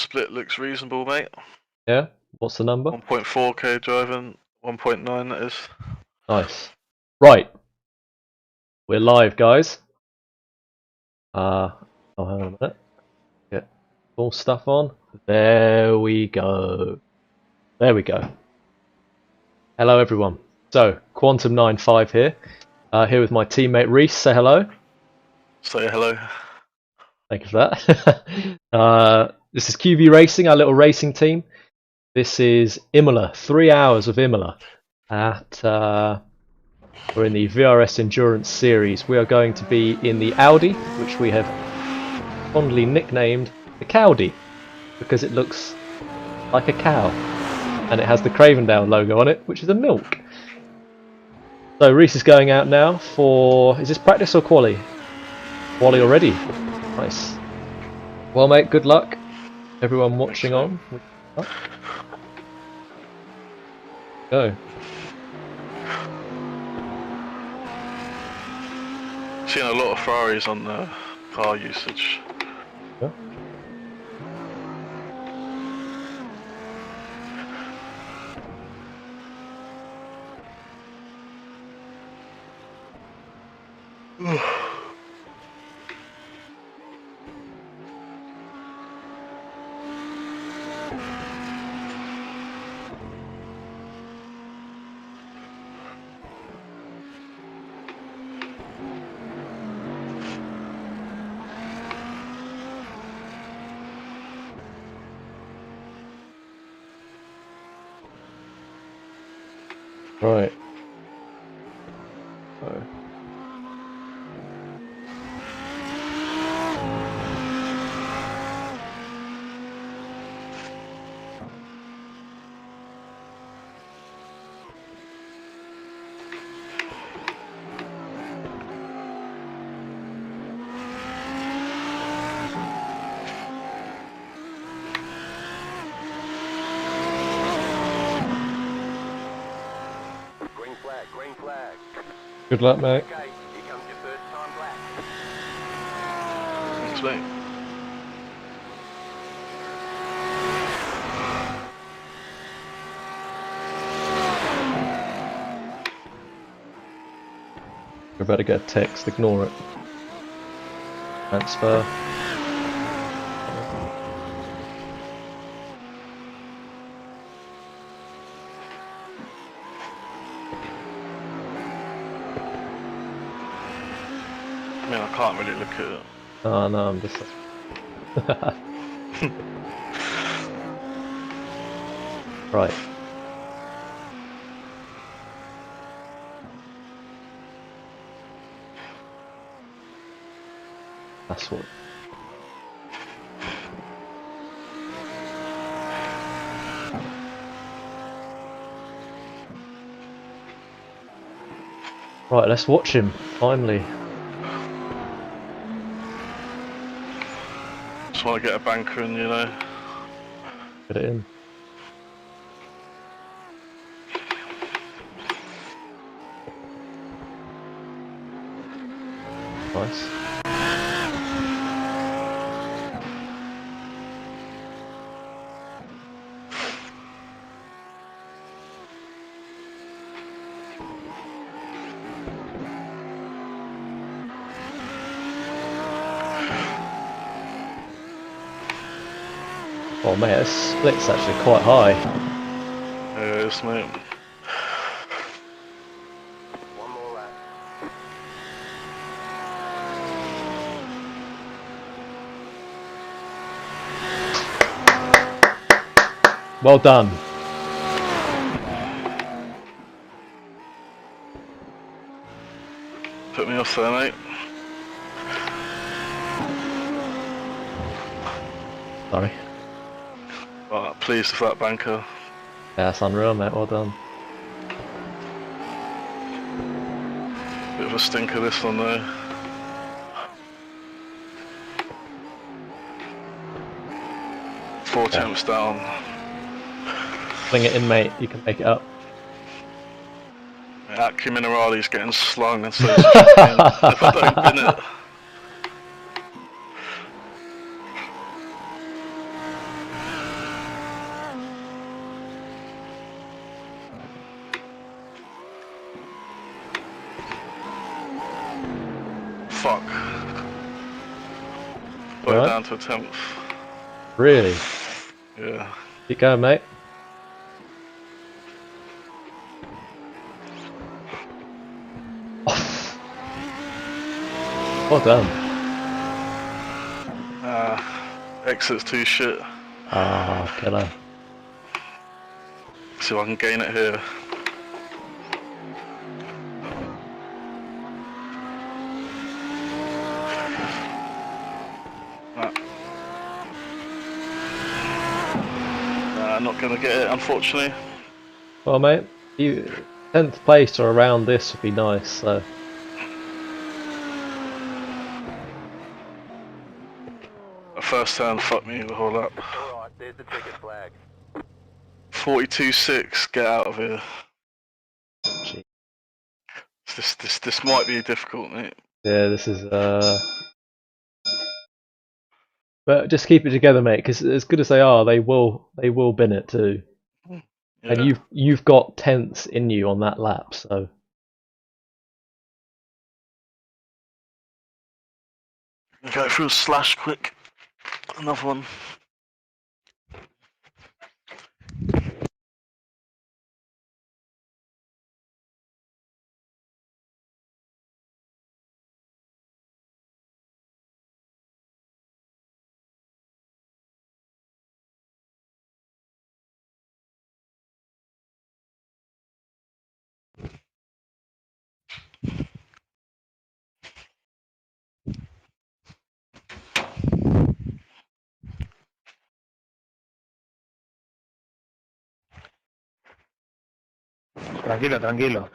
split looks reasonable, mate. Yeah? What's the number? 1.4k driving, 1.9 that is. Nice. Right. We're live, guys. Oh, hang on a minute. Get all stuff on. There we go. There we go. Hello, everyone. So, Quantum95 here. Here with my teammate Reese. Say hello. Say hello. Thank you for that. This is QV Racing, our little racing team. This is Imola. 3 hours of Imola. We're in the VRS Endurance series. We are going to be in the Audi, which we have fondly nicknamed the Cowdy, because it looks like a cow. And it has the Cravendown logo on it, which is a milk. So Reese is going out now for... Is this practice or quali? Quali already. Nice. Well, mate, good luck. Everyone watching on. Go. Seen a lot of Ferraris on the car usage. Yeah. Right. So. Green flag. Good luck, mate. Okay, here comes your first time black. Thanks, mate. We're about to get a text, ignore it. Transfer. I mean, I can't really look at it. Oh no, I'm just... Right. That's what... Right, let's watch him, finally. Just want to get a banker in, you know. Get it in. Nice. Oh mate, that split's actually quite high. Yes, mate. One more lap. Well done. Put me off there, mate. Sorry. Right, pleased with that banker. Yeah, that's unreal, mate. Well done. Bit of a stinker this one though. Four attempts down. Fling it in, mate. You can make it up. That Minerali's getting slung and so is if I don't bin it. Fuck. Got it Alright. down to a 10th. Really? Yeah. Keep going, mate. Well done. Exit's too shit. Ah, killer. See if I can gain it here. Not gonna get it, unfortunately. Well, mate, you 10th place or around this would be nice. So The first turn fucked me the whole lap. Alright, there's the ticket flag. 42.6, get out of here. gee. This might be difficult, mate. Yeah, this is But just keep it together, mate, because as good as they are, they will bin it too. Yeah. And you've got tenths in you on that lap, so Go through a slash quick. Another one. Tranquilo, tranquilo.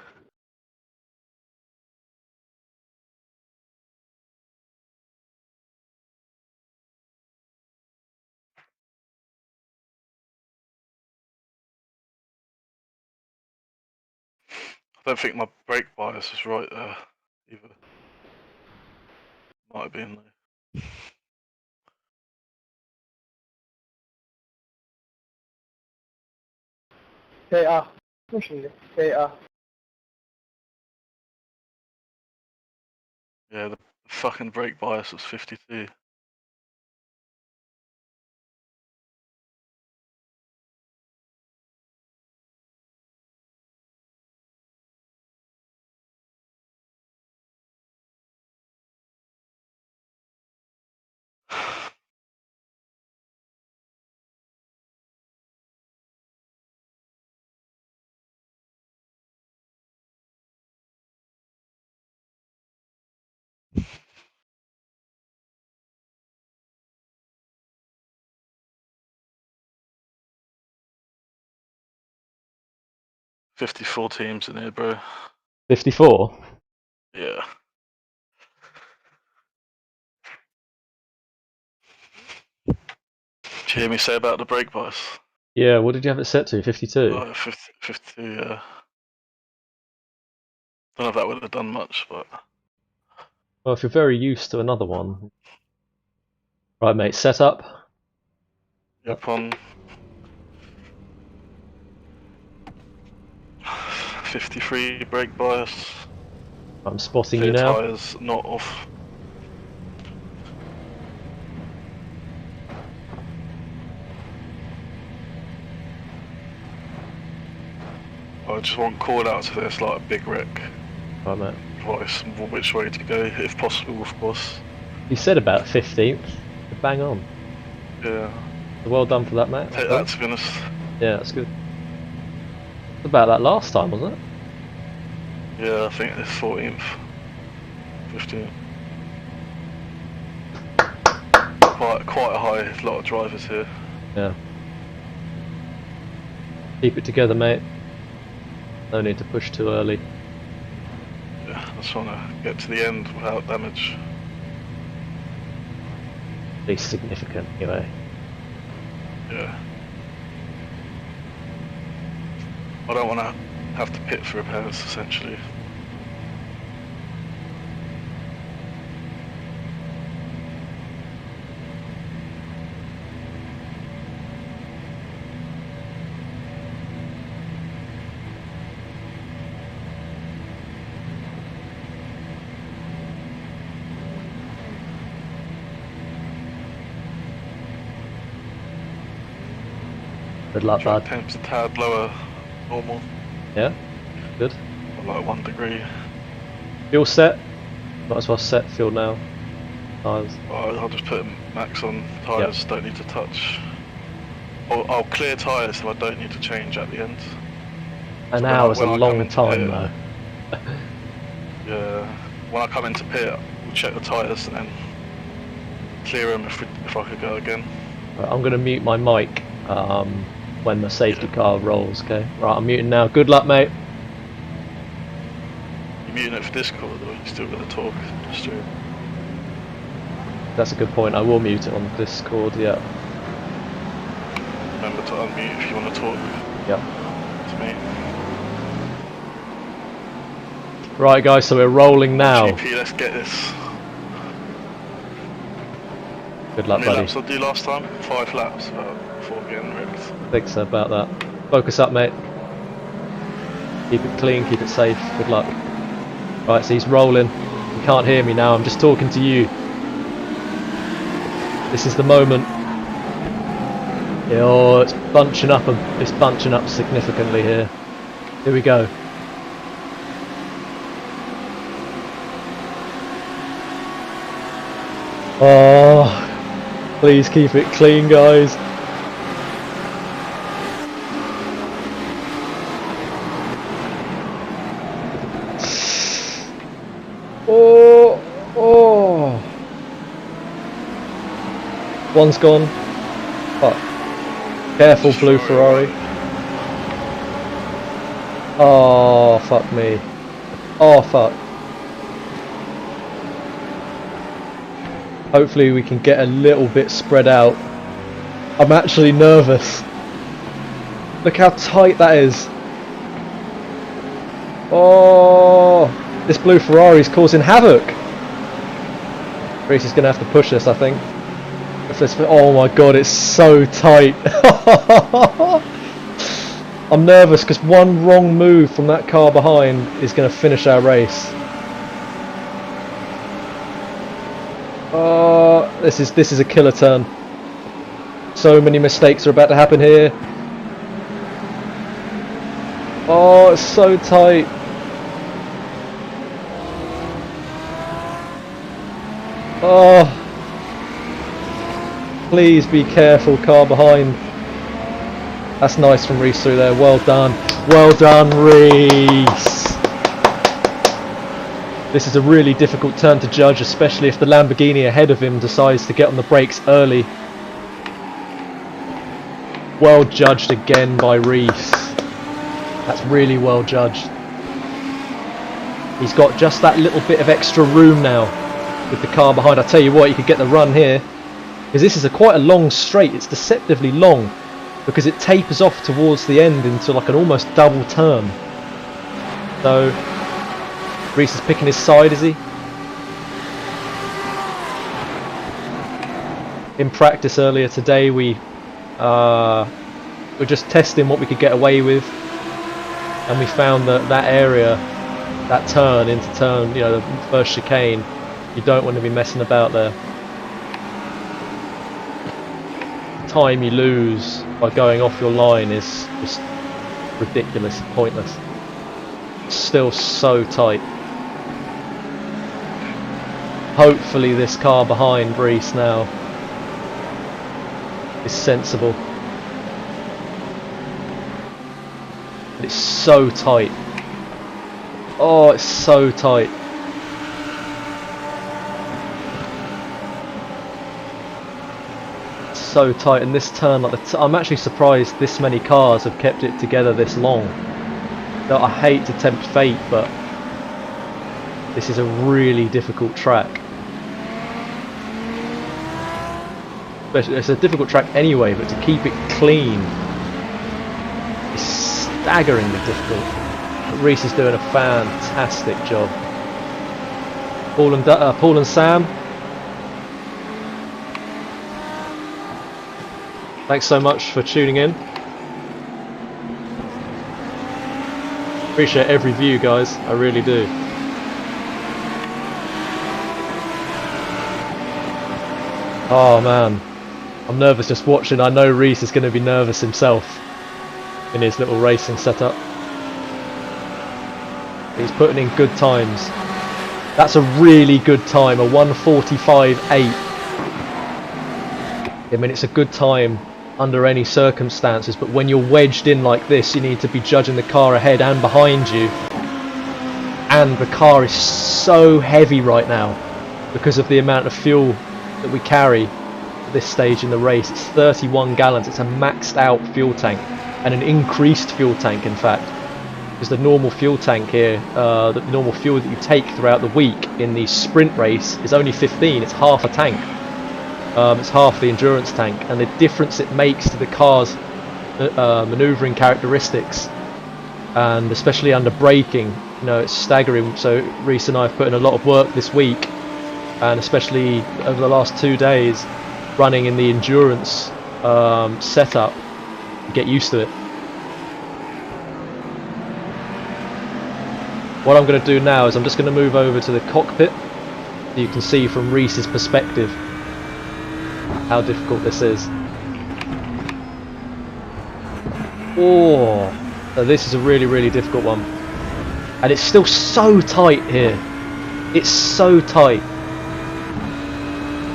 I don't think my brake bias is right there either. Might have been though. Pushing it. Yeah. Yeah, the fucking brake bias was 52. $54 teams in here, bro. 54. Yeah. Did you hear me say about the brake bias? Yeah, what did you have it set to? 52. 52, yeah. Don't know if that would have done much, but Well, if you're very used to another one, right, mate. Set up. yep, on 53 brake bias. I'm spotting you Clear now. tyres, not off. I just want call outs if there's like a big wreck. Right, mate. Advice which way to go, if possible, of course. You said about 15th. Bang on. Yeah. Well done for that, mate. Take Well that, to be honest. done. Yeah, that's good. About that last time, wasn't it? Yeah, I think it's 14th. 15th. Quite a high lot of drivers here. Yeah. Keep it together, mate. No need to push too early. Yeah, I just want to get to the end without damage. At least significant, anyway. Yeah. I don't want to have to pit for repairs, essentially. Good luck, bud. Temps a tad lower normal, Yeah, good. like 1 degree. Fuel set. Might as well set fuel now. Tyres. I'll just put max on tyres, don't need to touch. Or I'll clear tyres so I don't need to change at the end. An So hour's a when I come long into time pit, though. Yeah, when I come into pit, we'll check the tyres and then clear them if I could go again. Right, I'm going to mute my mic when the safety car rolls, okay? Right, I'm muting now. Good luck, mate. You're muting it for Discord or you still got to talk to stream? That's a good point. I will mute it on Discord, yeah. Remember to unmute if you want to talk Yep. to me. Right, guys, so we're rolling now. GP, let's get this. Good How luck, many buddy. laps I'll do last time? 5 laps before getting wrecked. I think so, about that. Focus up, mate. Keep it clean, keep it safe. Good luck. Right, so he's rolling. You can't hear me now, I'm just talking to you. This is the moment. Oh, it's bunching up significantly here. Here we go. Oh, please keep it clean, guys. Oh. One's gone. Fuck. Careful, blue Ferrari. Oh, fuck me. Oh, fuck. Hopefully we can get a little bit spread out. I'm actually nervous. Look how tight that is. Oh, this blue Ferrari is causing havoc. Reese is going to have to push this, I think. Oh my god, it's so tight. I'm nervous because one wrong move from that car behind is going to finish our race. This is a killer turn. So many mistakes are about to happen here. Oh, it's so tight. Oh. Please be careful, car behind. That's nice from Reese through there. Well done. Well done, Reese. This is a really difficult turn to judge, especially if the Lamborghini ahead of him decides to get on the brakes early. Well judged again by Reese. That's really well judged. He's got just that little bit of extra room now with the car behind. I tell you what, you could get the run here. Because this is quite a long straight. It's deceptively long because it tapers off towards the end into like an almost double turn. So Reese is picking his side, is he? In practice earlier today, we were just testing what we could get away with, and we found that that area, that turn into turn, you know, the first chicane, you don't want to be messing about there. Time you lose by going off your line is just ridiculous, pointless. It's still so tight. Hopefully this car behind Reese now is sensible. But it's so tight. Oh, it's so tight. So tight, and this turn, like I'm actually surprised this many cars have kept it together this long. Now, I hate to tempt fate, but this is a really difficult track. It's a difficult track anyway, but to keep it clean is staggeringly difficult. But Reese is doing a fantastic job. Paul and Sam, thanks so much for tuning in. Appreciate every view, guys. I really do. Oh man. I'm nervous just watching. I know Reese is going to be nervous himself in his little racing setup. He's putting in good times. That's a really good time, a 1:45.8. I mean, it's a good time under any circumstances, but when you're wedged in like this, you need to be judging the car ahead and behind you. And the car is so heavy right now because of the amount of fuel that we carry at this stage in the race. It's 31 gallons. It's a maxed out fuel tank, and an increased fuel tank, in fact, because the normal fuel tank here, the normal fuel that you take throughout the week in the sprint race is only 15. It's half a tank. It's half the endurance tank, and the difference it makes to the car's manoeuvring characteristics, and especially under braking, you know, it's staggering. So Reese and I have put in a lot of work this week, and especially over the last 2 days running in the endurance setup to get used to it. What I'm going to do now is I'm just going to move over to the cockpit so you can see from Reese's perspective how difficult this is. Oh, so this is a really difficult one, and it's still so tight here. It's so tight.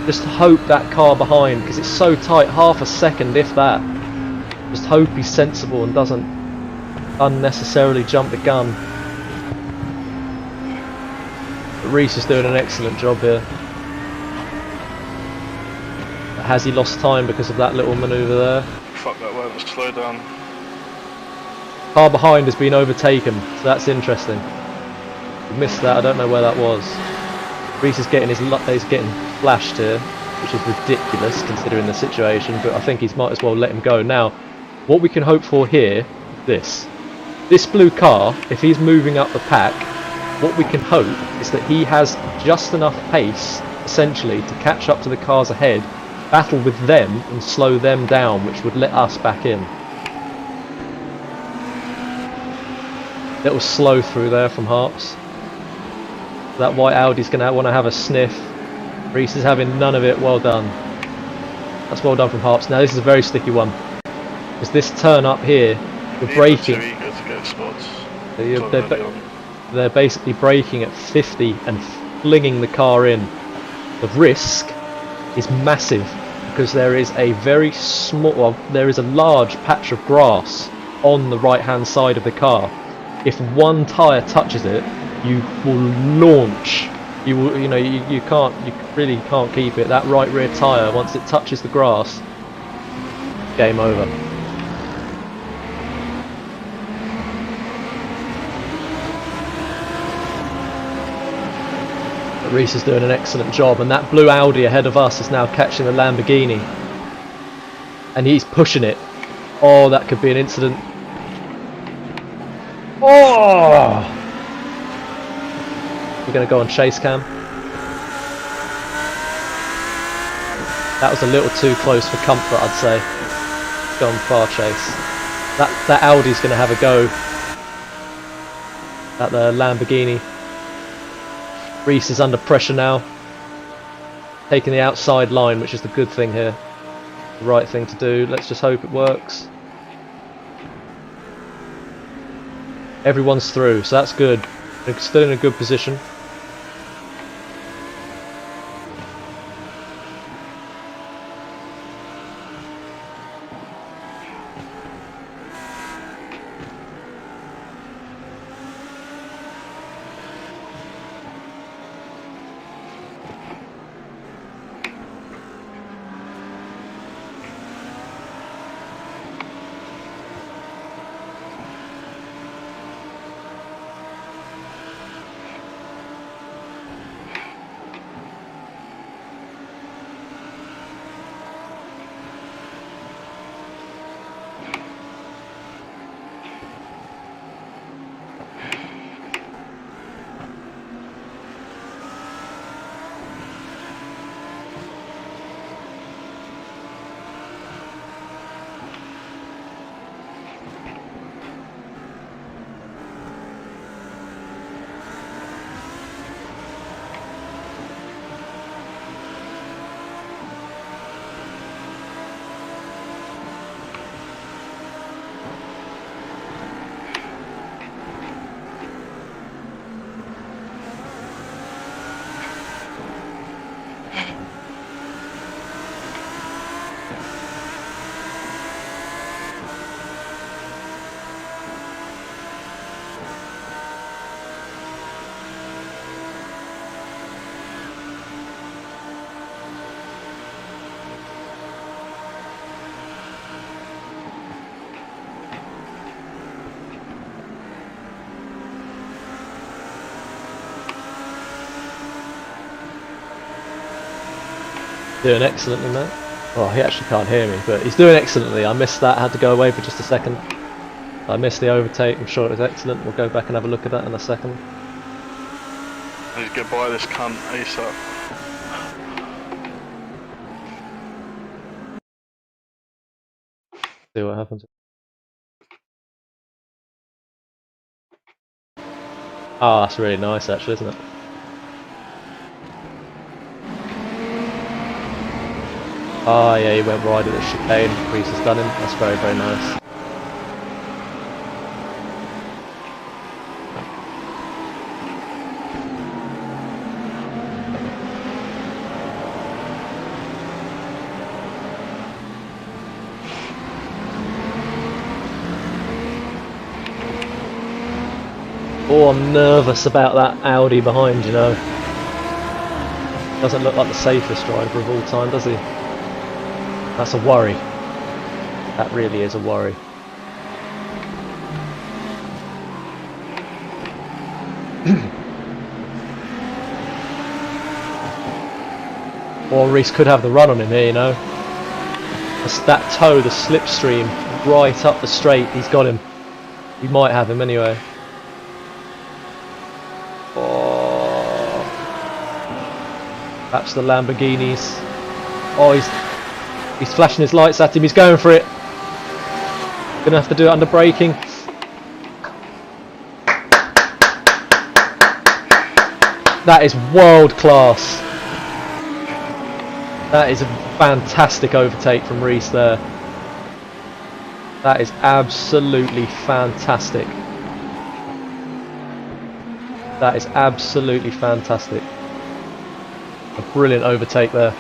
Just hope that car behind, because it's so tight, half a second if that. Just hope he's sensible and doesn't unnecessarily jump the gun. But Reese is doing an excellent job here. Has he lost time because of that little manoeuvre there? Fuck that way, let's slow down. Car behind has been overtaken, so that's interesting. We missed that, I don't know where that was. Reese is getting he's getting flashed here, which is ridiculous considering the situation, but I think he might as well let him go. Now, what we can hope for here, this blue car, if he's moving up the pack, what we can hope is that he has just enough pace, essentially, to catch up to the cars ahead, battle with them and slow them down, which would let us back in. Little slow through there from Harps. That white Audi's going to want to have a sniff. Reese is having none of it. Well done. That's well done from Harps. Now this is a very sticky one, because this turn up here, we're braking. They're basically braking at 50 and flinging the car in. The risk is massive, because there is a very small, well, there is a large patch of grass on the right hand side of the car. If one tyre touches it, you will launch. You will, you really can't keep it. That right rear tyre, once it touches the grass, game over. But Reese is doing an excellent job, and that blue Audi ahead of us is now catching the Lamborghini, and he's pushing it. Oh, that could be an incident. Oh! We're going to go on chase cam. That was a little too close for comfort, I'd say. Go on far chase. That Audi's going to have a go at the Lamborghini. Reese is under pressure now, taking the outside line, which is the good thing here. The right thing to do. Let's just hope it works. Everyone's through, so that's good. They're still in a good position. Doing excellently, mate. Oh, he actually can't hear me, but he's doing excellently. I missed that, had to go away for just a second. I missed the overtake, I'm sure it was excellent. We'll go back and have a look at that in a second. I need to get by this cunt ASAP. See what happens. Oh, that's really nice actually, isn't it? Oh yeah, he went wide at the chicane. Reese has done him. That's very, very nice. Oh, I'm nervous about that Audi behind, you know. Doesn't look like the safest driver of all time, does he? That's a worry. That really is a worry. Or Reese could have the run on him here, you know. That toe, the slipstream, right up the straight, he's got him. He might have him anyway. Oh. Perhaps the Lamborghinis. Oh, he's flashing his lights at him, he's going for it. Gonna have to do it under braking. That is world class. That is a fantastic overtake from Reese there. That is absolutely fantastic. That is absolutely fantastic. A brilliant overtake there.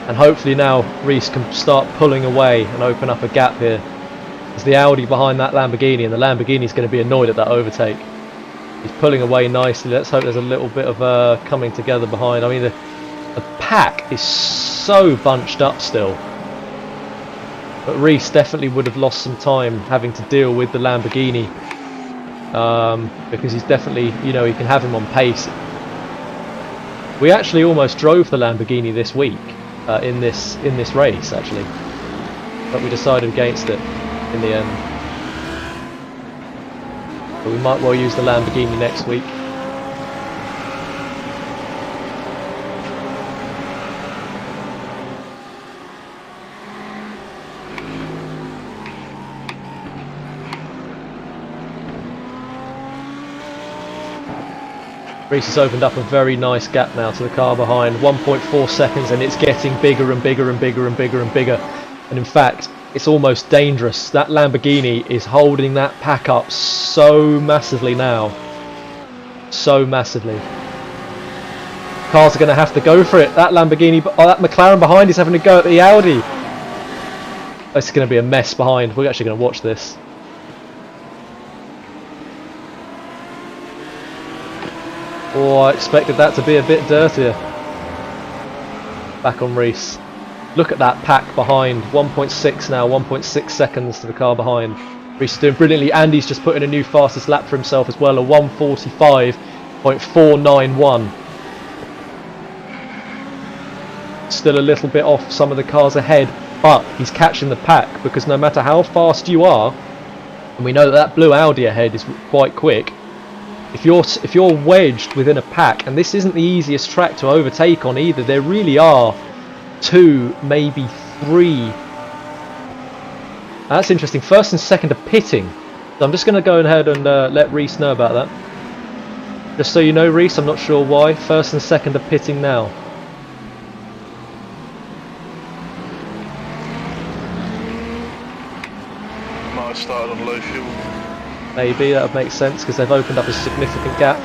And hopefully now Reese can start pulling away and open up a gap here. There's the Audi behind that Lamborghini, and the Lamborghini's going to be annoyed at that overtake. He's pulling away nicely. Let's hope there's a little bit of coming together behind. I mean, the pack is so bunched up still. But Reese definitely would have lost some time having to deal with the Lamborghini. Because he's definitely, you know, he can have him on pace. We actually almost drove the Lamborghini this week in this race, actually. But we decided against it in the end. But we might well use the Lamborghini next week. Reese has opened up a very nice gap now to the car behind. 1.4 seconds, and it's getting bigger and bigger and bigger and bigger and bigger. And in fact, it's almost dangerous. That Lamborghini is holding that pack up so massively now. So massively. Cars are going to have to go for it. That Lamborghini, oh, that McLaren behind is having to go at the Audi. It's going to be a mess behind. We're actually going to watch this. Oh, I expected that to be a bit dirtier. Back on Reese. Look at that pack behind. 1.6 now, 1.6 seconds to the car behind. Reese is doing brilliantly. Andy's just put in a new fastest lap for himself as well, a 1:45.491. Still a little bit off some of the cars ahead, but he's catching the pack, because no matter how fast you are, and we know that that blue Audi ahead is quite quick, if you're wedged within a pack, and this isn't the easiest track to overtake on either, there really are 2, maybe 3. That's interesting. First and second are pitting. So I'm just going to go ahead and let Reese know about that. Just so you know, Reese, I'm not sure why. First and second are pitting now. Might have started on low fuel. Maybe that would make sense because they've opened up a significant gap.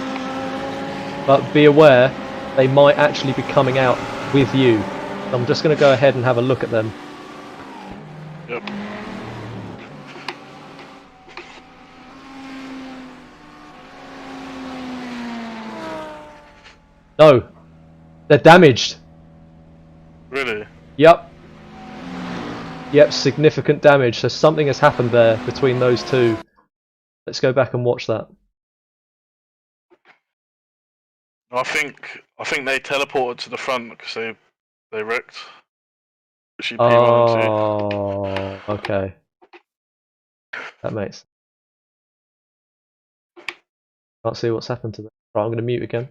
But be aware, they might actually be coming out with you. I'm just going to go ahead and have a look at them. Yep. No, they're damaged. Really? Yep. Yep, significant damage. So something has happened there between those two. Let's go back and watch that. I think they teleported to the front because they wrecked. Which he P1 into. Oh, okay. That makes. Can't see what's happened to them. Right, I'm going to mute again.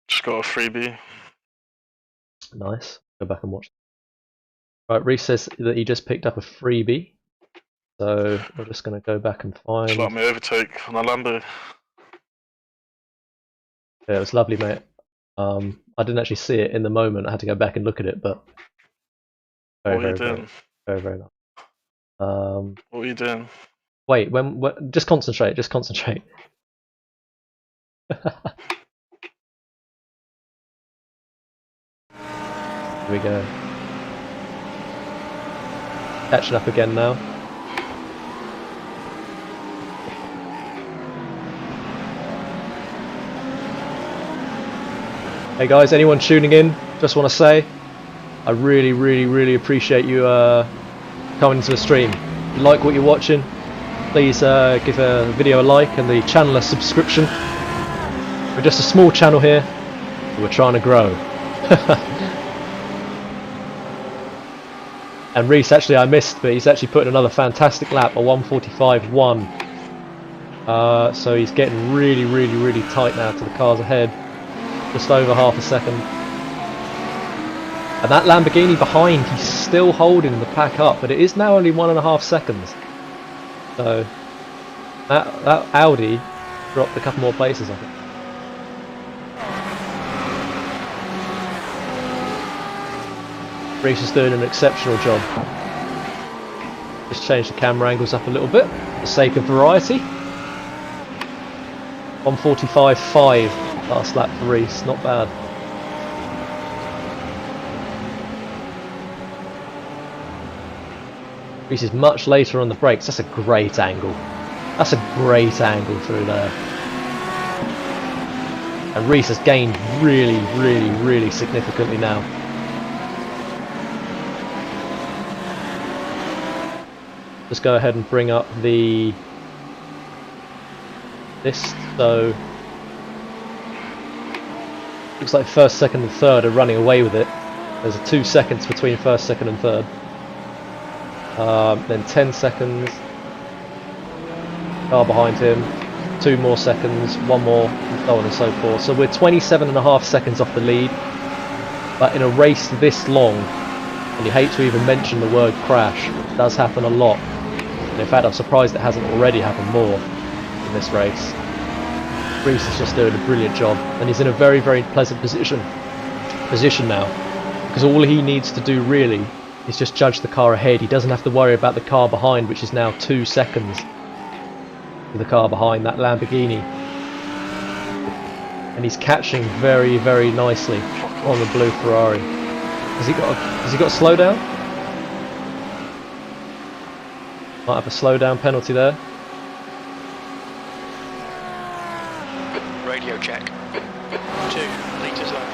Just got a freebie. Nice. Go back and watch. Right, Reese says that he just picked up a freebie. So we're just going to go back and find. Just like me overtake on a Lambo. Yeah, it was lovely, mate. I didn't actually see it in the moment. I had to go back and look at it, but What are you doing? very nice. What are you doing? Wait, when just concentrate. Just concentrate. Here we go. Catching up again now. Hey guys, anyone tuning in? Just want to say, I really appreciate you coming to the stream. If you like what you're watching, please give a video a like and the channel a subscription. We're just a small channel here, but we're trying to grow. And Reese, actually I missed, but he's actually put in another fantastic lap, a 1:45.1. So he's getting really tight now to the cars ahead. Just over half a second. And that Lamborghini behind, he's still holding the pack up, but it is now only 1.5 seconds. So that Audi dropped a couple more places, I think. Reese is doing an exceptional job. Just change the camera angles up a little bit for the sake of variety. 1:45.5 last lap for Reese, not bad. Reese is much later on the brakes. That's a great angle. That's a great angle through there. And Reese has gained really significantly now. Just go ahead and bring up the list. So looks like first, second and third are running away with it. There's 2 seconds between first, second and third. Then 10 seconds. Car behind him. 2 more seconds. 1 more, and so on and so forth. So we're 27.5 seconds off the lead. But in a race this long, and you hate to even mention the word crash, it does happen a lot. And in fact, I'm surprised it hasn't already happened more in this race. Reese is just doing a brilliant job, and he's in a very pleasant position now, because all he needs to do really is just judge the car ahead. He doesn't have to worry about the car behind, which is now 2 seconds to the car behind, that Lamborghini. And he's catching very nicely on the blue Ferrari. Has he got a slowdown? Might have a slowdown penalty there. Radio check. 2 litres left.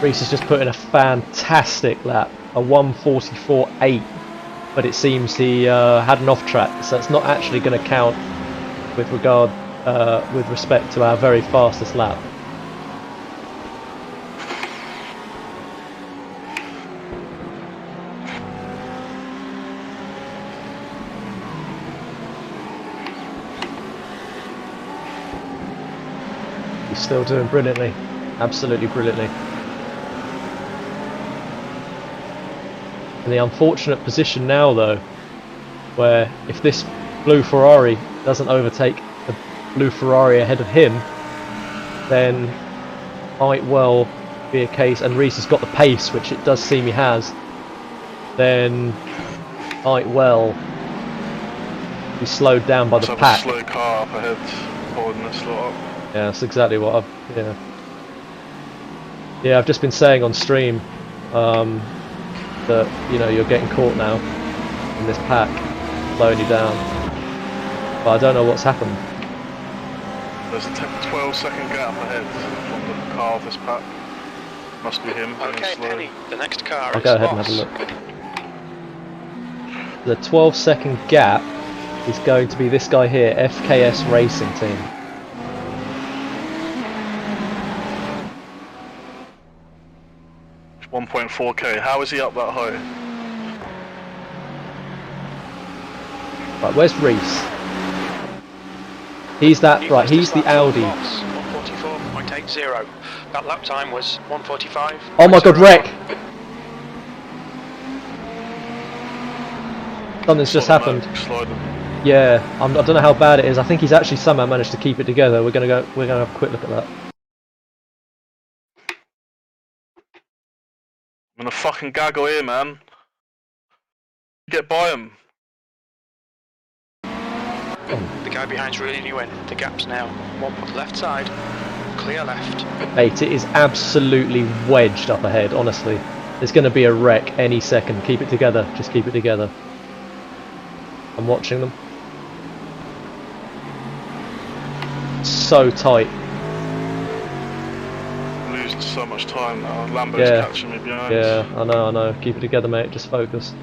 Reese has just put in a fantastic lap, a 1:44.8, but it seems he had an off track, so it's not actually going to count with respect to our very fastest lap. He's still doing brilliantly, absolutely brilliantly. In the unfortunate position now though, where if this blue Ferrari doesn't overtake the blue Ferrari ahead of him, then might well be a case, and Reese has got the pace, which it does seem he has, then might well be slowed down by the pack. A slow car up ahead, holding this lot up. Yeah, that's exactly what I've just been saying on stream, that, you know, you're getting caught now in this pack, slowing you down. But I don't know what's happened. There's a 12-second gap ahead from the car of this pack. Must be him. Okay, Penny, the next car I'll is go ahead and have a look. The 12-second gap is going to be this guy here, FKS Racing Team. It's 1.4k. How is he up that high? Right, where's Reese? He's that, right, he's the Audi. 144.80. That lap time was 145. Oh my god, wreck! Something's just happened. Yeah, I don't know how bad it is. I think he's actually somehow managed to keep it together. We're gonna have a quick look at that. I'm in a fucking gaggle here, man. Get by him. The guy behind's really new in. The gap's now one left side, clear left. Mate, it is absolutely wedged up ahead, honestly. There's going to be a wreck any second. Keep it together, just keep it together. I'm watching them. So tight. I'm losing so much time now. Lambo's catching me behind. Yeah, I know. Keep it together, mate, just focus.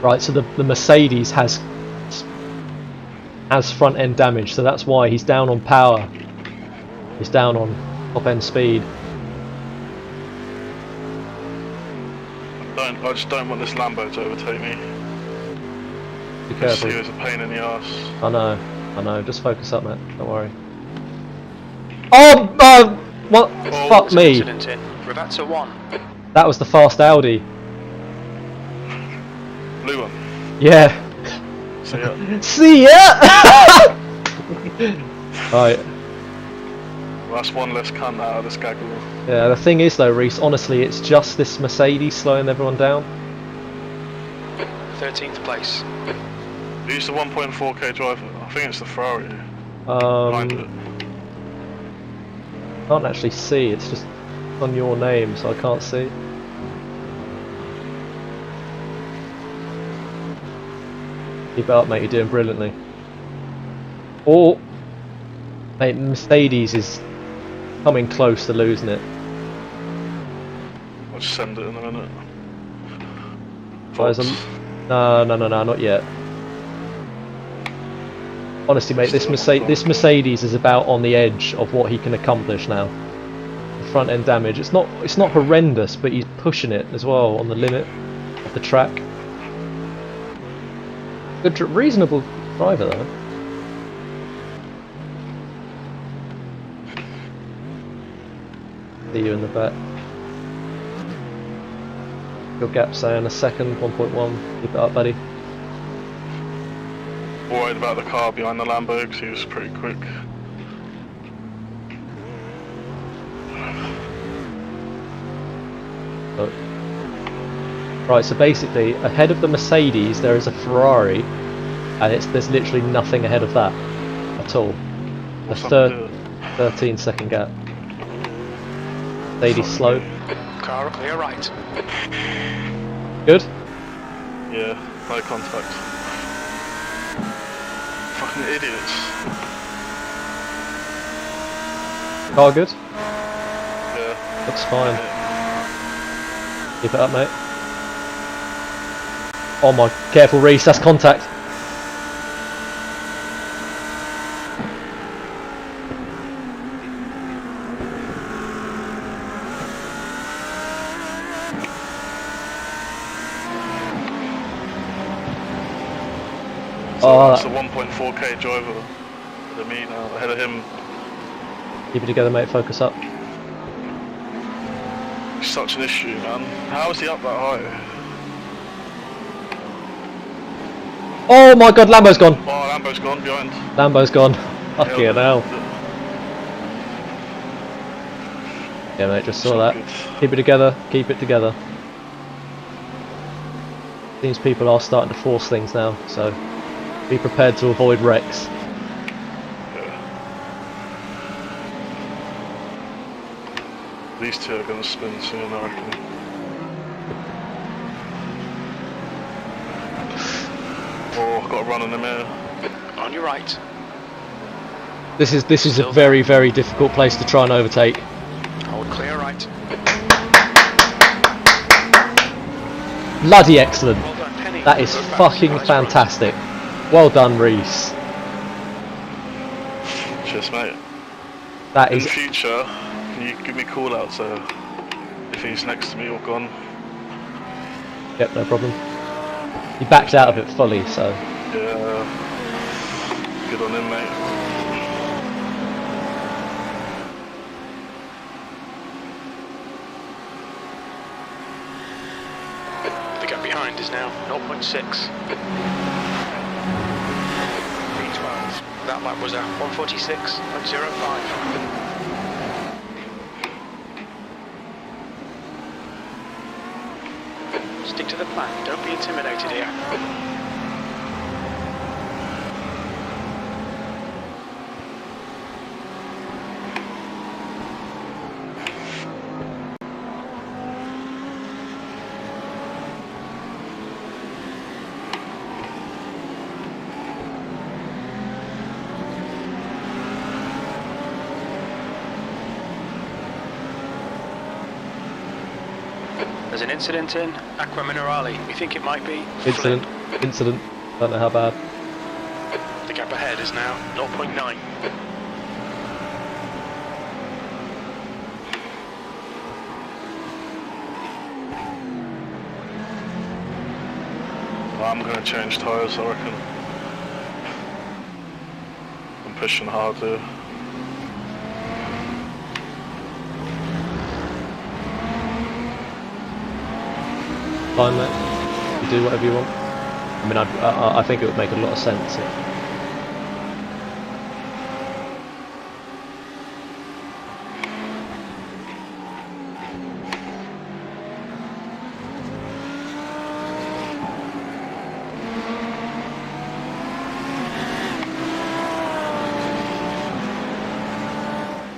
Right, so the Mercedes has front end damage, so that's why he's down on power. He's down on top end speed. I just don't want this Lambo to overtake me. Be careful. It's a pain in the arse. I know. Just focus up, mate. Don't worry. Oh, what? Oh, Fuck me. Ravazza 1. That was the fast Audi. Blue one. Yeah. See ya. See ya! Right. Well, that's one less cunt out of this gaggle. Yeah, the thing is though, Reese, honestly, it's just this Mercedes slowing everyone down. 13th place. Who's the 1.4k driver? I think it's the Ferrari. Behind it. Can't actually see, it's just on your name, so I can't see. Keep it up, mate, you're doing brilliantly. Oh! Mate, Mercedes is coming close to losing it. I'll just send it in a minute. No, not yet. Honestly, mate, this Mercedes is about on the edge of what he can accomplish now. The front end damage, it's not horrendous, but he's pushing it as well on the limit of the track. Good, reasonable driver though. See you in the back. Your gap saying a second, 1.1. Keep it up, buddy. Worried about the car behind the Lambo because he was pretty quick. Look. Right, so basically, ahead of the Mercedes there is a Ferrari, and there's literally nothing ahead of that at all. A 13-second gap. Mercedes slow. Car clear right. Good? Yeah, no contact. Fucking idiots. Car good? Yeah. Looks fine. Yeah. Keep it up, mate. Oh my, careful Reese, that's contact. So that's a 1.4k driver ahead of me now, ahead of him. Keep it together, mate, focus up. It's such an issue, man. How is he up that high? Oh my god, Lambo's gone! Oh, Lambo's gone behind. Lambo's gone. Fucking Yeah, hell. Yeah, mate, just saw that. Good. Keep it together, keep it together. Seems people are starting to force things now, so be prepared to avoid wrecks. Yeah. These two are going to spin soon, I reckon. Oh, I've got to run in the mirror. On your right. This is a very, very difficult place to try and overtake. Hold clear right. Bloody excellent. Well done, Penny. That is Good pass. fucking Nice run. fantastic. Well done, Reese. Cheers, mate. That In is... future, can you give me a call out so if he's next to me or gone? Yep, no problem. He backed out of it fully, so... Yeah. Good on him, mate. The gap behind is now 0.6. V12. That lap was a 146.05. Stick to the plan. Don't be intimidated here. There's an incident in Aqua Minerale. We think it might be Incident. Incident. Don't know how bad. The gap ahead is now 0.9. I'm going to change tyres, I reckon. I'm pushing hard here. Fine, mate. You do whatever you want. I mean, I think it would make a lot of sense.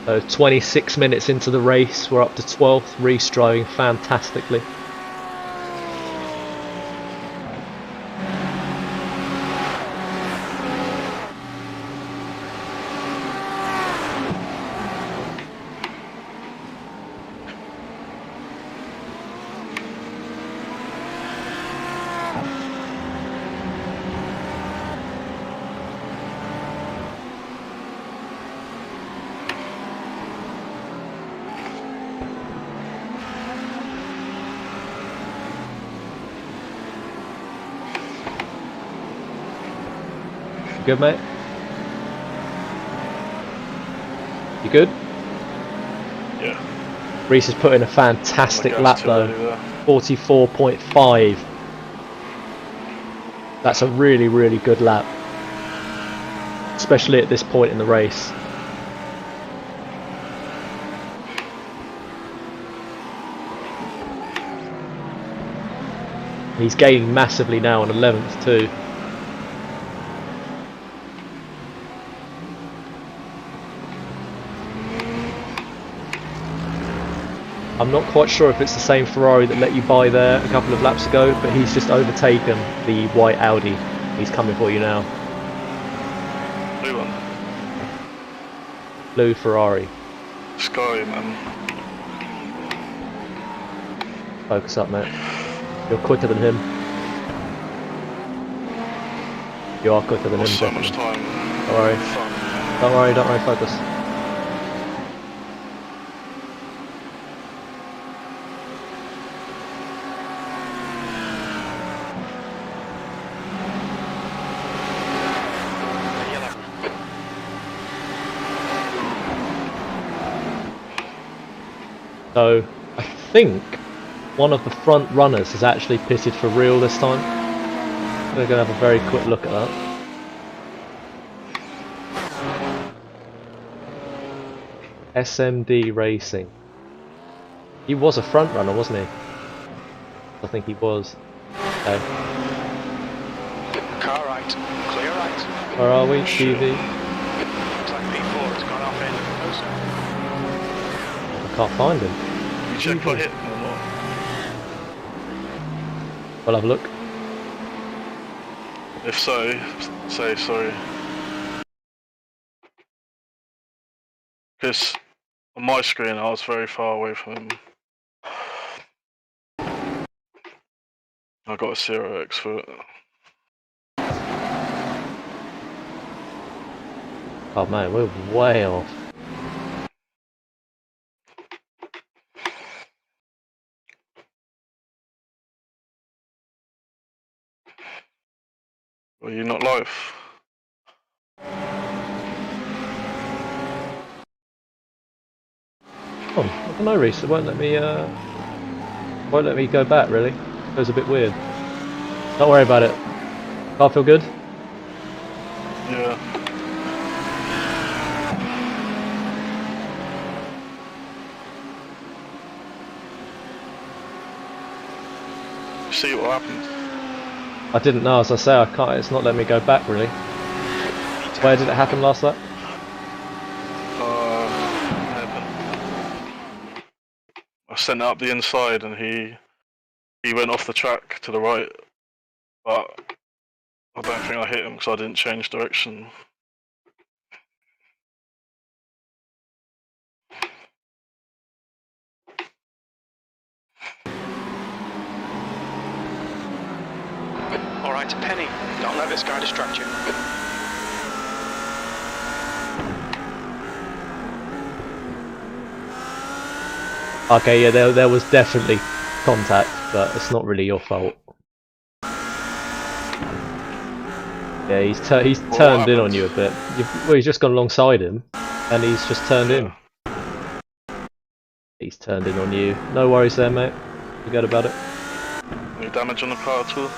So 26 minutes into the race, we're up to 12th, Reese driving fantastically. Good, mate? You good? Yeah. Reese has put in a fantastic lap though. 44.5. That's a really, really good lap. Especially at this point in the race. He's gaining massively now on 11th too. I'm not quite sure if it's the same Ferrari that let you by there a couple of laps ago, but he's just overtaken the white Audi. He's coming for you now. Blue one. Blue Ferrari. Sky, man. Focus up, mate. You're quicker than him. You are quicker than him, So definitely. much time. Don't worry. Fun. Don't worry, focus. So, I think one of the front runners has actually pitted for real this time. We're going to have a very quick look at that. SMD Racing. He was a front runner, wasn't he? I think he was. Okay. Car right, clear right. Where are we? TV? Looks like P4 has gone off in closer. I can't find him. You check if I hit him or not? We'll have a look. If so, say sorry. Because on my screen I was very far away from him. I got a 0x for it. Oh man, we're way off. Were you not live? Oh, I don't know, Reese. It won't let me go back. Really, it was a bit weird. Don't worry about it. Car feel good? Yeah. See what happened? I didn't know. As I say, I can't. It's not letting me go back. Really. Where did it happen last lap? I sent it up the inside and he went off the track to the right, but I don't think I hit him because I didn't change direction. Alright, Penny, don't let this guy distract you. Okay, yeah, there was definitely contact, but it's not really your fault. Yeah, he's turned in on you a bit. Well, he's just gone alongside him, and he's just turned in. He's turned in on you. No worries there, mate. Forget about it. Any damage on the car at all?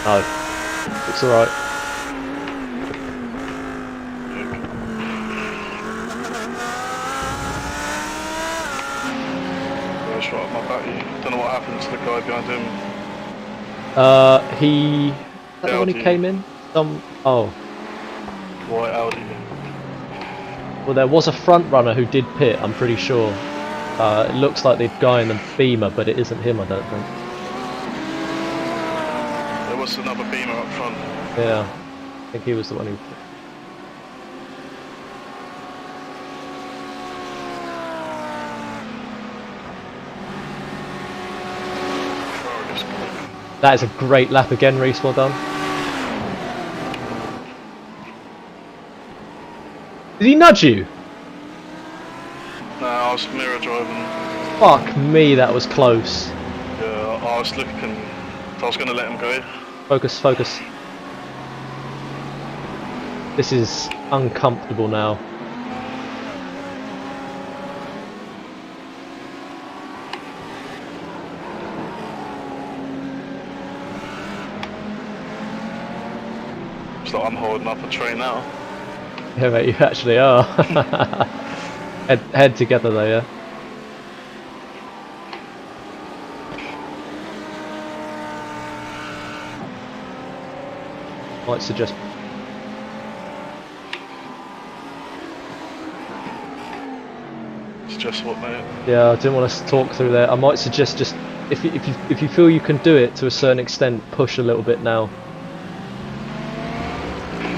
No. It's alright. Right up my back. Don't know what happened to the guy behind him. Is that the one he came in? Oh. White Audi. Well, there was a front runner who did pit, I'm pretty sure. It looks like the guy in the Beamer, but it isn't him, I don't think. There was another Beamer up front. Yeah, I think he was the one who... That is a great lap again, Reese, well done. Did he nudge you? No, I was mirror driving. Fuck me, that was close. Yeah, I was looking. I was going to let him go. Focus, focus. This is uncomfortable now. It's like I'm holding up a train now. Yeah, mate, you actually are. head together though, yeah? Might suggest... Suggest what, mate? Yeah, I didn't want us to talk through there. I might suggest just, if you feel you can do it to a certain extent, push a little bit now.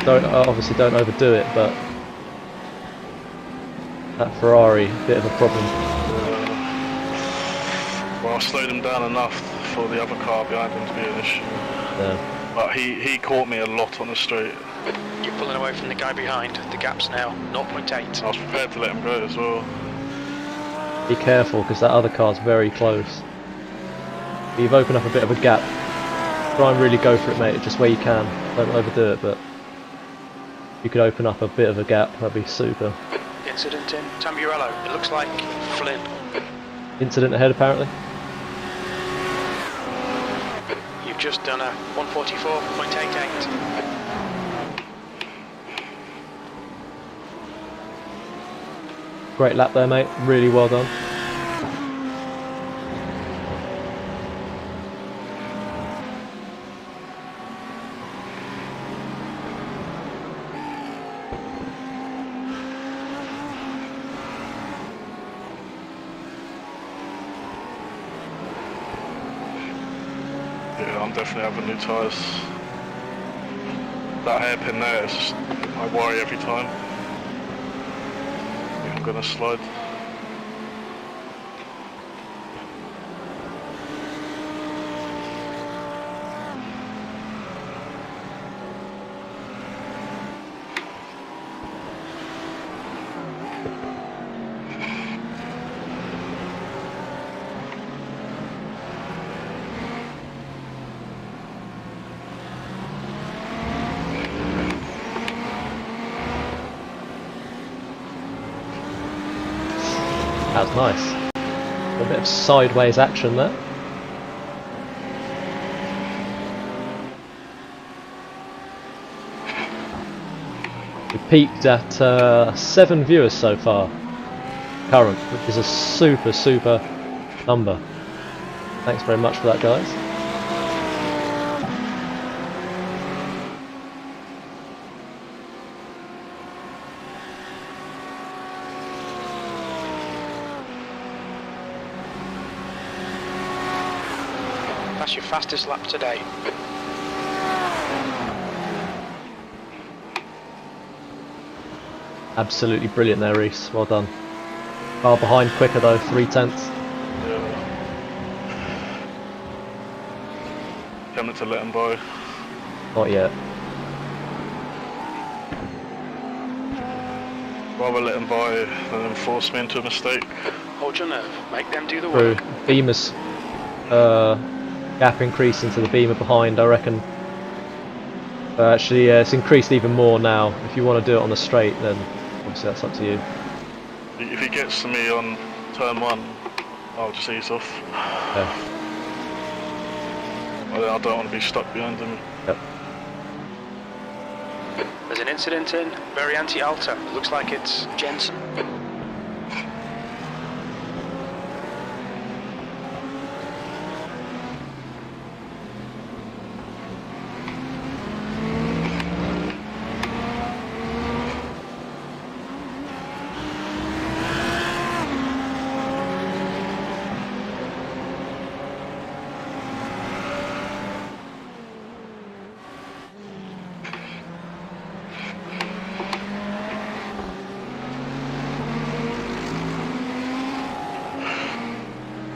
Obviously don't overdo it, but that Ferrari, bit of a problem. Well, I slowed him down enough for the other car behind him to be an issue. Yeah. But he caught me a lot on the straight. You're pulling away from the guy behind. The gap's now 0.8. I was prepared to let him go as well. Be careful, because that other car's very close. You've opened up a bit of a gap. Try and really go for it, mate, just where you can. Don't overdo it, but you could open up a bit of a gap, that'd be super. Incident in Tamburello. It looks like Flynn. Incident ahead, apparently. You've just done a 144.88. Great lap there, mate. Really well done. Yeah, I'm definitely having new tyres. That hairpin there is just, I worry every time. I think I'm gonna slide. That was nice. A bit of sideways action there. We peaked at 7 viewers so far, current, which is a super number. Thanks very much for that, guys. That's your fastest lap today. Absolutely brilliant there, Reese. Well done. Far behind, quicker though, 3/10. Yeah. Tempted to let him by. Not yet. Rather let him by than force me into a mistake. Hold your nerve. Make them do the True. work. Beamer's gap increase into the Beamer behind, I reckon. Actually, it's increased even more now. If you want to do it on the straight, then obviously that's up to you. If he gets to me on turn 1, I'll just ease off. Yeah. I don't want to be stuck behind him. Yep. There's an incident in Variante Alta. Looks like it's Jensen.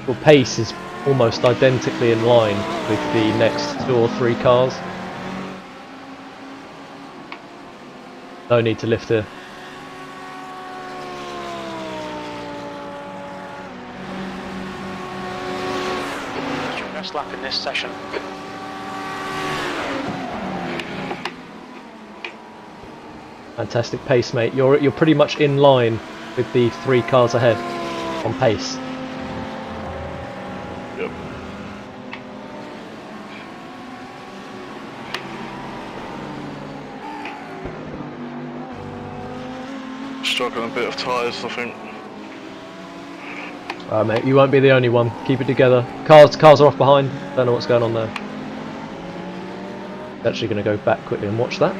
Your pace is almost identically in line with the next 2 or 3 cars. No need to lift here. That's your best lap in this session. Fantastic pace, mate. You're pretty much in line with the 3 cars ahead on pace. Yep. Struggling a bit of tyres, I think. Alright, mate, you won't be the only one. Keep it together. Cars are off behind. Don't know what's going on there. Actually going to go back quickly and watch that.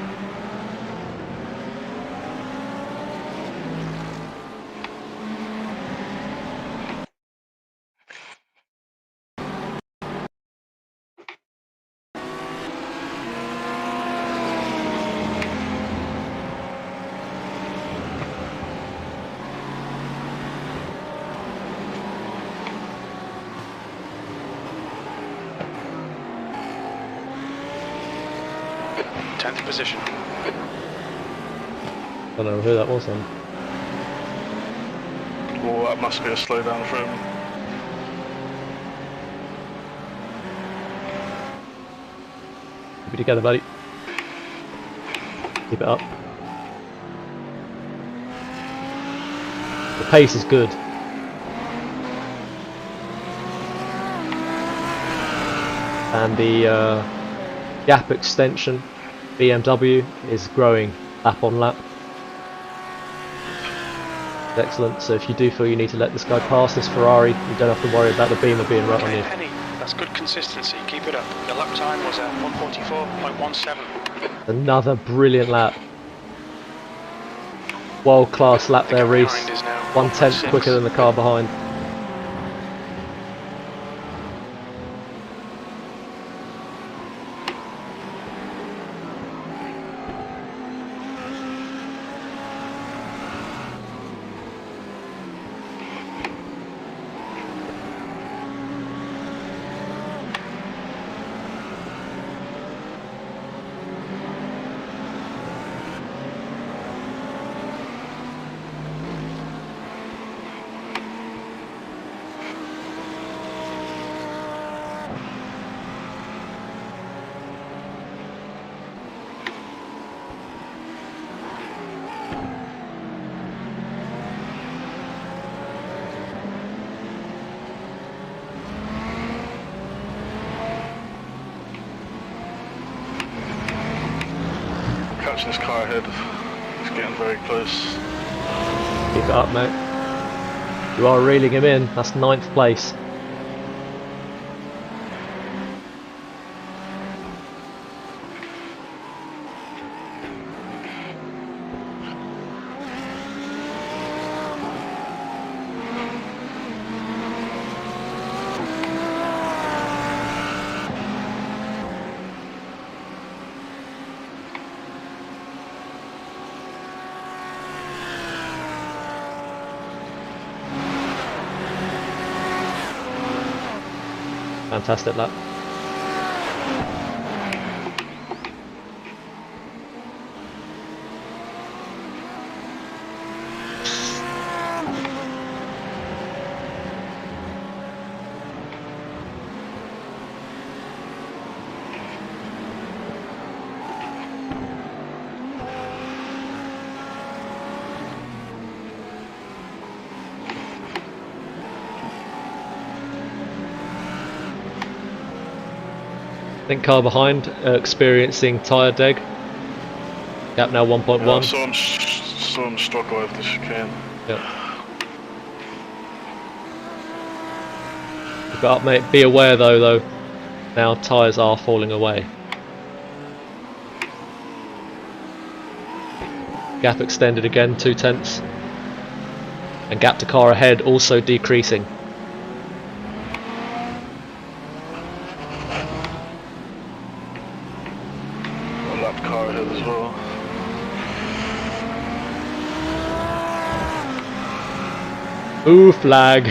Tenth position. Don't know who that was then. Well, that must be a slowdown for him. Keep it together, buddy. Keep it up. The pace is good. And the gap extension, BMW, is growing lap on lap. Excellent, so if you do feel you need to let this guy pass, this Ferrari, you don't have to worry about the Beamer being right on Okay, you. Penny, that's good consistency. Keep it up. Your lap time was at 1:44.17. Another brilliant lap. World class lap The there, gap Reese. behind is now 1/10 1.6. quicker than the car behind. catching this car ahead. He's getting very close. Keep it up, mate. You are reeling him in. That's 9th place. Fantastic lap. I think car behind experiencing tyre deg. Gap now 1.1. Yeah, I saw him struggle over the chicane. Yeah. Keep it up, mate. Be aware though, now tyres are falling away. Gap extended again, 0.2. And gap to car ahead also decreasing. Lap car ahead as well. Ooh, flag.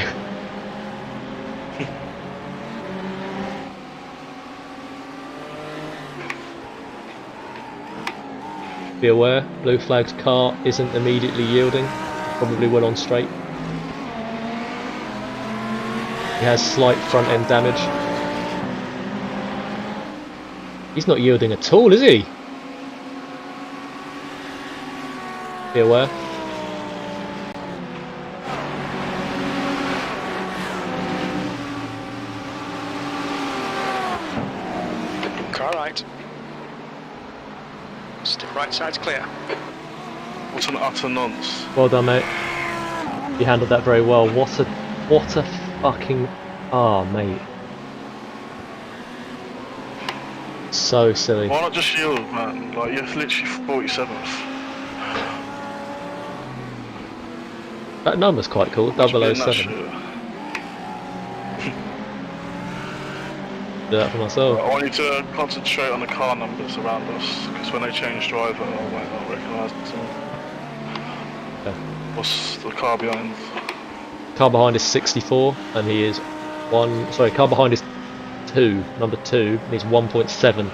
Be aware, blue flag's car isn't immediately yielding. Probably will on straight. He has slight front end damage. He's not yielding at all, is he? Be aware. Car right. Still right side's clear. What an utter nonce. Well done, mate. You handled that very well. What a fucking mate. So silly. Why not just yield, man? Like, you're literally 47th. That number's quite cool. Just being that 007. shit. Do that for myself. I want you to concentrate on the car numbers around us, because when they change driver, I might not recognise them. Okay. What's the car behind? Car behind is 64, and he is car behind is 2, number 2, and he's 1.7.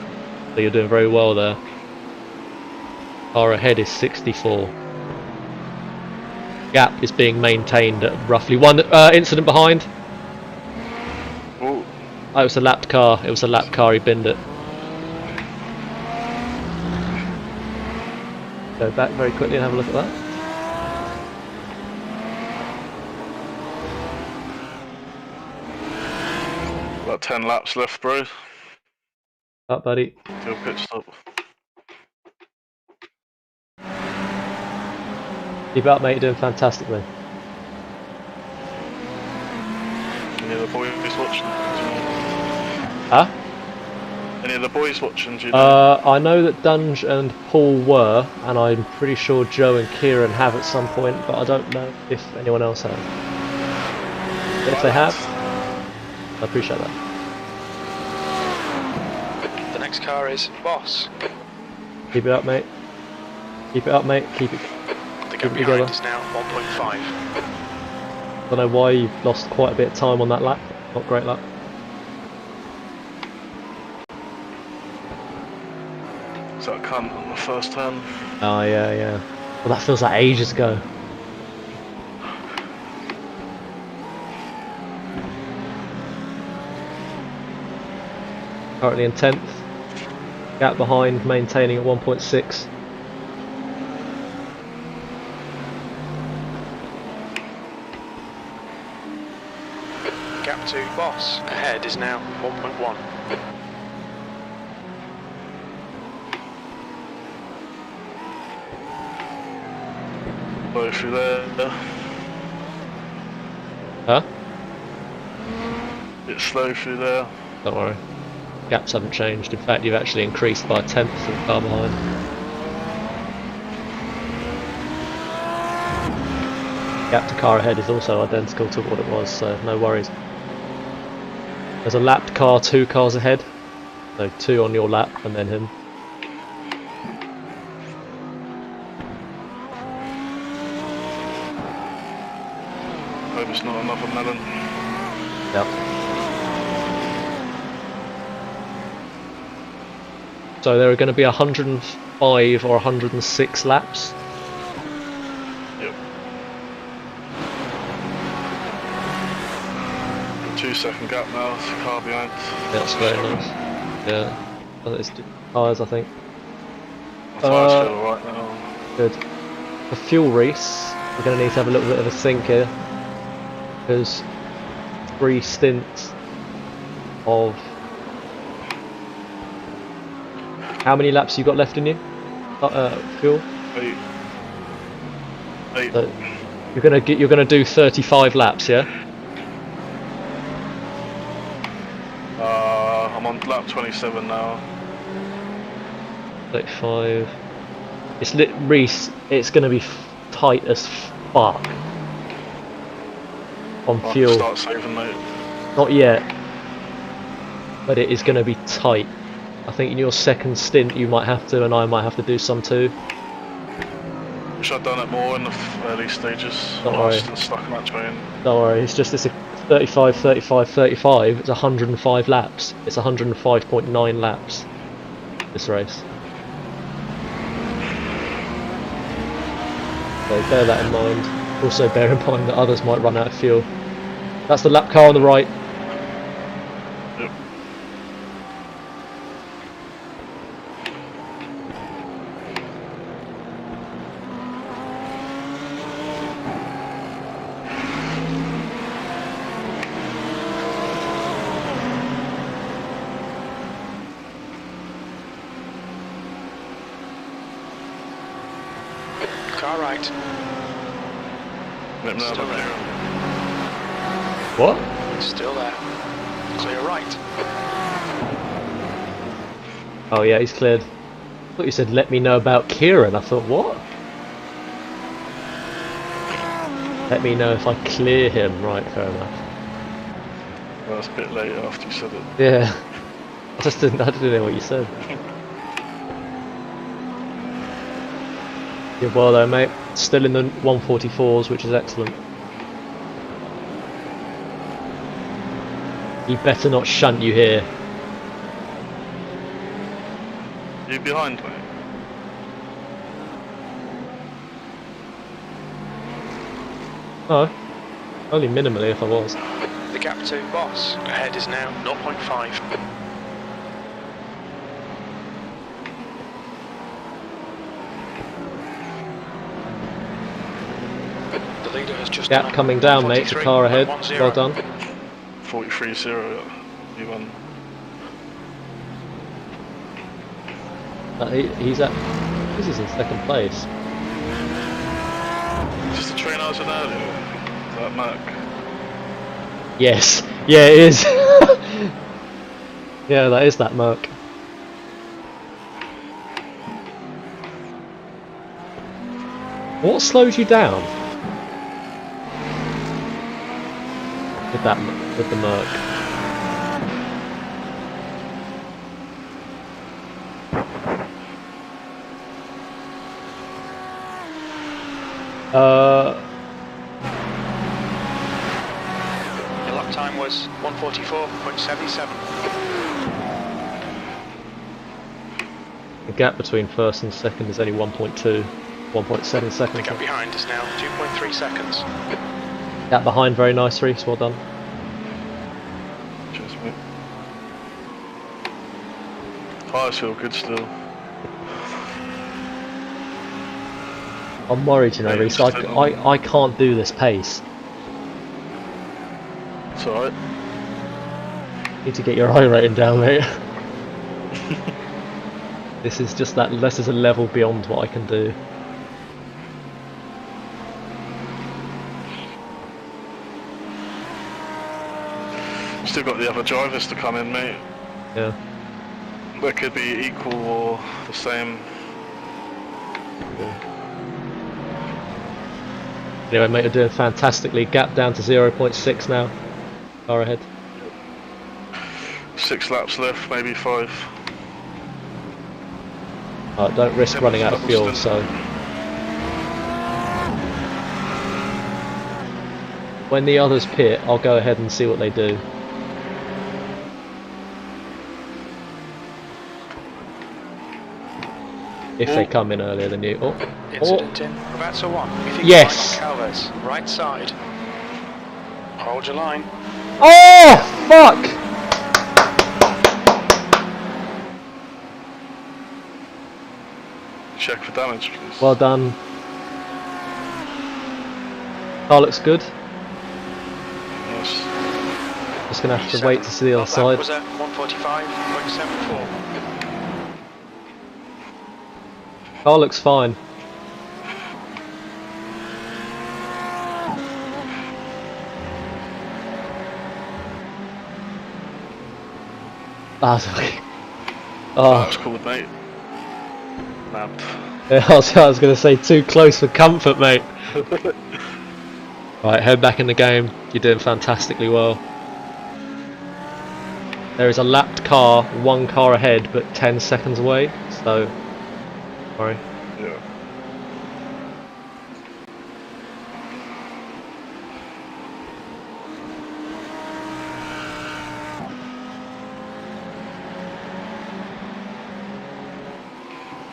So you're doing very well there. Car ahead is 64. Gap is being maintained at roughly 1. Incident behind. Oh, Oh, it was a lapped car. It was a lapped car. He binned it. Go back very quickly and have a look at that. about 10 laps left, bro. Up, buddy. Do a pit stop. Keep it up, mate. You're doing fantastically. Any of the boys watching? Huh? Any of the boys watching? Do you know? I know that Dunge and Paul were, and I'm pretty sure Joe and Kieran have at some point, but I don't know if anyone else has. But if they have, I appreciate that. The next car is Boss. Keep it up, mate. Keep it up, mate. Keep it. The Keep gap it behind together. is now 1.5. Don't know why you've lost quite a bit of time on that lap. Not great lap. Is that cunt on the first turn? Oh yeah, yeah. Well, that feels like ages ago. Currently in 10th. Gap behind, maintaining at 1.6. Gap to Boss ahead is now 1.1. slow through there. Huh? It's slow through there. Don't worry. Gaps haven't changed. In fact, you've actually increased by a tenth of the car behind. Gap to car ahead is also identical to what it was, so no worries. There's a lapped car 2 cars ahead. So 2 on your lap and then him. Hope it's not another melon. Yep. So there are going to be 105 or 106 laps. Yep. 2-second gap now, it's a car behind. Yeah, that's very nice. Yeah. It's tyres, I think. My tyres feel alright now. Good. For fuel race, we're going to need to have a little bit of a think here. Because 3 stints of... How many laps you got left in you? Fuel? 8. So you're gonna do 35 laps, yeah? I'm on lap 27 now. 35. Reese, it's gonna be tight as fuck on I fuel. can start saving, mate. Not yet, but it is gonna be tight. I think in your second stint you might have to, and I might have to do some too. Wish I'd done it more in the early stages. Don't I worry. was still stuck in that train. Don't worry, it's just it's a 35, 35, 35. It's 105 laps. It's 105.9 laps. This race. So bear that in mind. Also bear in mind that others might run out of fuel. That's the lap car on the right. Yep. Car right. Let me know Still about there. What? Still there. Clear right. Oh yeah, he's cleared. I thought you said let me know about Kieran. I thought what? Let me know if I clear him. Right, fair enough. Well, it's a bit late after you said it. Yeah. I didn't know what you said. You're well though, mate. Still in the 144s, which is excellent. He better not shunt you here. You behind me? Oh, only minimally if I was. The gap to boss ahead is now 0.5. The leader has just Gap done coming down, mate. The car ahead. 43.10. Well done. 43-0, you won. He's in second place. Just the train I was in earlier. Is that Mac? Yes. Yeah, it is. Yeah, that is that Merc. What slowed you down? With the Merc. The lap time was 1:44.77. The gap between first and second is only 1.2, 1.7 The seconds. gap behind is now 2.3 seconds. Gap behind, very nice, Reese. Well done. Cheers, mate. Tyres feel good still. I'm worried, you know, Mate, Reese. just I can't do this pace. It's alright. Need to get your eye rating down, mate. This is just that. This is a level beyond what I can do. Still got the other drivers to come in, mate. Yeah. They could be equal or the same. Anyway, mate, you're doing fantastically. Gap down to 0.6 now. Car ahead. 6 laps left, maybe 5. Don't risk running out of fuel, so... When the others pit, I'll go ahead and see what they do. If they come in earlier than you. Incident in. About to one. If you Yes! Right on Calvert, right side. Hold your line. Oh, fuck! Check for damage, please. Well done. Car looks good. Yes. Just gonna have to wait to see the other That side. was at 145.74. Car looks fine. Ah, sorry. That was Oh, cool, mate. Nabbed. yeah, I was going to say too close for comfort, mate. Right, head back in the game. You're doing fantastically well. There is a lapped car, 1 car ahead, but 10 seconds away. So, sorry. Yeah.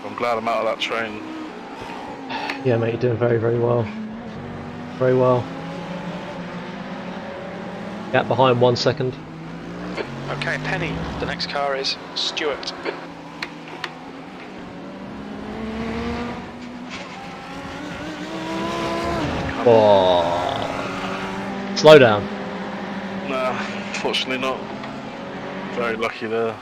I'm glad I'm out of that train. Yeah, mate, you're doing very, very well. Very well. Gap behind 1 second. Okay, Penny. The next car is Stewart. Oh. Slow down. Nah, fortunately not. Very lucky there.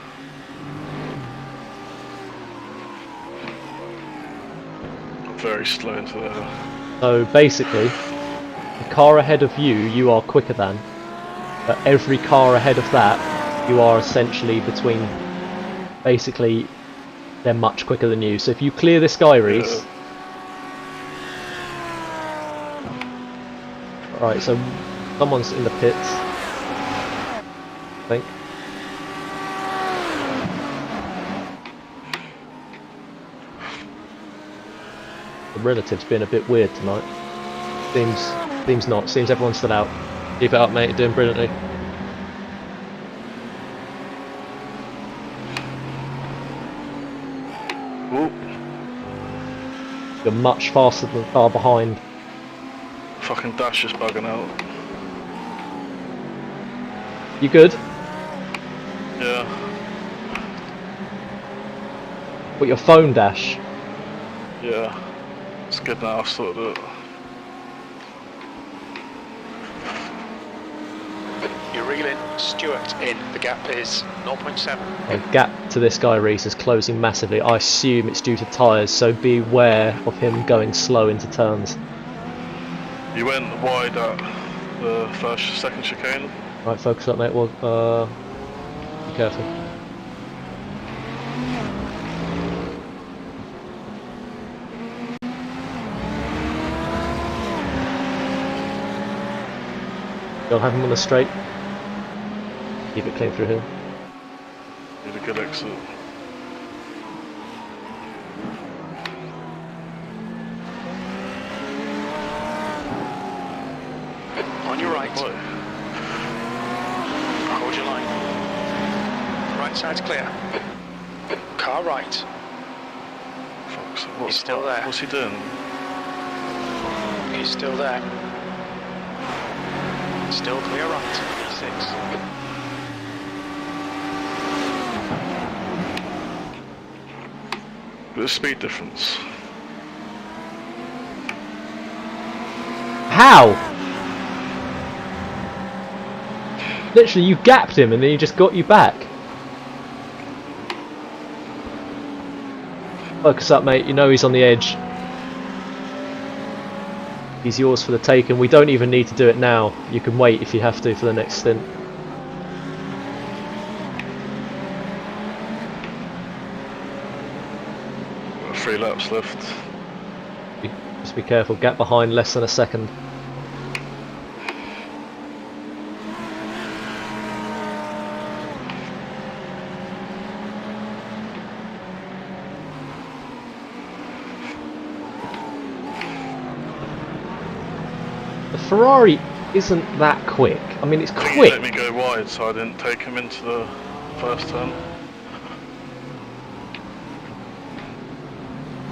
I'm very slow into there. So basically, the car ahead of you, you are quicker than. But every car ahead of that, you are essentially between. Basically, they're much quicker than you. So if you clear this guy, Reese. Right, so someone's in the pits. I think. The relative's been a bit weird tonight. Seems not. Seems everyone's still out. Keep it up, mate. You're doing brilliantly. Ooh, You're much faster than the car behind. fucking dash is bugging out. You good? Yeah. But your phone dash. Yeah. It's good now, I've sorted it. You're reeling Stewart in. The gap is 0.7. The gap to this guy, Reese, is closing massively. I assume it's due to tyres, so beware of him going slow into turns. You went wide at the second chicane. Right, focus up, mate. Well, be careful. Don't have him on the straight. Keep it clean through here. Need a good exit. On your right. What? Hold your line. Right side's clear. Car right. Fuck, so He's still there. What's he doing? He's still there. Still clear right. E6. Bit of speed difference. How? Literally, you gapped him and then he just got you back. Focus up, mate. You know he's on the edge. He's yours for the taking. We don't even need to do it now. You can wait if you have to for the next stint. 3 laps left. Just be careful, gap behind less than a second. The Ferrari isn't that quick. I mean, it's I think he quick. let me go wide, so I didn't take him into the first turn.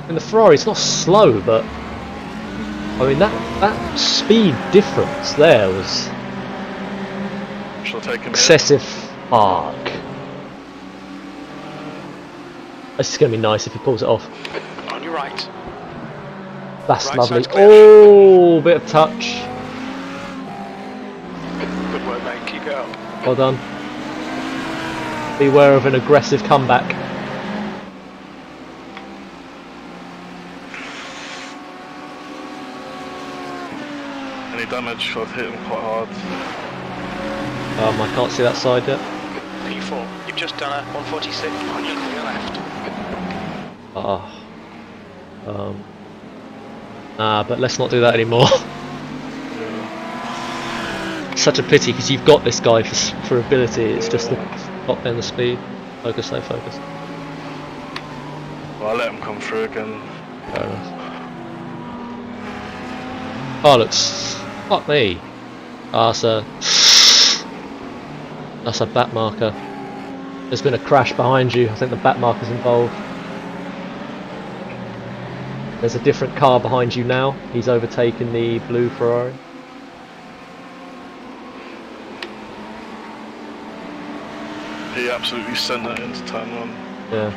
And the Ferrari, it's not slow, but I mean that speed difference there was Shall I take him excessive. Arc. This is going to be nice if he pulls it off. On your right. That's Right lovely. side's clear. Oh, bit of touch. Good work, mate. Keep it up. Well done. Beware of an aggressive comeback. Any damage? I've hit him quite hard. I can't see that side yet. P4. You've just done a 146 on your clear left. But let's not do that anymore. Such a pity because you've got this guy for ability. It's just the top end, the speed. Focus, though, focus. Well, I let him come through again. Fair enough. Oh, looks. Fuck me. That's a back marker. There's been a crash behind you. I think the back marker's involved. There's a different car behind you now. He's overtaken the blue Ferrari. He absolutely sent that into turn 1. Yeah.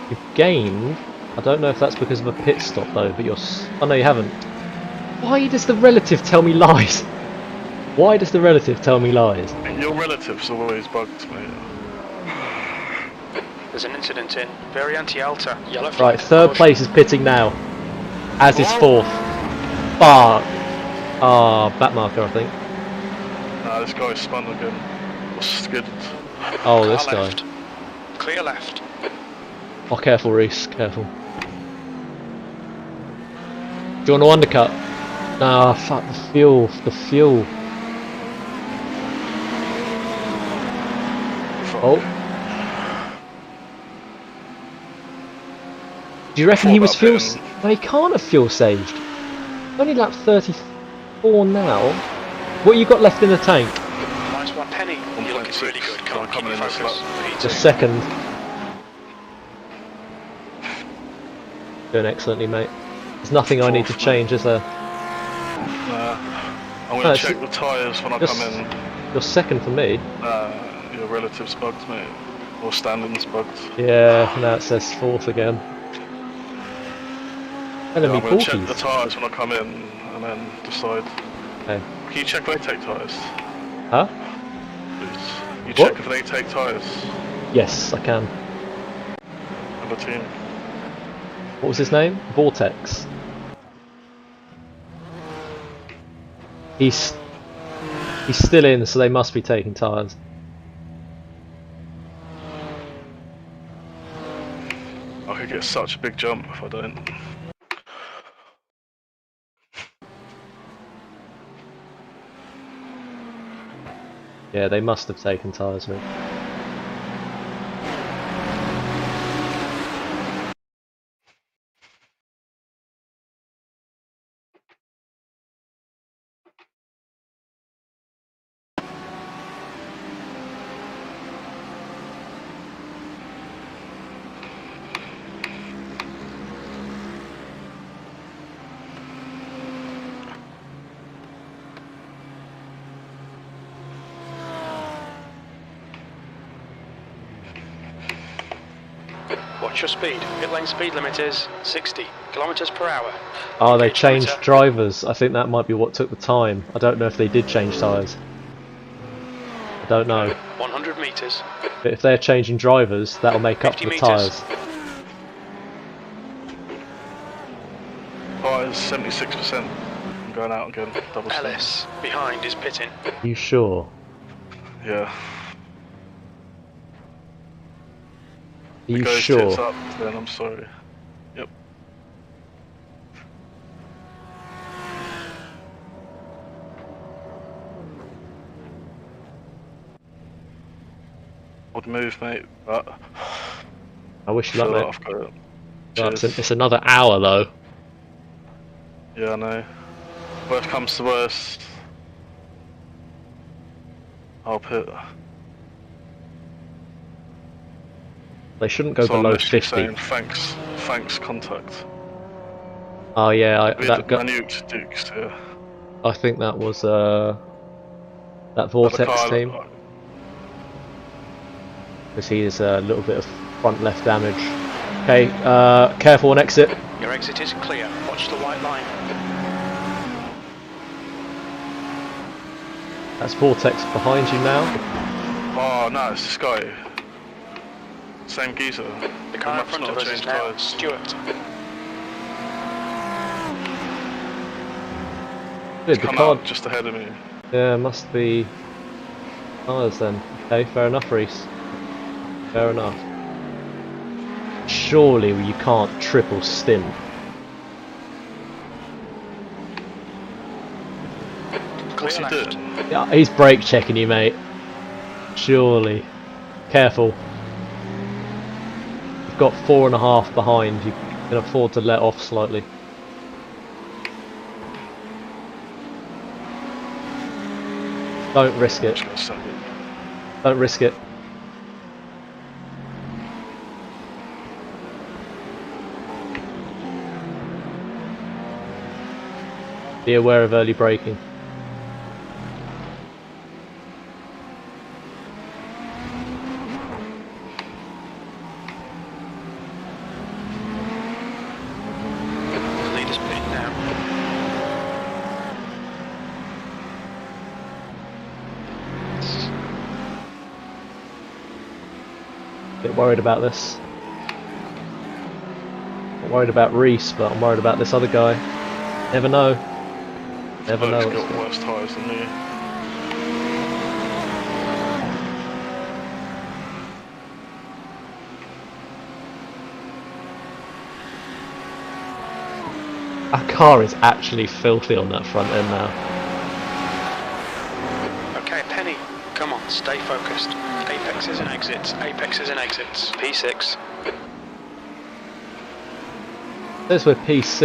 You've gained. I don't know if that's because of a pit stop though, but you're. Oh no, you haven't. Why does the relative tell me lies? Why does the relative tell me lies? Your relative's always bugged me. There's an incident in very anti-alta. Yellow flag. Right, third place is pitting now. As is fourth. Fuck. Ah, back marker, I think. Nah, this guy spun again. Or skidded. Oh, this Car guy. left. Clear left. Oh, careful, Reese. Careful. Do you want to undercut? Nah, fuck the fuel. The fuel. Fuck. Oh. Do you reckon he was fuel? No, he can't have fuel saved. Only lap 34 now. What you got left in the tank? Minus 1 penny. You're looking 1.6. really good. Come on, keep Coming your in this focus. lap. The second. Doing excellently, mate. There's nothing I need to Fourth, change, is there? Nah. I'm No, gonna it's- check the tyres when I Just- come in. You're second for me. Your relative's bugged, mate. Or standing's bugged. Yeah, now it says fourth again. Telling me I'm gonna check the porkies. tyres when I come in and then decide. Okay. Can you check if they take tyres? Huh? Please. You What? check if they take tyres. Yes, I can. Number team. What was his name? Vortex. He's still in, so they must be taking tyres. I could get such a big jump if I don't. Yeah, they must have taken tyres, mate. Watch your speed. Pit lane speed limit is 60 kilometers per hour. Oh, they Engage changed meter. drivers. I think that might be what took the time. I don't know if they did change tyres. I don't know. 100 meters. But if they're changing drivers, that'll make up 50 for the metres. tyres. Tyres 76%. I'm going out again. Double stop. Ellis behind is pitting. You sure? Yeah. Are you goes sure? tits up, then I'm sorry. Yep. Odd move, mate, but I wish you feel luck, like mate. I've got it. Well, Cheers. it's another hour though. Yeah, I know. Worst comes to worst, I'll put. They shouldn't go So I'm below literally 50. saying thanks, contact. Oh yeah, We had Manukes Dukes here. I think that was that At the Vortex car, team, because he is a little bit of front left damage. Okay, careful on exit. Your exit is clear. Watch the white line. That's Vortex behind you now. oh no, it's this guy. Same geezer. The car in front of us is now Stewart. Good, the Come car. out just ahead of me. Yeah, must be ours then. Okay, fair enough, Reese. Fair enough. Surely you can't triple stint. What's he Clear left. doing? Yeah, he's brake checking you, mate. Surely. Careful. You've got 4.5 behind. You can afford to let off slightly. Don't risk it. Just gonna send it. Don't risk it. Be aware of early braking. The leader's pitting now. Bit worried about this. Not worried about Reese, but I'm worried about this other guy. Never know. Never know. Bloke's what's got worse tyres than me. Our car is actually filthy on that front end now. Okay, Penny, come on, stay focused. Apexes and exits, apexes and exits. P6. Says we're P6,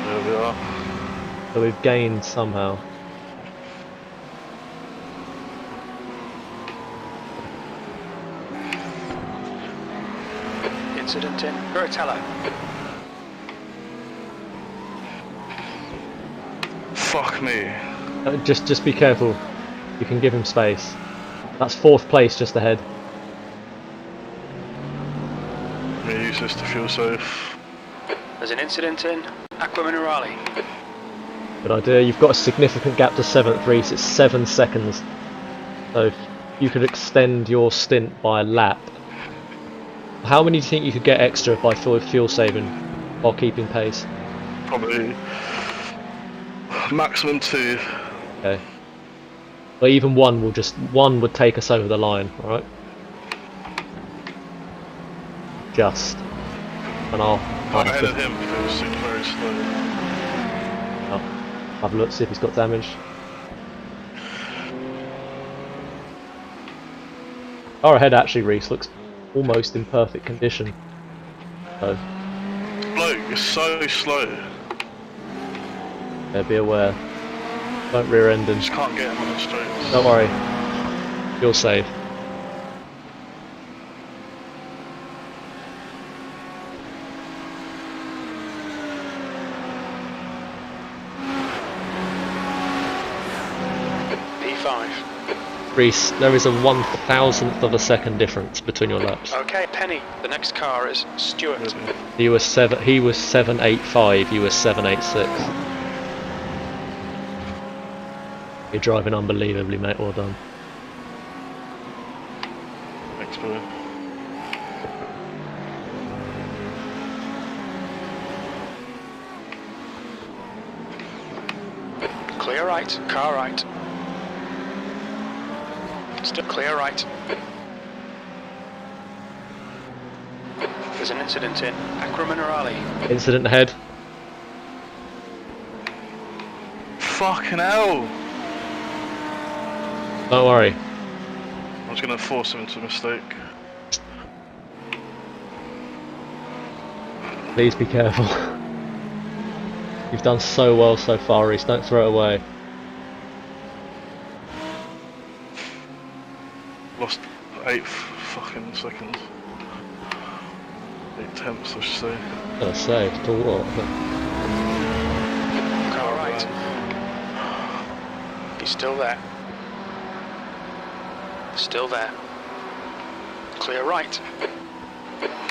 There we are. so we've gained somehow. Incident in Veritella. Fuck me. Just be careful. You can give him space. That's 4th place just ahead. I'm gonna use this to fuel safe. There's an incident in Aqua Minerale. Good idea. You've got a significant gap to 7th, Reese. It's 7 seconds. So if you could extend your stint by a lap. How many do you think you could get extra by fuel saving while keeping pace? Probably maximum 2. Okay. But even one would take us over the line, alright? Just. And I'll Got ahead of him because it was super very slow. have a look, see if he's got damage. Our ahead actually, Reese, looks almost in perfect condition. So, Bloke is so slow. yeah, be aware. Don't rear end him. Just can't get him on the straights. Don't worry. You'll save. P5. Reese, there is a 1,000th of a second difference between your laps. Okay, Penny, the next car is Stewart. He was 785, you were 786. You're driving unbelievably, mate, well done. Thanks, bro. Clear right, car right. Still clear right. There's an incident in Acromanarali. Incident ahead. Fucking hell! Don't worry. I was gonna force him into a mistake. Please be careful. You've done so well so far, Reese. Don't throw it away. Lost 8 fucking seconds. 8 tenths, I should say. I say, it's all what? Car right. He's still there. Still there. Clear right.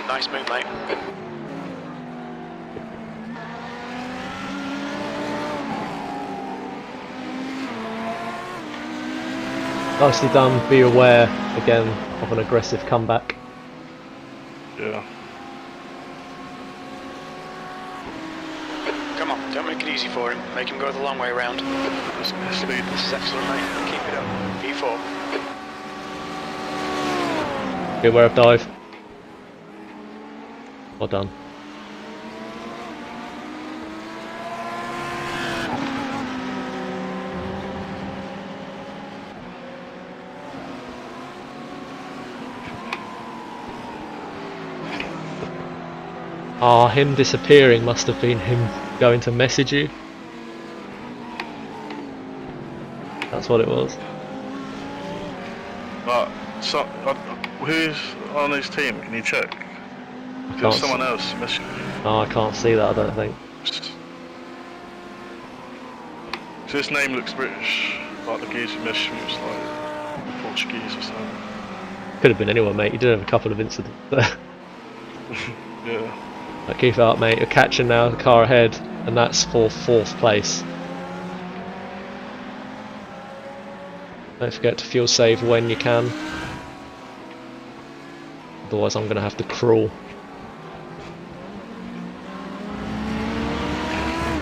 Nice move, mate. Nicely done. Be aware again of an aggressive comeback. Yeah. Come on, don't make it easy for him. Make him go the long way around. Just mislead. This is excellent, mate. Keep it up. P4. Be aware of dive. Well done. Ah, him disappearing must have been him going to message you. That's what it was. But, so, who's on his team? Can you check? Can't There's someone else messaging me. Oh, I can't see that, I don't think. So this name looks British, like the geezer who messaged me was like Portuguese or something. Could have been anyone, mate. You did have a couple of incidents there. Yeah. Right, keep it up, mate. You're catching now, the car ahead, and that's for 4th place. Don't forget to fuel save when you can. Otherwise I'm going to have to crawl.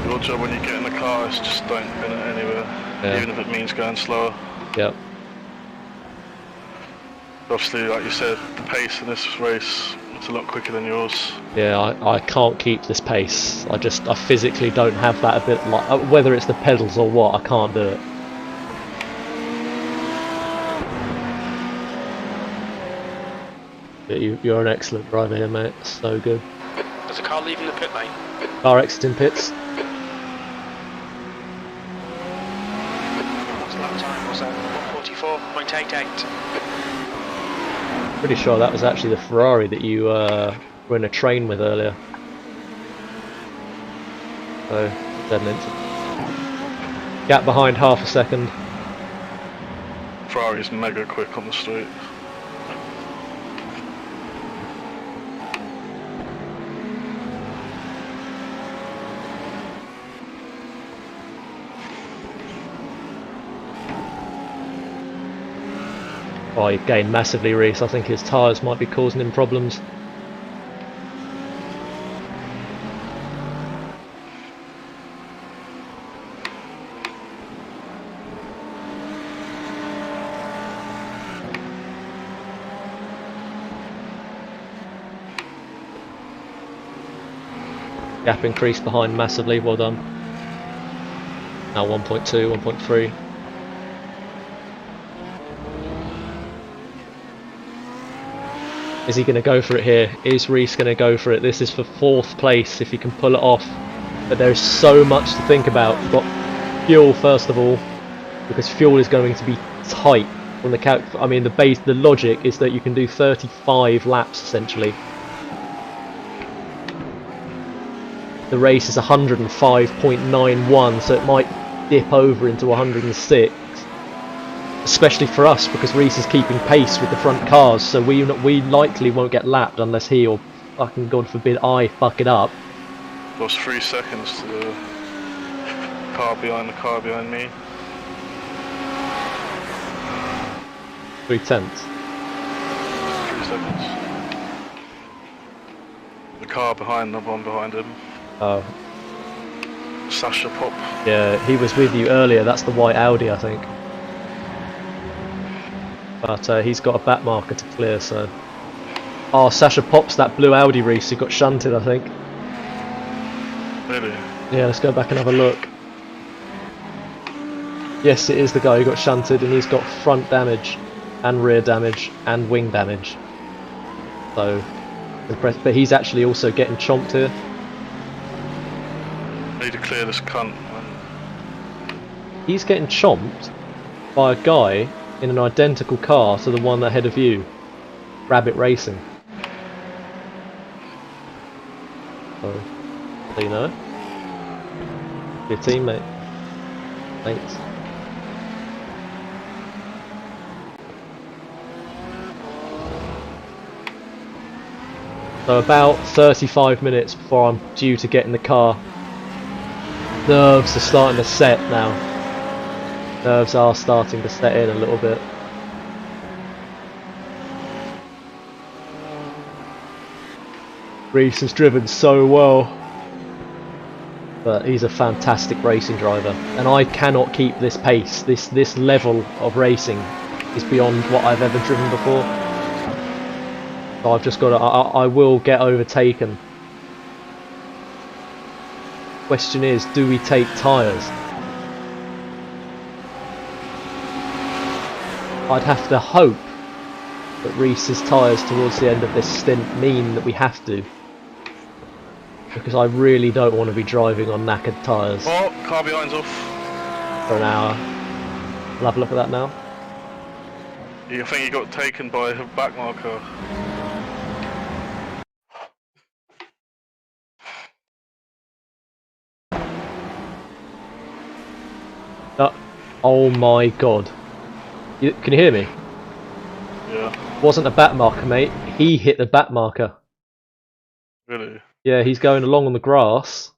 Your job when you get in the car is just don't bin it anywhere, Yeah. even if it means going slower. Yep. Obviously, like you said, the pace in this race, it's a lot quicker than yours. Yeah, I can't keep this pace. I physically don't have that ability. Like, whether it's the pedals or what, I can't do it. Yeah, you're an excellent driver here, mate. So good. There's a car leaving the pit lane. Car exiting pits. What's the lap time? Was that 1:44.88? Pretty sure that was actually the Ferrari that you were in a train with earlier. So, dead incident. Gap behind half a second. Ferrari's mega quick on the street. Oh, he gained massively, Reese. I think his tyres might be causing him problems. Gap increased behind massively, well done. Now 1.2, 1.3. Is he going to go for it here? Is Reese going to go for it? This is for 4th place if he can pull it off. But there's so much to think about. You've got fuel first of all, because fuel is going to be tight from the the logic is that you can do 35 laps essentially. The race is 105.91, so it might dip over into 106. Especially for us, because Reese is keeping pace with the front cars, so we likely won't get lapped unless he, or fucking God forbid I, fuck it up. Lost 3 seconds to the car behind me. 3 tenths. 3 seconds. The car behind the one behind him. Oh, Sasha Pop. yeah, he was with you earlier. That's the white Audi, I think. But he's got a back marker to clear, so Oh, Sasha pops that blue Audi Reese who got shunted, I think. Really? Yeah, let's go back and have a look. Yes, it is the guy who got shunted, and he's got front damage, and rear damage, and wing damage. So, impressed. But he's actually also getting chomped here. I need to clear this cunt. He's getting chomped by a guy in an identical car to the one ahead of you. Rabbit Racing. So you know. Your teammate. Thanks. So about 35 minutes before I'm due to get in the car. Nerves are starting to set now. Nerves are starting to set in a little bit. Reese has driven so well. But he's a fantastic racing driver. And I cannot keep this pace. This level of racing is beyond what I've ever driven before. So I've just got to, I will get overtaken. Question is, do we take tyres? I'd have to hope that Reese's tyres towards the end of this stint mean that we have to. Because I really don't want to be driving on knackered tyres Oh, car behind's off. for an hour. I'll have a look at that now. I think he got taken by a back marker. Oh my god. Can you hear me? Yeah. Wasn't a back marker, mate. He hit the back marker. Really? Yeah, he's going along on the grass.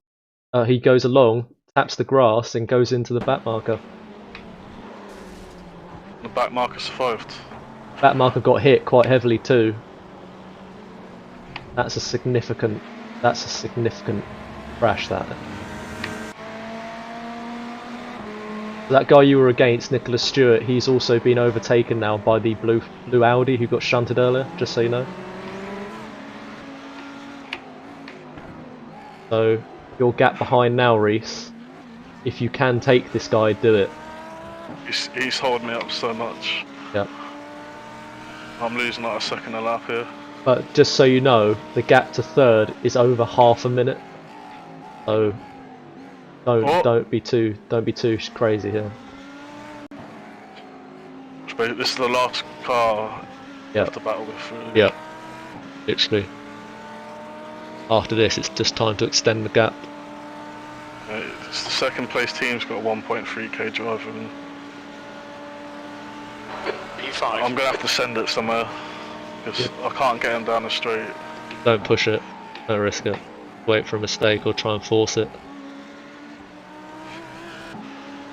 He goes along, taps the grass, and goes into the back marker. The back marker survived. Back marker got hit quite heavily too. That's a significant crash, that. That guy you were against, Nicholas Stewart, he's also been overtaken now by the blue Audi who got shunted earlier, just so you know. So, your gap behind now, Reese. If you can take this guy, do it. He's holding me up so much. Yep. I'm losing like a second a lap here. But just so you know, the gap to third is over half a minute. So don't be too crazy here. This is the last car Yep. to battle with. Really. Yep. Literally. After this, it's just time to extend the gap. It's the second place team's got a 1.3k driver. And B5. I'm gonna have to send it somewhere because I can't get him down the straight. Don't push it. Don't risk it. Wait for a mistake or try and force it.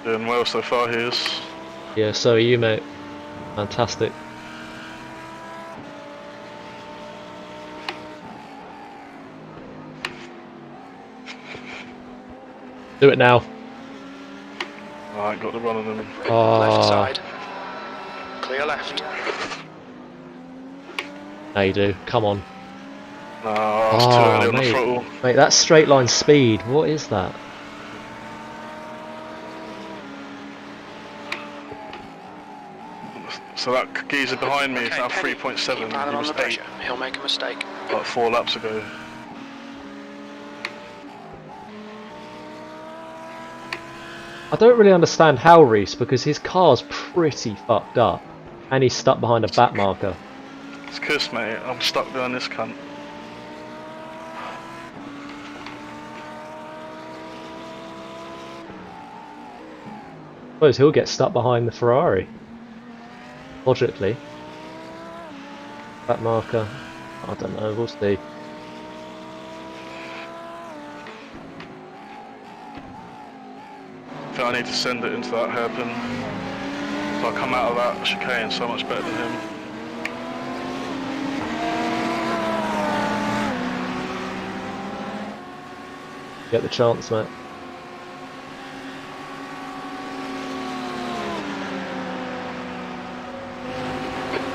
Doing well so far, he is. Yeah, so are you, mate. Fantastic. Do it now. I ain't got the run on him. Left side. Clear left. Now you do. Come on. No, I was too early on the throttle. Mate, that's straight line speed. What is that? So that geezer behind me is now 3.7. Keep He on was the 8 pressure. He'll make a mistake. like 4 laps ago. I don't really understand how, Reese, because his car's pretty fucked up. And he's stuck behind a back marker. It's cursed, mate. I'm stuck behind this cunt. I suppose he'll get stuck behind the Ferrari. Logically. Back marker. I don't know, we'll see. I think I need to send it into that hairpin. So I come out of that chicane so much better than him. Get the chance, mate.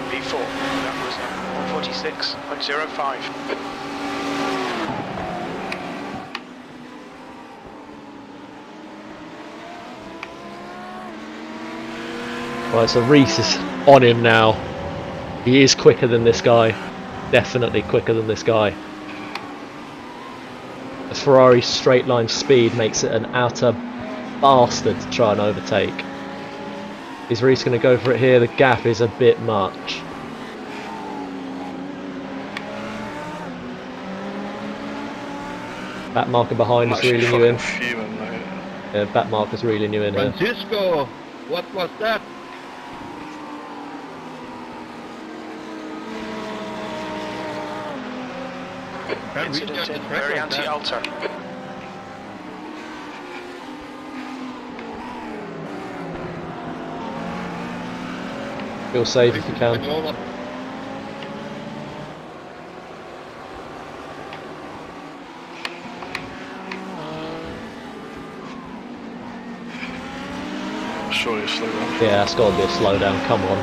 B4. That was 46.05. Right, so Reese is on him now. He is quicker than this guy. Definitely quicker than this guy. The Ferrari's straight line speed makes it an utter bastard to try and overtake. Is Reese going to go for it here? The gap is a bit much. Back marker behind is reeling you in. Fuming, mate. Yeah, back marker's reeling you in here. Francisco, what was that? Incident in very anti-alter. Feel safe if you can. Sure you slow down. Yeah, it's got to be a slowdown. Come on.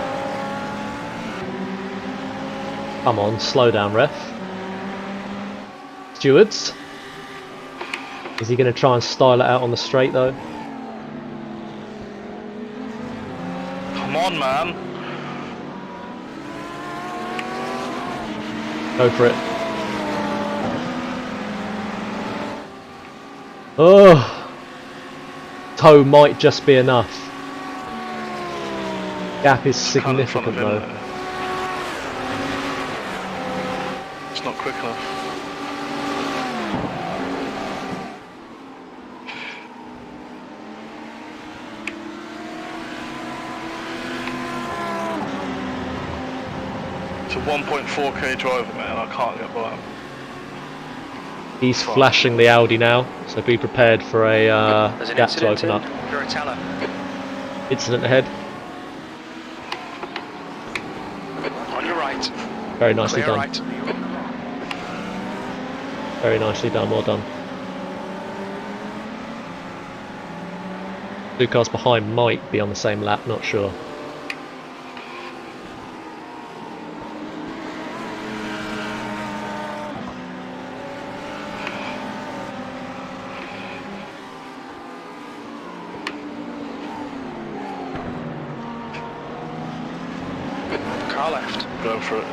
Come on, slow down, ref. Stewards. Is he going to try and style it out on the straight though? Come on, man. Go for it. Oh, toe might just be enough. Gap is Kind of in front significant of him, though. mate. It's not quick enough. It's a 1.4k driver, man. I can't get by him. He's flashing the Audi now, so be prepared for a There's an gap to incident open in up. Veritella. Incident ahead. On your right. Very nicely Clear done. right. Very nicely done, well done. Two cars behind might be on the same lap, not sure. Car left. Go for it.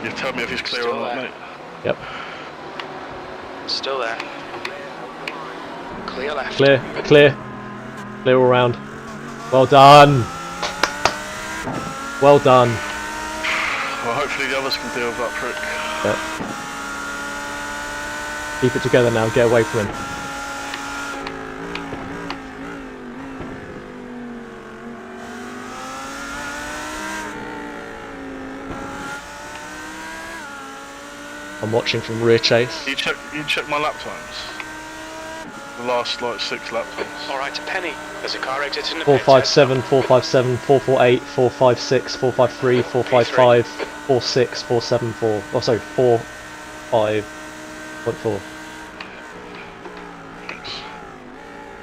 You tell me if he's clear Still or not, there. mate. Yep. Still there. Clear left. Clear, clear. Clear all round. Well done. Well done. Well, hopefully the others can deal with that prick. Yep. Keep it together now, get away from him. I'm watching from rear chase. You check my lap times. The last like 6 lap times. Alright, to Penny. There's a car exiting the pits. 457, 457, 448, 456, 453, 455, 46, 474. Oh, sorry, 45.4.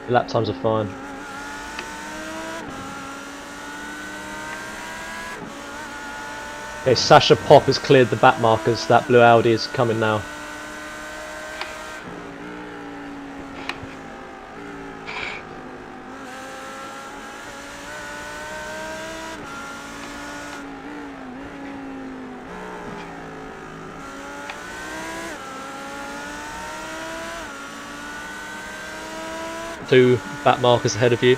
The lap times are fine. Okay, Sasha Pop has cleared the back markers. That blue Audi is coming now. Two back markers ahead of you.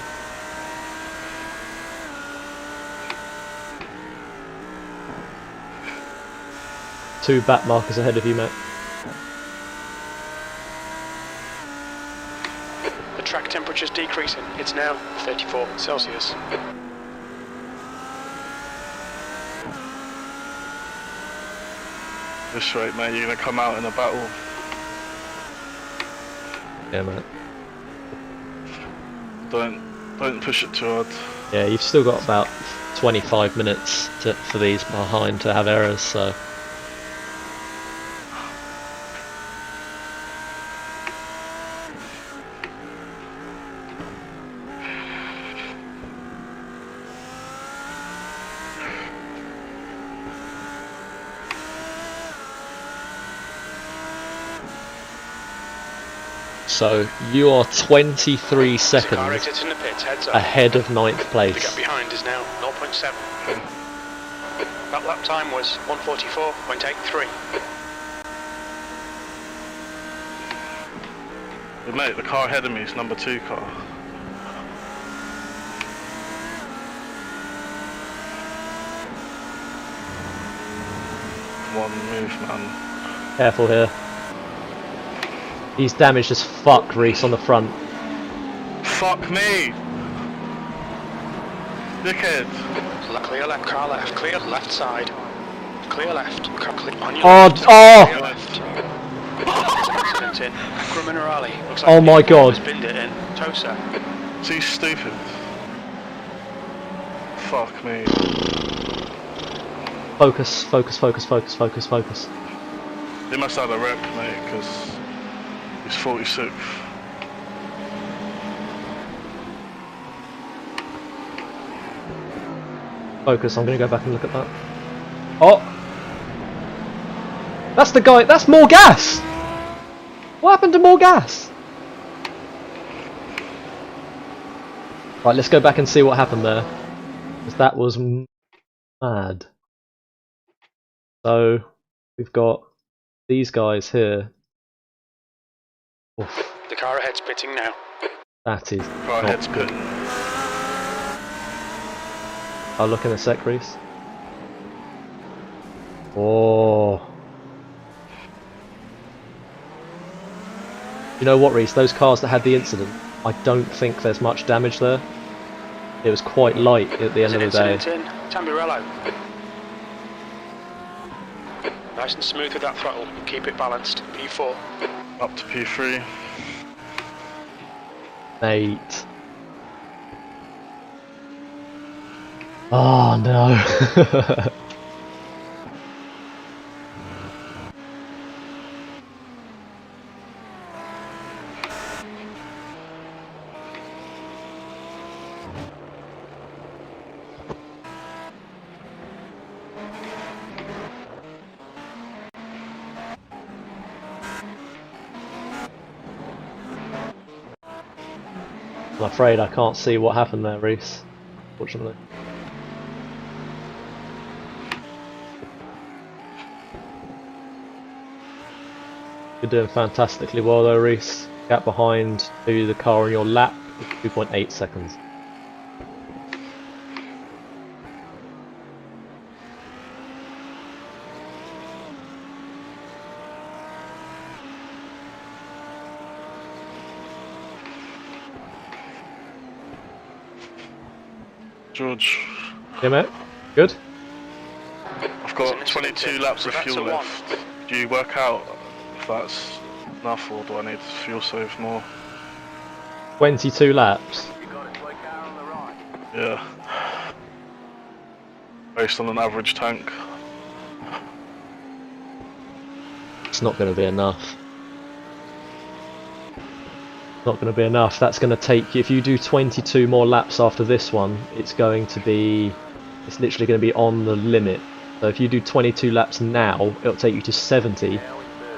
Two back markers ahead of you, mate. The track temperature's decreasing. It's now 34 Celsius. This rate, mate, you're gonna come out in a battle. Yeah, mate. Don't push it too hard. Yeah, you've still got about 25 minutes for these behind to have errors, so... So you are 23 Car seconds exits in the pits, heads up. ahead of ninth The gap place. behind is now 0.7. That lap time was 1:44.83. But mate, the car ahead of me is number 2 car. One move, man. Careful here. He's damaged as fuck, Reese, on the front. Fuck me! Dickhead! Clear left, car left, clear left side. Clear left, car clear on your Oh, left. oh! Clear left. Accident in. Acura Minerali. Looks like Oh my people God. has binned it in. Tosa. Is he stupid? Fuck me. Focus, focus, focus, focus, focus, focus. He must have a wreck, mate, because he's 46th. Focus, I'm gonna go back and look at that. Oh! That's the guy, that's more gas! What happened to more gas? Right, let's go back and see what happened there. Because that was mad. So, we've got these guys here. Oof, The car ahead's pitting now. that is Car not ahead's good. good. I'll look in a sec, Reese. Oh. You know what, Reese? Those cars that had the incident, I don't think there's much damage there. It was quite light at the end of the day. Incident in. Tamburello. Nice and smooth with that throttle. Keep it balanced. P4. Up to P3. Mate. Oh no. I'm afraid I can't see what happened there, Reese. Fortunately. You're doing fantastically well though, Reese. Gap behind to the car on your lap is 2.8 seconds. George, Yeah, mate? Good? I've got 22 laps of fuel left. Do you work out if that's enough or do I need to fuel save more? 22 laps. You got a quick car on the right. Yeah. Based on an average tank. It's not going to be enough. Not going to be enough. That's going to take you, if you do 22 more laps after this one, it's going to be, it's literally going to be on the limit. So if you do 22 laps now, it'll take you to 70.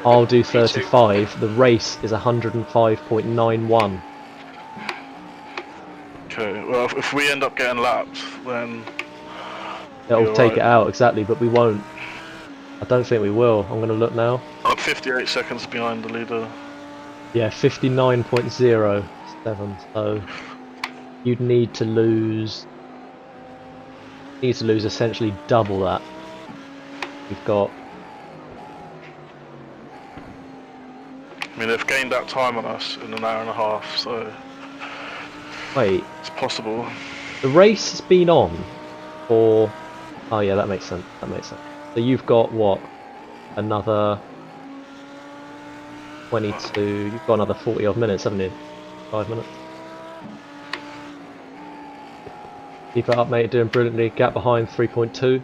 I'll do 35. The race is 105.91. Okay, well if we end up getting lapped, then It'll you're take right. it out, exactly, but we won't. I don't think we will. I'm going to look now. I'm 58 seconds behind the leader. Yeah, 59.07. So you'd need to lose essentially double that. We've got, I mean they've gained that time on us in an hour and a half, so wait, it's possible. the race has been on for, oh yeah, that makes sense, that makes sense. So you've got what, another 22, you've got another 40 odd minutes, haven't you? 5 minutes. Keep it up, mate, doing brilliantly. Gap behind 3.2.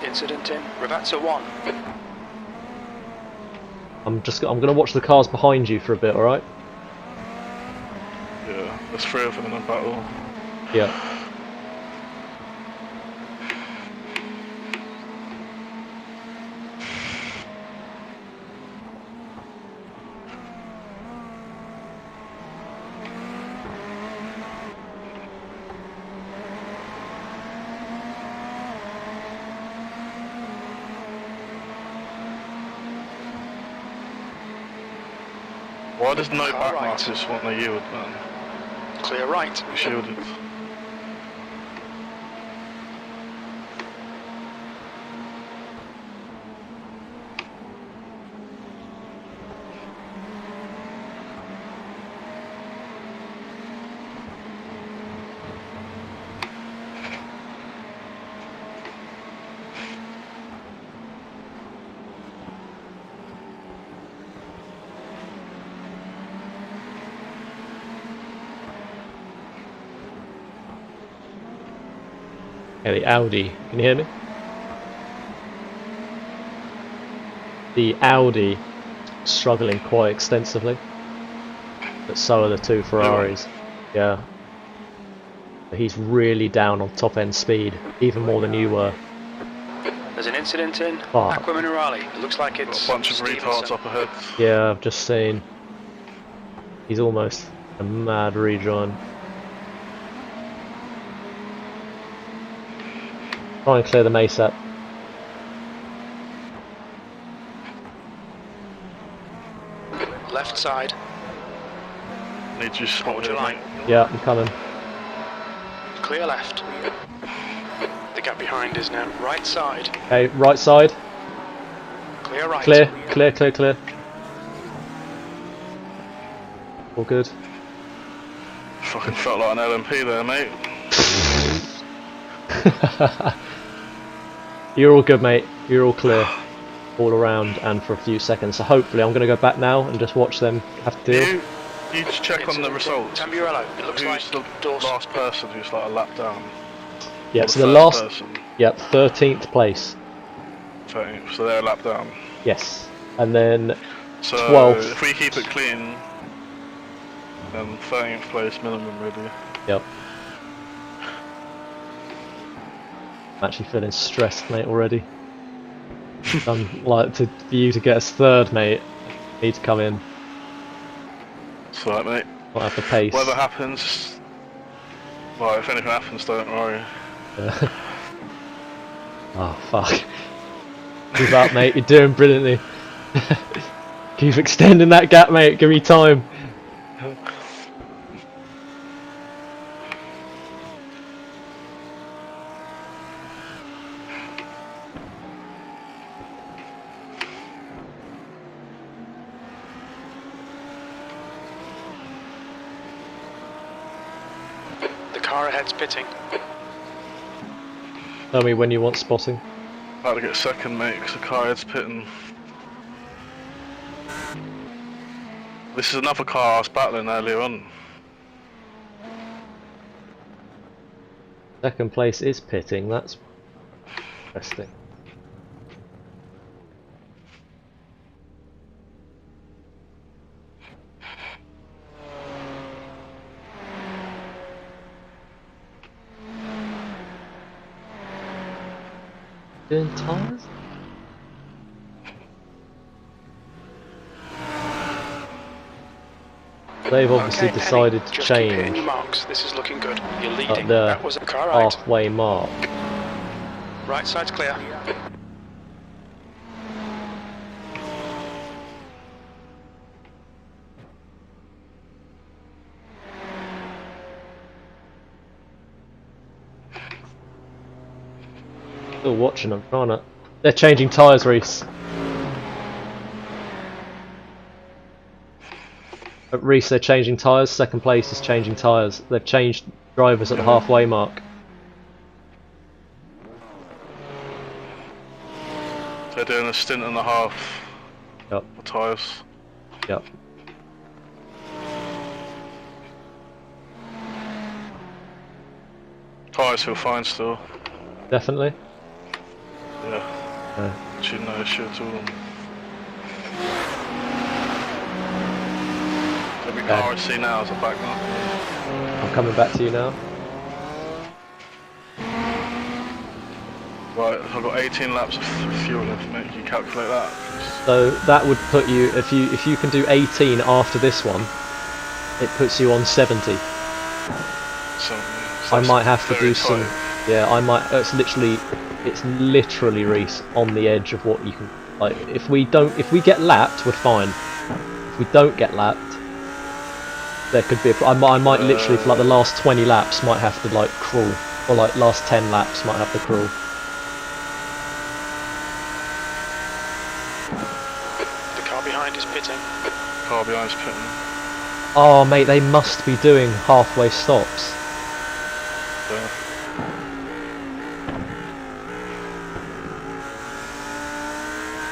Incident in. Ravazza 1. I'm gonna watch the cars behind you for a bit, alright? Yeah, there's 3 of them in a battle. Yeah. Why does no Car back right. markers want to yield, man? Clear right. We shielded. Yeah, the Audi. Can you hear me? The Audi struggling quite extensively, but so are the two Ferraris. Yeah. But he's really down on top end speed, even more than you were. There's an incident in Fuck. Aqua Minerale. It looks like Got it's a bunch of Stevenson. retards up ahead. Yeah, I've just seen. He's almost a mad rejoin. Try and clear the mace up. Left side. Need you What would spotted, you like? mate. Yeah, I'm coming. Clear left. The gap behind is now right side. Okay, right side. Clear right. Clear, clear, clear, clear. All good. Fucking felt like an LMP there, mate. You're all good, mate. You're all clear. All around and for a few seconds. So hopefully I'm going to go back now and just watch them have to deal. You just check on the results. Tamburello. It looks like Who's the Dawson. last person who's like a lap down? Yeah, Or so the first last, person? yep, 13th place. 13th, so they're a lap down. Yes. And then So 12th. if we keep it clean, then 13th place minimum, really. Yep. I'm actually feeling stressed, mate, already. I'm like, for you to get us third, mate, need to come in. It's alright, mate. Not have the pace. Whatever happens, well, if anything happens, don't worry. Oh, fuck. Keep up, mate, you're doing brilliantly. Keep extending that gap, mate, give me time. The car ahead's pitting. Tell me when you want spotting. About to get second, mate, because the car head's pitting. This is another car I was battling earlier on. Second place is pitting, that's interesting. Doing tyres? They've obviously Okay, decided Penny, to just keep hitting change your marks. This is looking good. You're at leading. the That was a car right. halfway mark. Right side's clear. Still watching them, trying to. They're changing tyres, Reese. Reese, they're changing tyres. Second place is changing tyres. They've changed drivers at the halfway mark. They're doing a stint and a half Yep, of tyres. yep. Tyres feel fine still. Definitely. Yeah. Should no issue at all. Every car I see now is a back mark. I'm coming back to you now. Right, I've got 18 laps of fuel left, mate. Can you calculate that? So that would put you, if you can do 18 after this one, it puts you on 70. I might have to do some. Yeah, I might. It's literally Reese on the edge of what you can. Like, if we get lapped, we're fine. If we don't get lapped, there could be. I might literally for like the last 20 laps might have to like crawl, or like last 10 laps might have to crawl. The car behind is pitting. Car behind's pitting. Oh mate, they must be doing halfway stops. Yeah.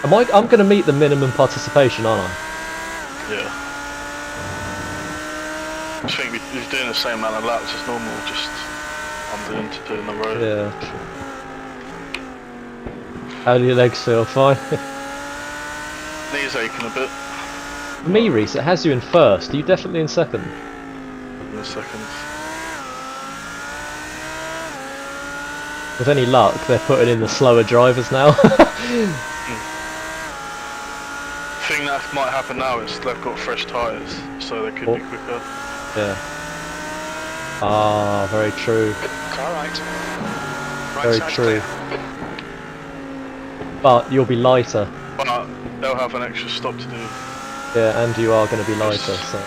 I'm going to meet the minimum participation, aren't I? Yeah. I think he's doing the same amount of laps as normal, just I'm doing 2 in a row. Yeah. How do your legs feel? Fine. Knees aching a bit. For me, Reese, it has you in first. Are you definitely in second? In a second. With any luck, they're putting in the slower drivers now. The thing that might happen now is they've got fresh tyres, so they could be quicker. Yeah. Ah, very true. Car right. Very side's true. clear. But you'll be lighter. But they'll have an extra stop to do. Yeah, and you are going to be lighter, so.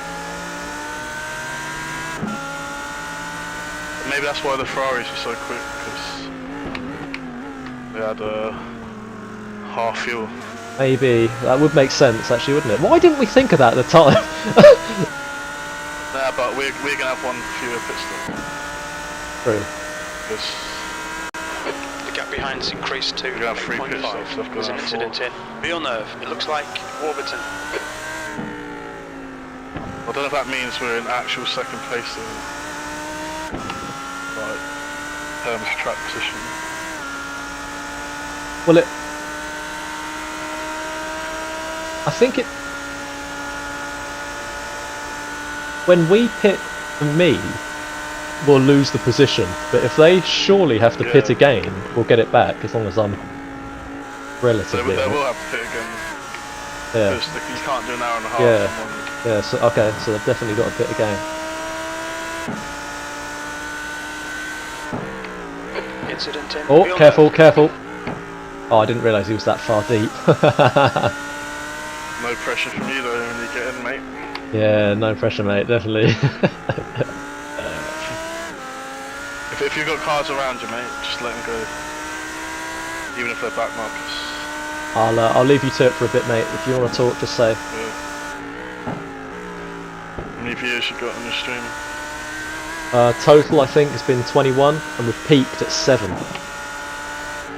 Maybe that's why the Ferraris are so quick, because they had half fuel. Maybe. That would make sense, actually, wouldn't it? Why didn't we think of that at the time? Nah, but we're going to have one fewer pit stop. True. Because The gap behind's increased to we're going to have 3 pit stops, so 8.5. I've There's got an to have 4. incident in Villeneuve. It looks like Warburton. I don't know if that means we're in actual second place in like terms of track position. Well, I think it. When we pit for me, we'll lose the position. But if they surely have to pit again, we'll get it back as long as I'm relatively. They will have to pit again. Yeah. Because you can't do an hour and a half. Yeah. in one. Yeah. So okay. So they've definitely got to pit again. Incident in Oh, Villeneuve. careful, careful. Oh, I didn't realise he was that far deep. No pressure from you though when you get in, mate. Yeah, no pressure, mate. Definitely. If you've got cars around you, mate, just let them go. Even if they're back markers. I'll leave you to it for a bit, mate. If you want to talk, just say. Yeah. How many views you got on your stream? Total, I think, has been 21, and we've peaked at 7.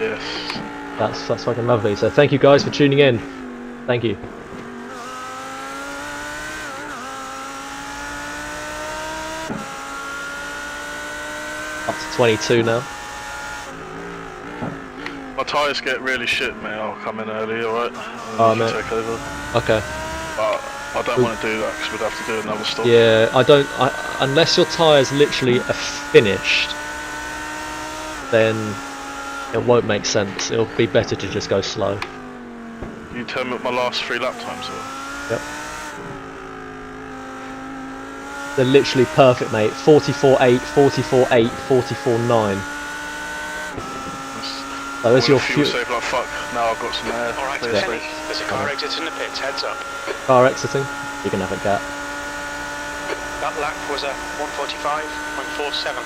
Yes. That's fucking lovely. So thank you guys for tuning in. Thank you. Up to 22 now. My tyres get really shit, mate. I'll come in early, alright? Oh, And you mate. take over. Okay. But I don't want to do that because we'd have to do another stop. Yeah, unless your tyres literally are finished, then it won't make sense. It'll be better to just go slow. Can you tell me what my last 3 lap times are? Yep. They're literally perfect, mate. 44.8, 44.8, 44.9. So as your fuel fuel safe, like fuck. Now I've got some air. Alright, clear Penny. space. There's a car exit in the pits. Heads up. car exiting, you can have a gap. That lap was a 145.47.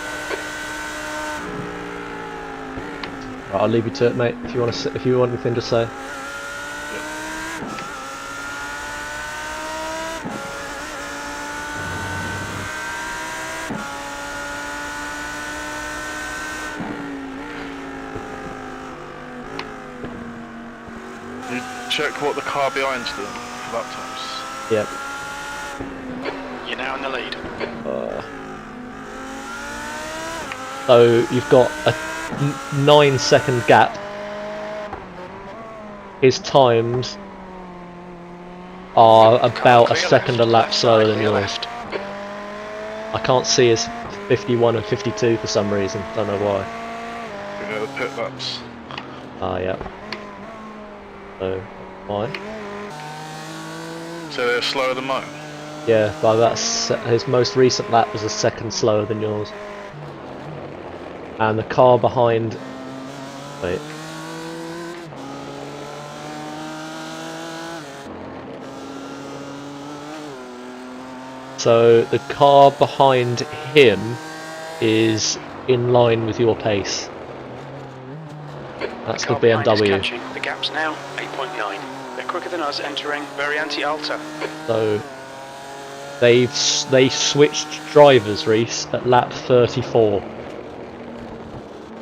Right, I'll leave you to it, mate. If you want to, if you want anything to say. You check what the car behind's doing for lap times. Yep. You're now in the lead. So you've got a 9-second gap. His times are about a second a lap slower than yours. Left. I can't see his 51 and 52 for some reason. Don't know why. We go to pit laps. Ah, yeah. So, fine. So they're slower than mine. Yeah, but his most recent lap was a second slower than yours. And the car behind... Wait. So the car behind him is in line with your pace. That's the car behind is BMW. catching. The gap's now 8.9. They're quicker than us entering Variante Alta. So they switched drivers, Reese, at lap 34.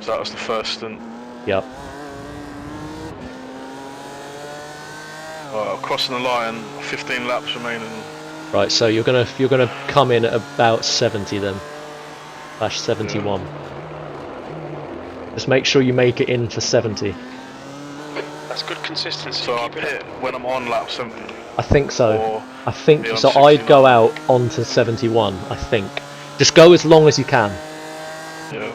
So that was the first stint. Yep. Crossing the line, 15 laps remaining. Right, so you're gonna come in at about 70 then. / 71. Yeah. Just make sure you make it in for 70. That's good consistency. So I pit when I'm on lap 70. I think so. Or I think so. 69. I'd go out onto 71. I think. Just go as long as you can. Yeah.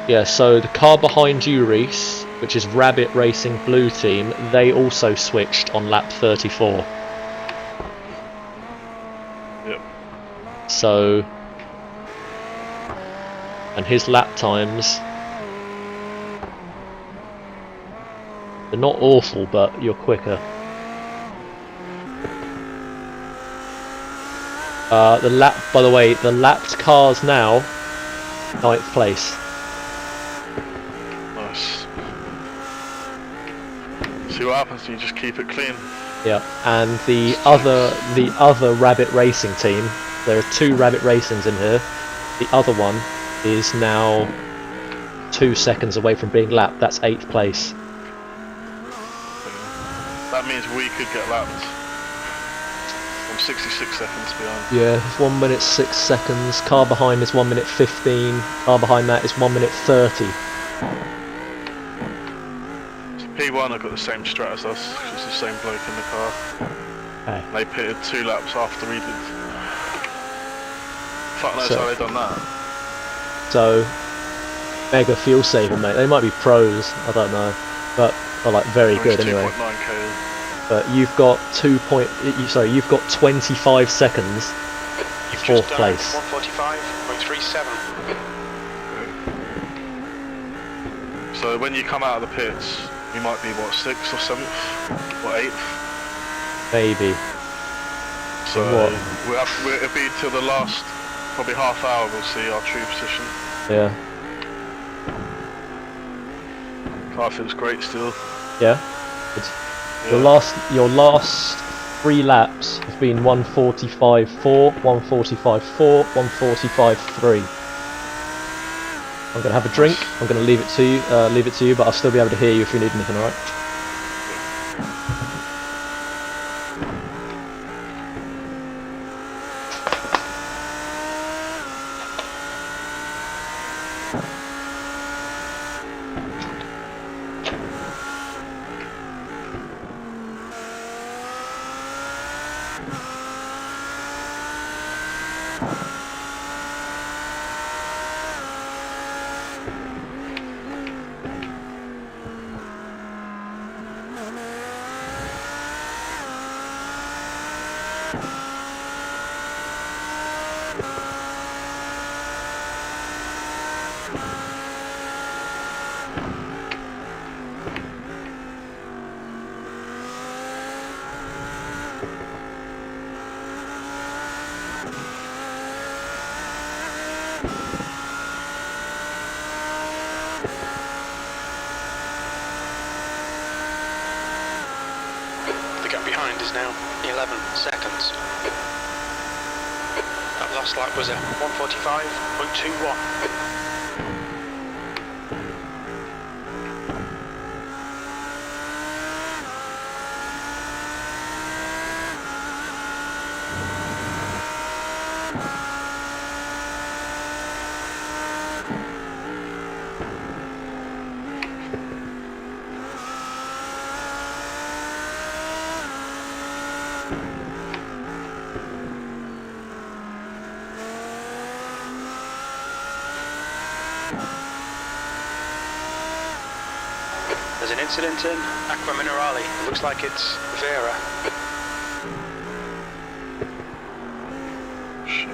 Yeah. So the car behind you, Reese, which is Rabbit Racing Blue Team, they also switched on lap 34. Yep. So, and his lap times, they're not awful, but you're quicker. By the way, the lapped cars now, 9th place. Nice. See what happens, you just keep it clean. Yeah, and the other Rabbit Racing team, there are 2 Rabbit Racings in here. The other one is now 2 seconds away from being lapped. That's 8th place. That means we could get lapped. I'm 66 seconds behind. Yeah, 1 minute 6 seconds. Car behind is 1 minute 15. Car behind that is 1 minute 30. P1 have got the same strat as us, because it's the same bloke in the car. Okay. They pitted 2 laps after we did. Fuck knows how they done that. So, mega fuel saving, mate. They might be pros, I don't know, but they're like very good anyway. 2.9k. But you've got you've got 25 seconds. You've 4th just done place. 145.37. So when you come out of the pits, you might be what, 6th or 7th or 8th. Maybe. So what? it'll be till the last probably half hour we'll see our true position. Yeah. Car feels great still. Yeah. Good. Yeah. Your last 3 laps have been 145.4, 145.4, 145.3. I'm gonna have a drink. I'm gonna leave it to you, but I'll still be able to hear you if you need anything. All right. The gap behind is now 11 seconds. That last lap was a 145.21. There's an incident in Aqua Minerale. It looks like it's Vera. Shit.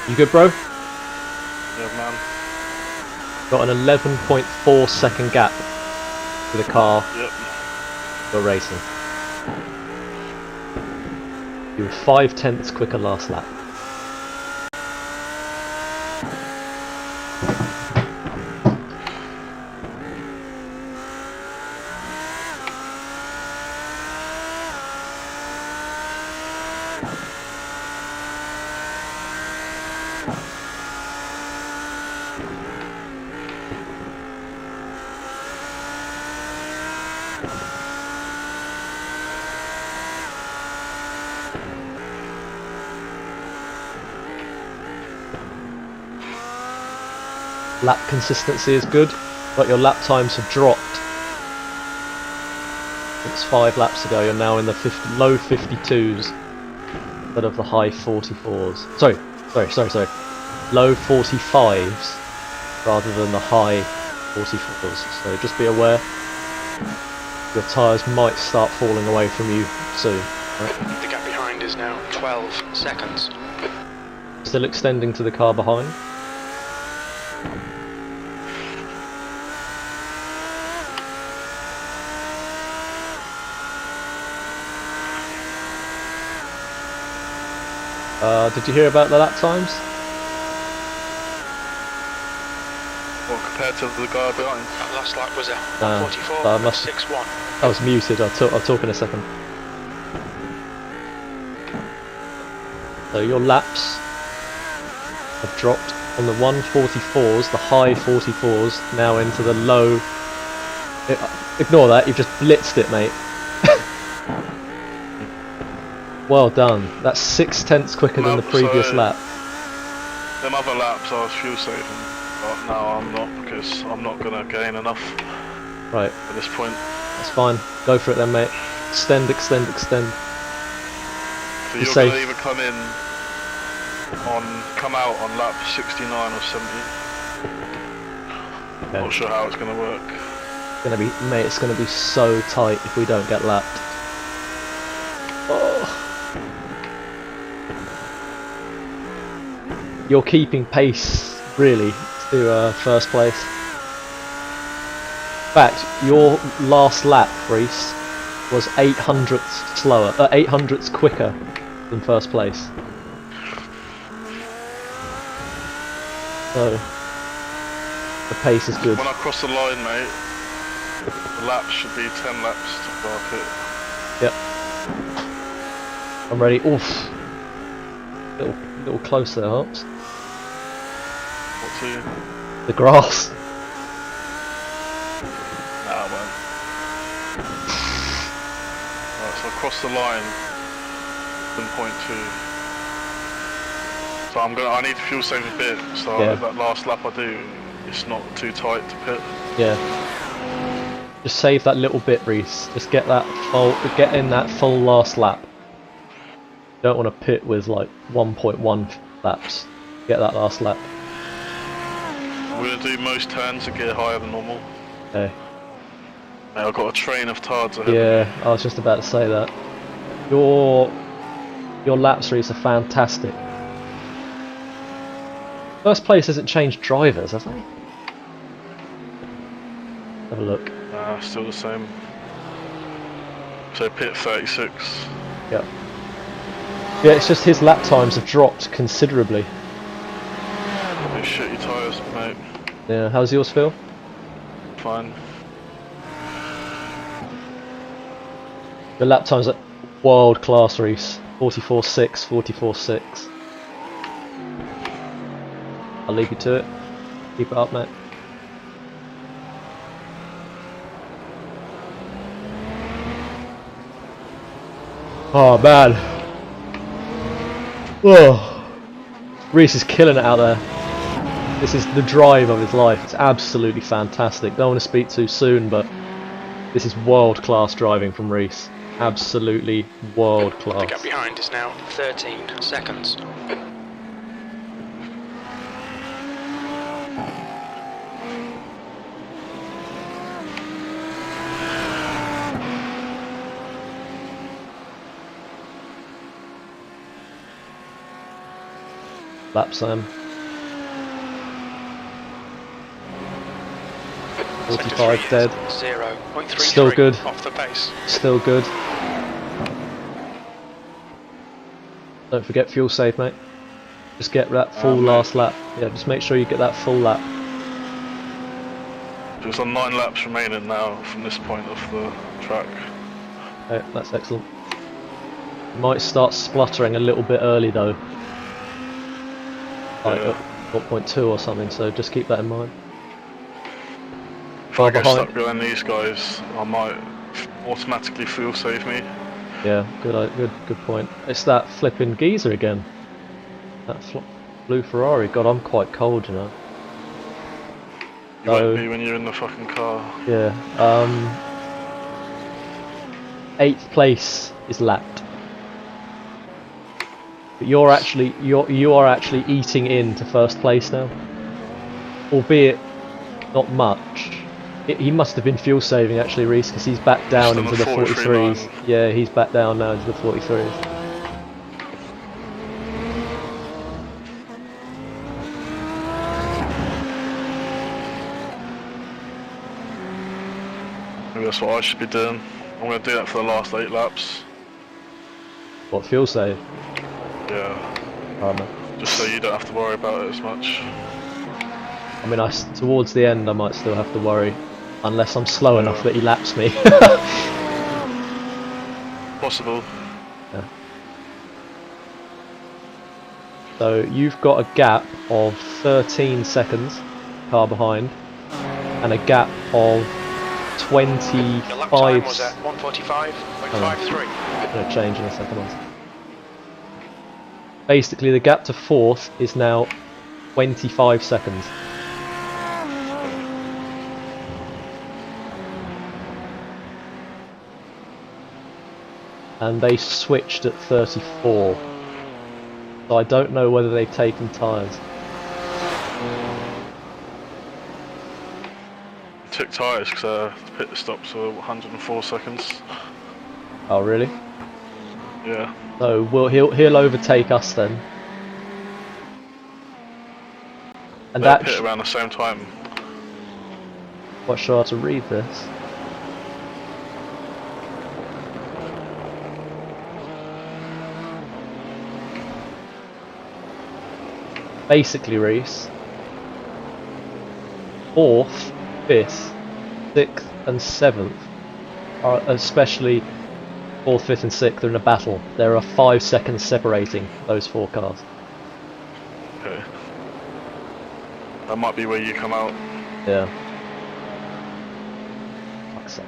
You good, bro? Yeah, man. Got an 11.4 second gap to the car Yep. you're racing. You were 5/10 quicker last lap. Lap consistency is good, but your lap times have dropped. Since 5 laps ago, you're now in the low 52s instead of the high 44s. Sorry. Low 45s rather than the high 44s. So just be aware, your tyres might start falling away from you soon. Right? The gap behind is now 12 seconds. Still extending to the car behind. Did you hear about the lap times? What, compared to the guy behind? That last lap was a I 144, must- 6-1. I was muted, I'll talk in a second. So your laps have dropped on the 144s, the high 44s, now into the low... Ignore that, you've just blitzed it, mate. Well done. That's 6/10 quicker than the previous lap. Them other laps I was fuel saving, but now I'm not because I'm not going to gain enough Right, at this point. that's fine. Go for it then, mate. Extend, extend, extend. So Be you're safe. going to either come out on lap 69 or 70. Okay. Not sure how it's going to work. It's gonna be so tight if we don't get lapped. Oh. You're keeping pace, really, to first place. In fact, your last lap, Reese, was 800ths slower, 800ths quicker than first place. So, the pace is good. When I cross the line, mate, the laps should be 10 laps to start it. Yep. I'm ready. Oof. Little close there, Harps. What's he? The grass. Nah, I won't. Right, so I crossed the line, 1.2. So I need to fuel save a bit, so Yeah. that last lap I do, it's not too tight to pit. Yeah. Just save that little bit, Reese. Just get in that full last lap. Don't want to pit with like 1.1 laps. Get that last lap. We're going to do most turns and get higher than normal. Okay. Mate, I've got a train of tards ahead. Yeah, I was just about to say that. Your Your laps, Reese, are fantastic. First place hasn't changed drivers, have they? Have a look. Still the same. So pit 36. Yeah. Yeah, it's just his lap times have dropped considerably. They shit your tyres, mate. Yeah, how's yours feel? Fine. The lap times are world class, Reese. 44.6, 44.6. I'll leave you to it. Keep it up, mate. Oh man. Oh. Reese is killing it out there. This is the drive of his life. It's absolutely fantastic. Don't want to speak too soon, but this is world class driving from Reese. Absolutely world class. The gap behind is now 13 seconds. Lap Sam. 45 dead. 0.33 Still good. Off the pace. Still good. Don't forget fuel save, mate. Just get that full last lap. Yeah, just make sure you get that full lap. There's on 9 laps remaining now from this point of the track. Okay, that's excellent. You might start spluttering a little bit early though. Like Yeah. at 0.2 or something, so just keep that in mind. If I get behind. stuck behind these guys, I might automatically fuel save me. Yeah, good point. It's that flipping geezer again. That blue Ferrari. God, I'm quite cold, you know. You won't be when you're in the fucking car. Yeah. 8th place is lapped. But you are actually eating into first place now, albeit not much. He must have been fuel saving actually, Reese, because he's back down Still into the 43s. 43.9. Yeah, he's back down now into the 43s. Maybe that's what I should be doing. I'm going to do that for the last 8 laps. What, fuel save? Yeah. Oh, no. Just so you don't have to worry about it as much. I mean, towards the end I might still have to worry, unless I'm slow enough that he laps me. Possible. Yeah. So you've got a gap of 13 seconds, car behind, and a gap of 25. The lap time was at 1:45.53. I'm going to change in a second. Basically, the gap to 4th is now 25 seconds. And they switched at 34. So I don't know whether they've taken tyres. Took tyres because pit stops were 104 seconds. Oh really? Yeah. So he'll overtake us then. And They'll that pit around the same time. what shall I to read this? Basically, Reese, 4th, 5th, 6th and 7th are, especially 4th, 5th and 6th, are in a battle. There are 5 seconds separating those 4 cars. Okay. That might be where you come out. Yeah. Fuck's sake.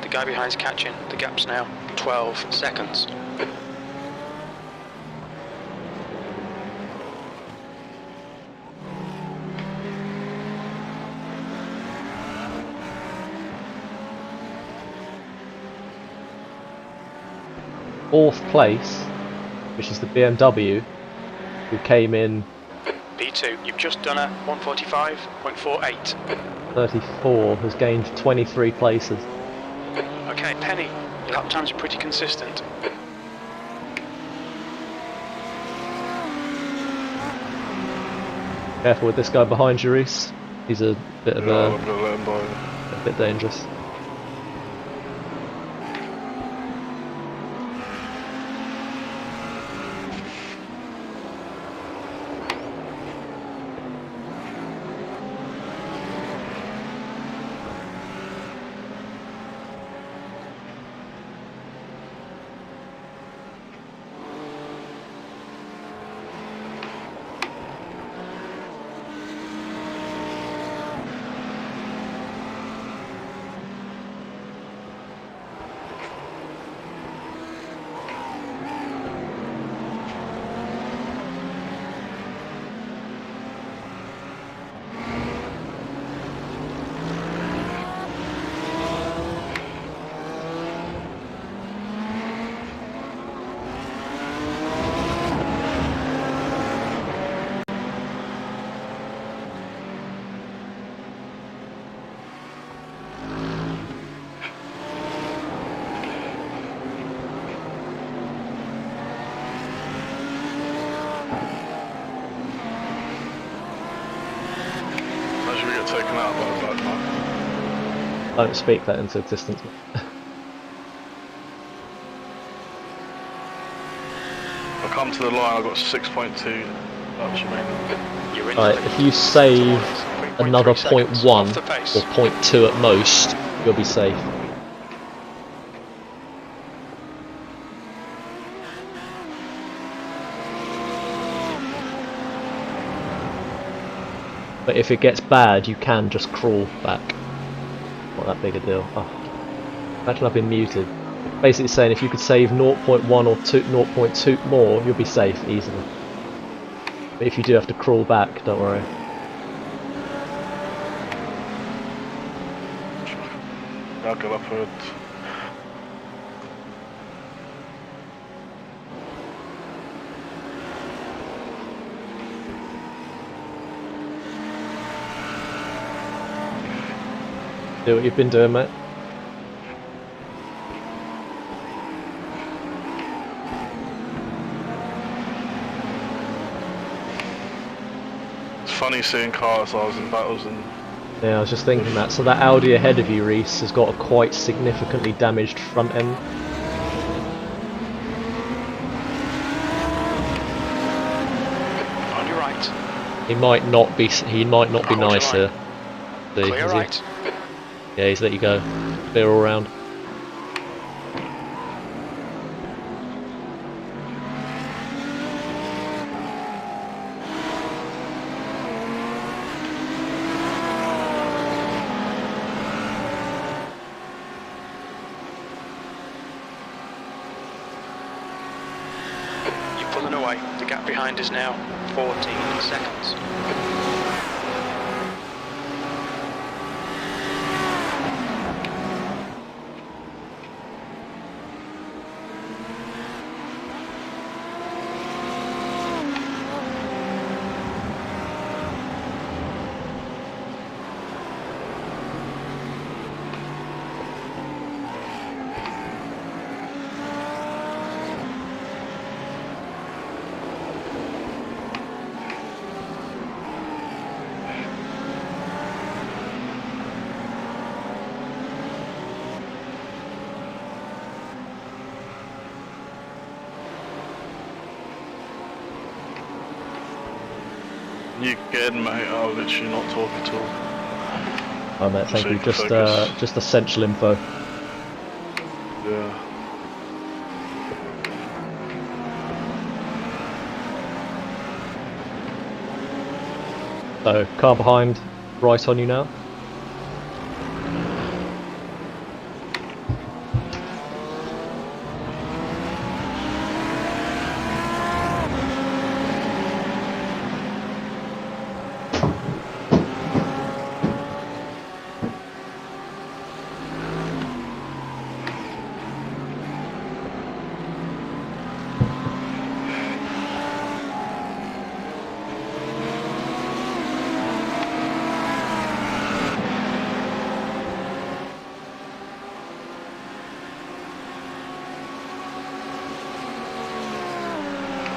The guy behind's catching. The gap's now 12 seconds. Fourth place, which is the BMW, who came in P2, you've just done a 1:45.48. 34, has gained 23 places. Okay, Penny, your lap times are pretty consistent. Careful with this guy behind you, Reese. He's a bit of Yeah, I'm gonna let him by. a bit dangerous. Imagine we get taken out by a black man. I don't speak that into existence. I come to the line, I've got 6.2 laps remaining. You're in Right, the if you save 3.3 another seconds 0.1 off the pace. or 0.2 at most, you'll be safe. But if it gets bad, you can just crawl back. Not that big a deal. Oh, imagine I've been muted. Basically saying if you could save 0.1 or 0.2 more, you'll be safe easily. But if you do have to crawl back, don't worry. I'll go upward. Do what you've been doing, mate. It's funny seeing cars I was in battles and Yeah, I was just thinking that. So that Audi ahead of you, Reese, has got a quite significantly damaged front end. On your right. He might not be. He might not be Hold your nice line. here. See, Clear is he? right. Yeah, he's let you go. Clear all round. You're pulling away. The gap behind is now 14 seconds. you get in, mate. I'll literally not talk at all. Oh, mate, thank you. Super focus. Just essential info. Yeah. So, car behind, right on you now.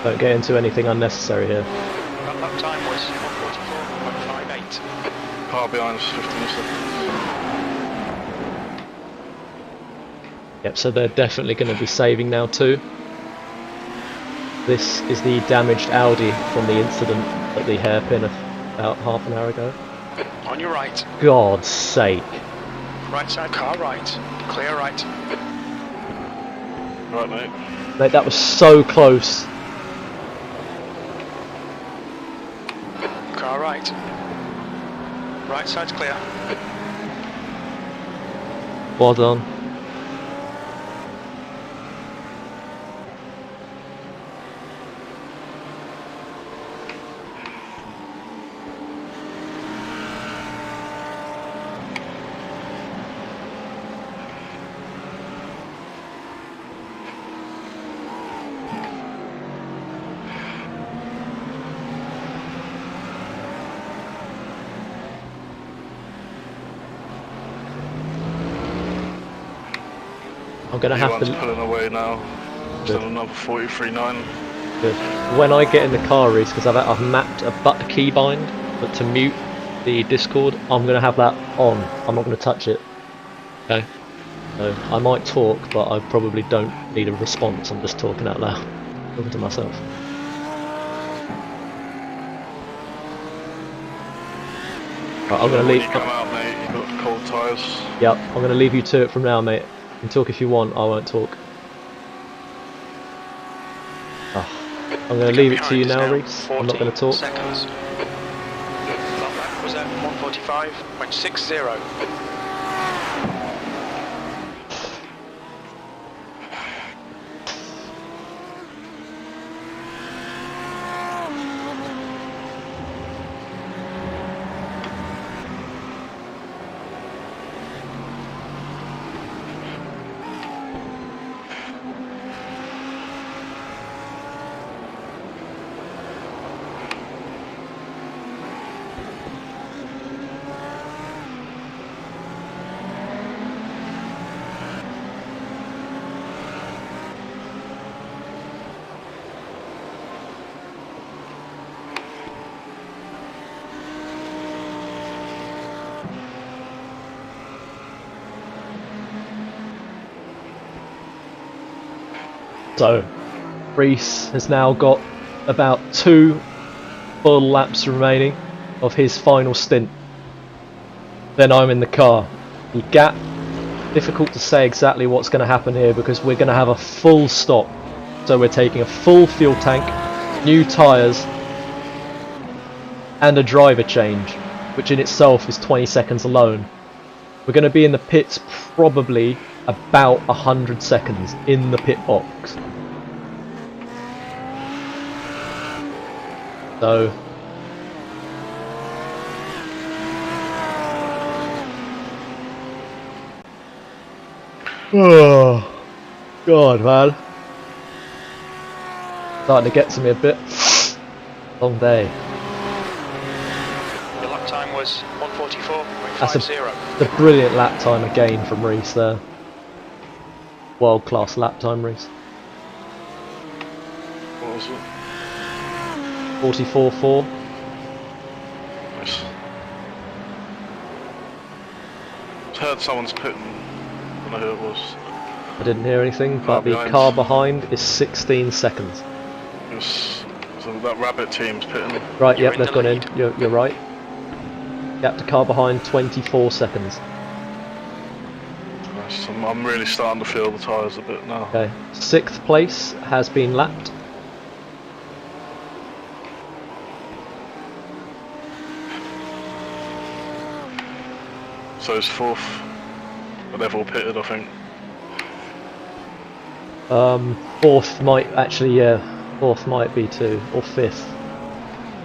Don't get into anything unnecessary here. That lap time was 1:44.58. Car behind's 15 seconds. Yep, so they're definitely going to be saving now too. This is the damaged Audi from the incident at the hairpin about half an hour ago. On your right. God's sake. Right side car right. Clear right. Right, mate. Mate, that was so close. Car right. Right side's clear. Well done. I'm gonna have One's to. pulling away now. Good. Still another 43.9. Good. When I get in the car, Reese, because I've mapped a keybind, but to mute the Discord, I'm gonna have that on. I'm not gonna touch it. Okay. So I might talk, but I probably don't need a response. I'm just talking out loud, talking to myself. Right, I'm gonna When leave. you come out, mate, you've got cold tyres. Yep, I'm gonna leave you to it from now, mate. You can talk if you want. I won't talk. Ah, I'm gonna leave it to you now, Reese. I'm not gonna talk. Seconds. That lap was at 1:45.60. So, Reese has now got about 2 full laps remaining of his final stint. Then I'm in the car. The gap, difficult to say exactly what's going to happen here because we're going to have a full stop. So we're taking a full fuel tank, new tyres, and a driver change, which in itself is 20 seconds alone. We're going to be in the pits probably about 100 seconds in the pit box. So oh God, man, starting to get to me a bit. Long day. The lap time was That's 1:44.50. a brilliant lap time again from Reese there. World class lap time, Reese. What was it? 44.4. Nice. I heard someone's pitting. I don't know who it was. I didn't hear anything, but the behind. car behind is 16 seconds. It was, so that rabbit team's pitting. Right, You're yep, in they've the gone lead. in. You're right. Gap to car behind, 24 seconds. Nice. I'm really starting to feel the tyres a bit now. Okay, 6th place has been lapped. So it's 4th. But they've all pitted, I think. 4th might actually, yeah, 4th might be too, or 5th.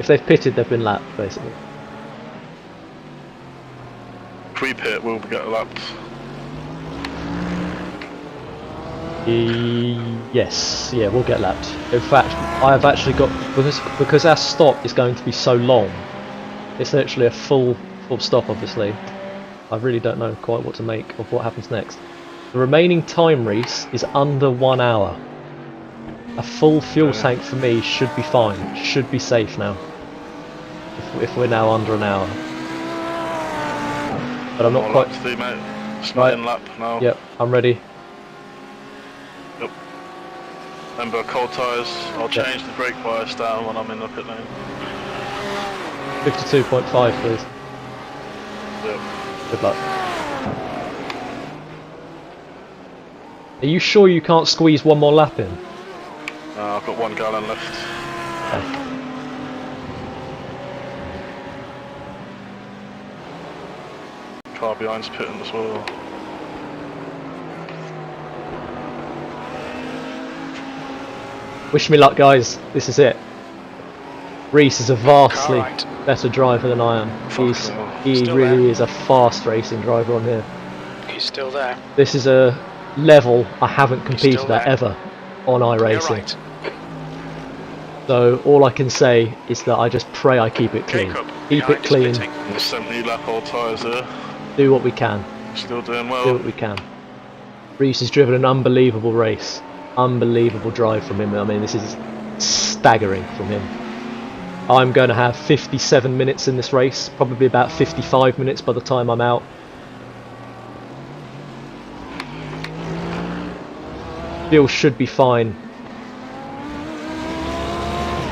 If they've pitted, they've been lapped, basically. If we pit, we'll get lapped. Yes, yeah, we'll get lapped. In fact, I've actually got, because our stop is going to be so long, it's literally a full stop, obviously. I really don't know quite what to make of what happens next. The remaining time, Reese, is under 1 hour. A full fuel Yeah. tank for me should be fine. Should be safe now. If we're now under an hour. But I'm not More quite... lap to do, mate. It's Right. not in lap now. Yep, I'm ready. Yep. Remember, cold tyres. I'll Yep. change the brake bias down when I'm in the pit lane. 52.5 please. Yep. Good luck. Are you sure you can't squeeze one more lap in? I've got 1 gallon left. Okay. Car behind's pitting as well. Wish me luck, guys. This is it. Reese is a vastly Car right. better driver than I am. He Still really there. is a fast racing driver on here. He's still there. This is a level I haven't competed still at there. ever on You're iRacing. right. So all I can say is that I just pray I keep it clean. Jacob, Keep behind it is clean. pitting. And the 70 lap old tyres there. Do what we can. Still doing Do well. what we can. Reese has driven an unbelievable race. Unbelievable drive from him. I mean, this is staggering from him. I'm going to have 57 minutes in this race. Probably about 55 minutes by the time I'm out. Fuel should be fine.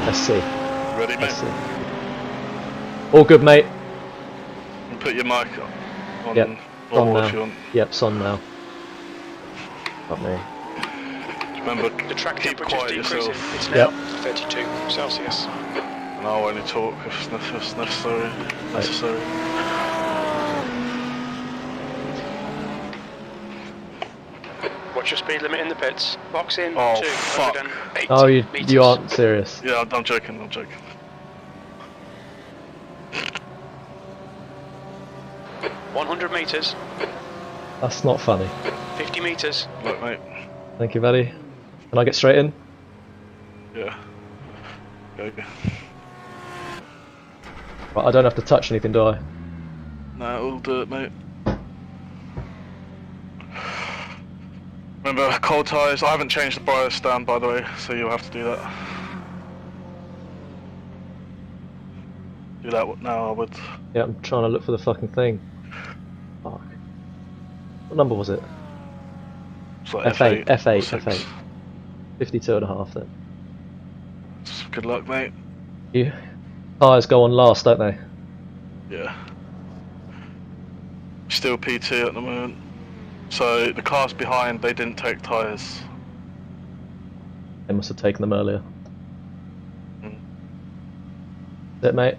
Let's see. Ready, mate? Let's see. All good, mate. And put your mic on Yep. normal On if you now. want. Yep, it's on now. Not me. Remember, The track keep temperature is quiet decreasing. yourself. It's Yep. now 32 Celsius. And I'll only talk if necessary. What's your speed limit in the pits? Box in Oh, 280 Oh, you meters. aren't serious. Yeah, I'm joking, I'm joking. 100 meters. That's not funny. 50 meters. Look, mate. Thank you, buddy. Can I get straight in? Yeah. Go. Right, I don't have to touch anything, do I? No, we'll do it, mate. Remember, cold tyres. I haven't changed the bias down, by the way, so you'll have to do that. Do that now, I would. Yeah, I'm trying to look for the fucking thing. Fuck. What number was it? It's like F8, or F8, 6. F8. 52.5 then. Good luck, mate. You tyres go on last, don't they? Yeah. Still PT at the moment. So the cars behind, they didn't take tyres. They must have taken them earlier. Mm. Is it, mate?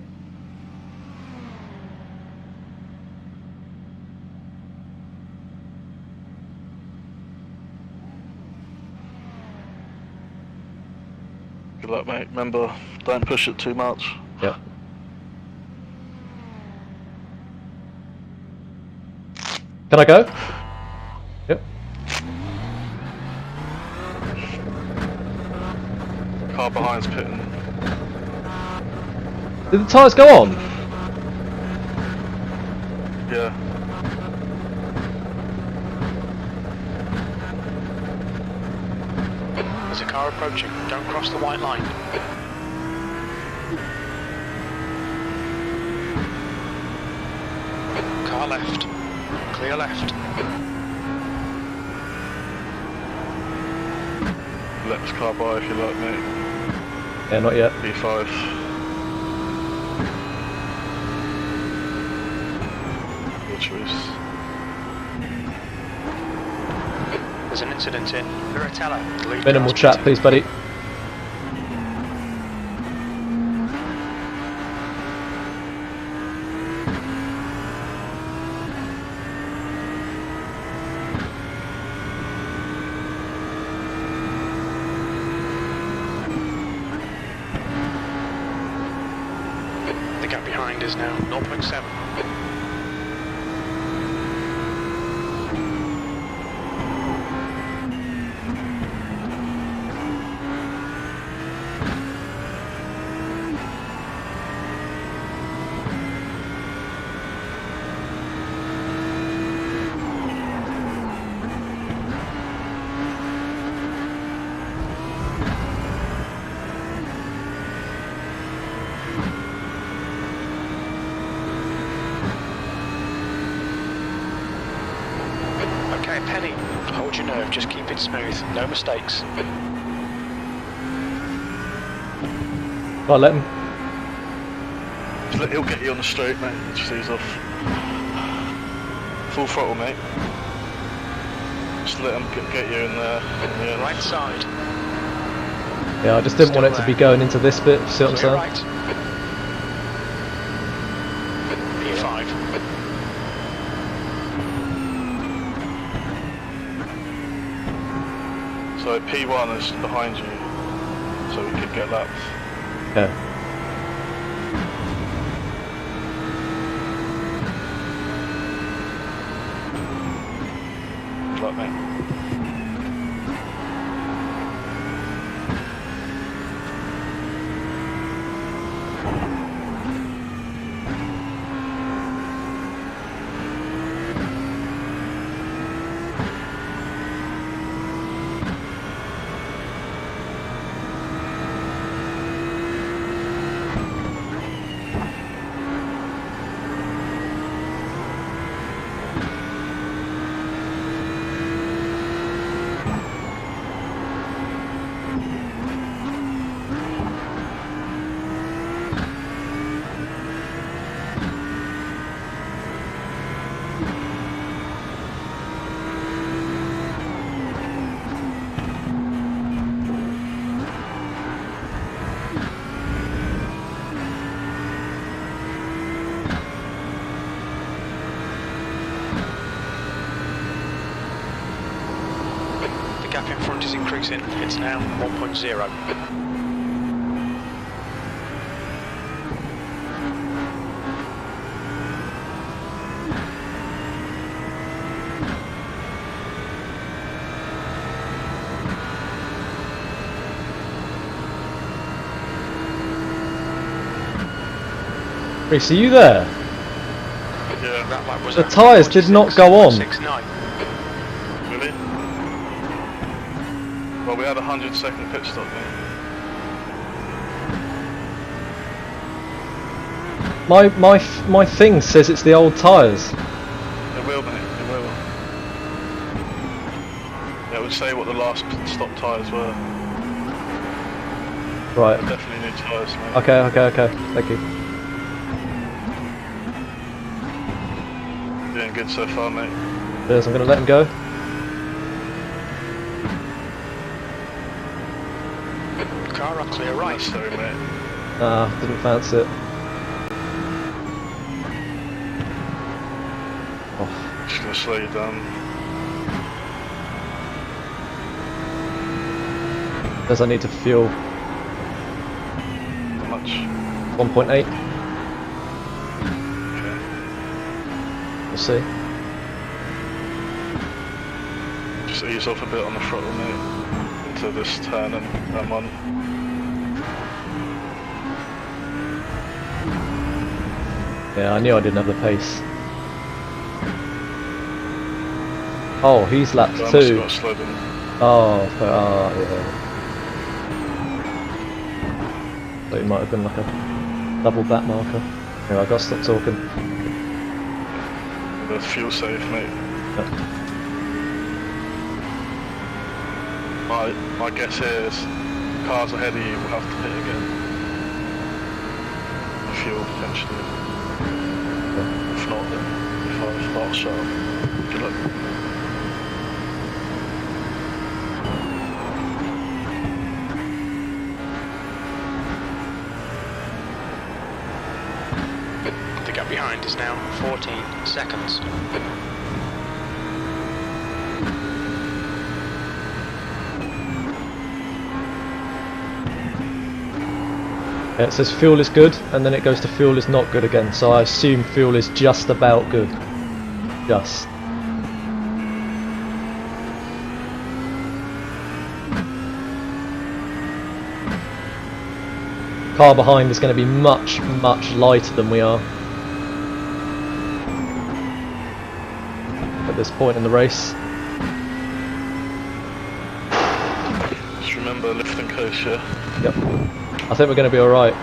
Good luck, mate. Remember, don't push it too much. Yep. Can I go? Yep. Car behind's pitting. Did the tyres go on? Yeah. There's a car approaching. Don't cross the white line. Car left. Clear left. Let's car by if you like, mate. Yeah, not yet. B5. Your choice. There's an incident in Miratella. The lead Minimal car's chat, pitting. please, buddy. The gap behind is now 0.7. Hold your nerve, just keep it smooth, no mistakes. Right, let him. He'll get you on the straight, mate. Just ease off. Full throttle, mate. Just let him get you in there. Yeah. Right side. Yeah, I just didn't want it to be going into this bit. See what I'm Clear saying? right. P5. So P1 is behind you, so we could get lapped. Okay. Good luck, mate. The gap in front is increasing, it's now 1.0. Reese, are you there? Yeah. That lap was The at tyres did not go on. 1:46.9. Really? Well, we had a 100-second pit stop, mate. My thing says it's the old tyres. It will, mate. It will. Yeah, it would say what the last stop tyres were. Right. Definitely new tyres, mate. Okay. Thank you. Doing good so far, mate. Cheers, I'm going to let him go. Car on clear right. Sorry, mate. Nah, didn't fancy it. Oh, Just gonna slow you down. does I need to fuel How much? 1.8? Okay. We'll see. Just ease off a bit on the throttle, mate. Into this turn and turn one. Yeah, I knew I didn't have the pace. Oh, he's lapped So I must have 2. got slowed in. Yeah. But it might have been like a double back marker. Anyway, I got to stop talking. The fuel safe, mate. Yeah. My guess here is cars ahead of you will have to pit again. Fuel potentially. If not, then if I start sharp. Good luck. The gap behind is now 14 seconds. Yeah, it says fuel is good, and then it goes to fuel is not good again, so I assume fuel is just about good. Just. Car behind is going to be much, much lighter than we are at this point in the race. Just remember lift and coast, yeah? Yep. I think we're going to be alright.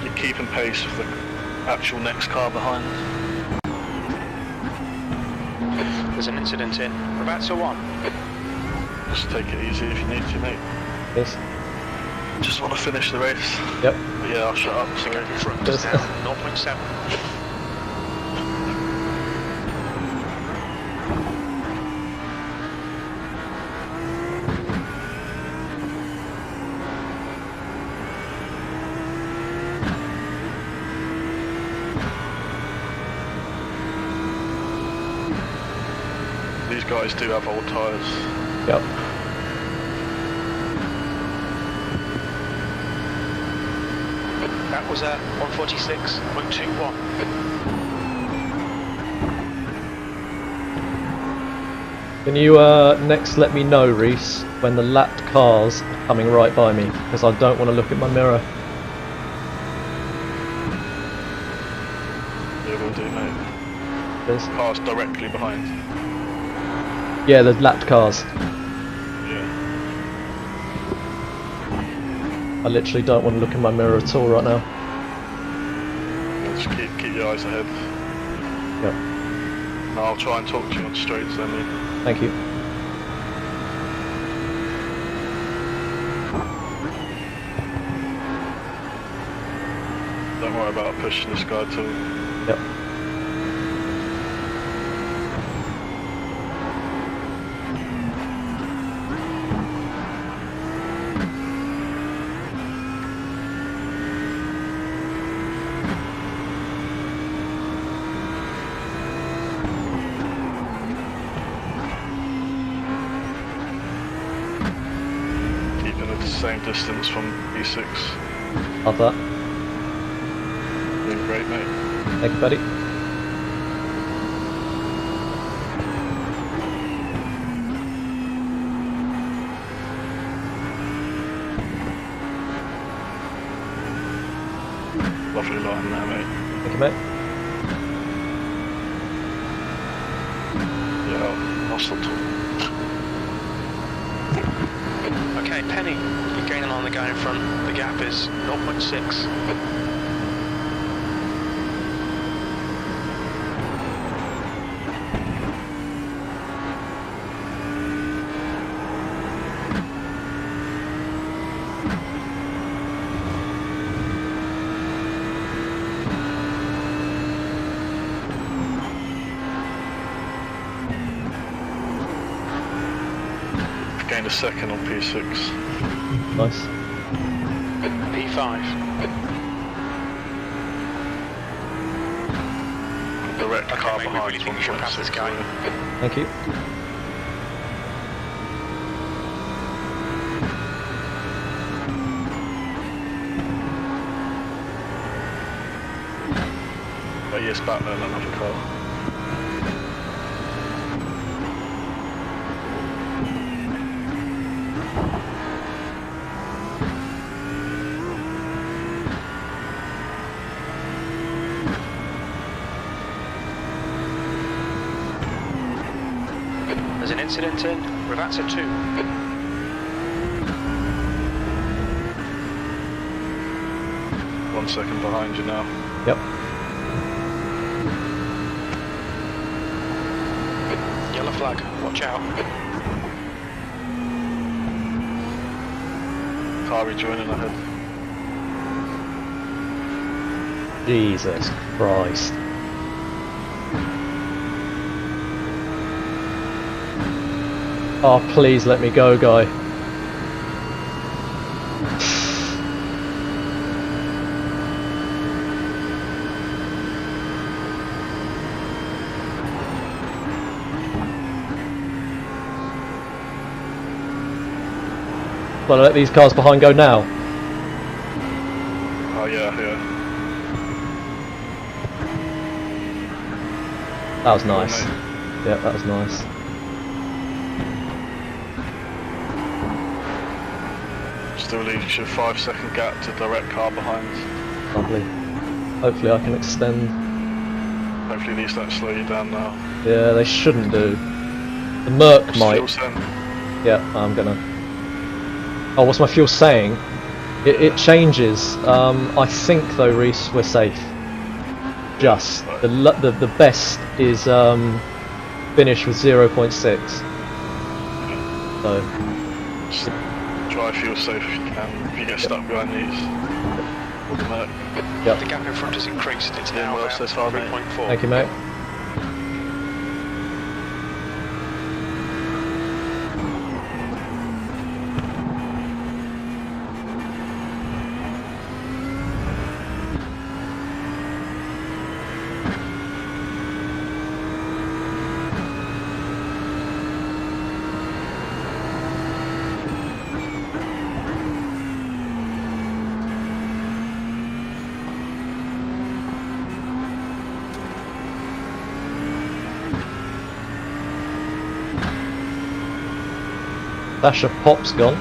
you're keeping pace with the actual next car behind. There's an incident in. We're about to 1. Just take it easy if you need to, mate. Yes. Just want to finish the race. Yep. But yeah, I'll shut up, sorry. In front Yes. now, 0.7. These guys do have old tyres. Yep. That was at 146.21. Can you next let me know, Reese, when the lapped cars are coming right by me, because I don't want to look at my mirror. Yeah, we'll do, mate. There's, Cars directly behind. yeah, the lapped cars. Yeah. I literally don't want to look in my mirror at all right now. Yeah, just keep your eyes ahead. Yep. And I'll try and talk to you on straights then, mate. Thank you. Don't worry about pushing this guy too. Yep. Keeping at the same distance from B6. Love that. Doing great, mate. Thank you, buddy. Lovely line there, mate. Thank you, mate. Yeah, I'll stop talking. Okay, Penny, you're gaining on the guy in front. The gap is 0.6. Gained a second on P6. Nice. P5. Direct Okay, car mate, we behind really think we should pass this guy. Thank you. But yes, back there, another car. There's an incident in. Ravazza 2. 1 second behind you now. Yep. Yellow flag. Watch out. Car rejoining ahead. Jesus Christ. Oh, please let me go, guy. Well, I let these cars behind go now. Oh yeah, yeah. That was nice. mate. Yeah, that was nice. Still leaves you a 5 second gap to direct car behind. Lovely. Hopefully I can extend. Hopefully these don't slow you down now. Yeah, they shouldn't do. The Merc might. Fuel send. Yeah, I'm gonna. Oh, what's my fuel saying? It changes. I think though, Reese, we're safe. Just the best is finish with 0.6. So Just try fuel safe if you can. If you get stuck behind these, automatic. yep. The gap in front has increased. It's Yeah, now well, about so far, mate. 3.4. Thank you, mate. Sasha Pop's gone.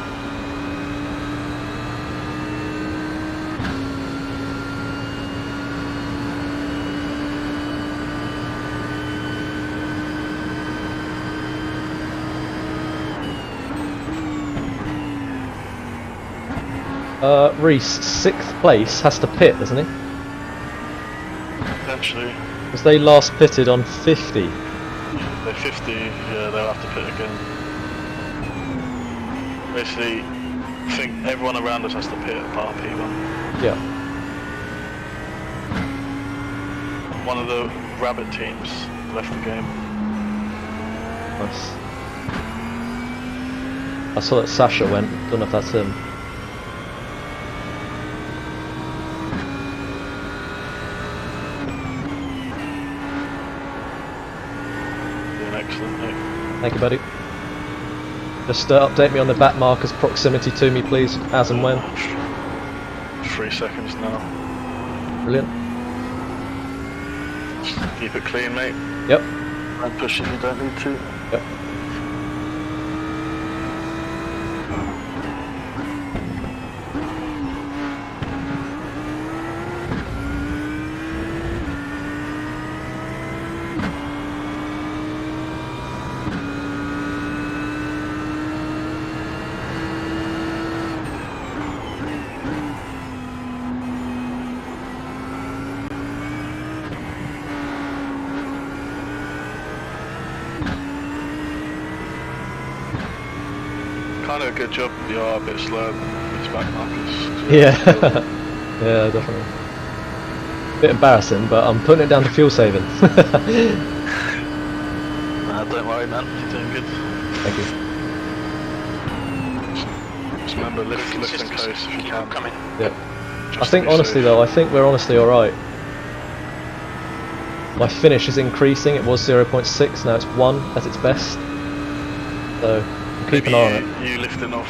Reese, 6th place, has to pit, doesn't he? Potentially. Because they last pitted on 50. They're 50, yeah, they'll have to pit again. Basically, I think everyone around us has to pit apart P1. Yeah. One of the rabbit teams left the game. Nice. I saw that Sasha went, don't know if that's him. Doing excellent, mate. Thank you, buddy. Just update me on the back markers proximity to me, please, as and when. 3 seconds now. Brilliant. Just keep it clean, mate. Yep. Don't push if you don't need to. Yep. Kind of a good job, you are a bit slow. These back markers. Yeah. Yeah, definitely. Bit embarrassing, but I'm putting it down to fuel saving. Nah, don't worry, man. You're doing good. Thank you. Just remember, lift and coast if you can. Coming. Yeah. Just I think to be honestly safe. though, I think we're honestly alright. My finish is increasing, it was 0.6, now it's 1 at its best. So, keep an eye on it. You lifting off.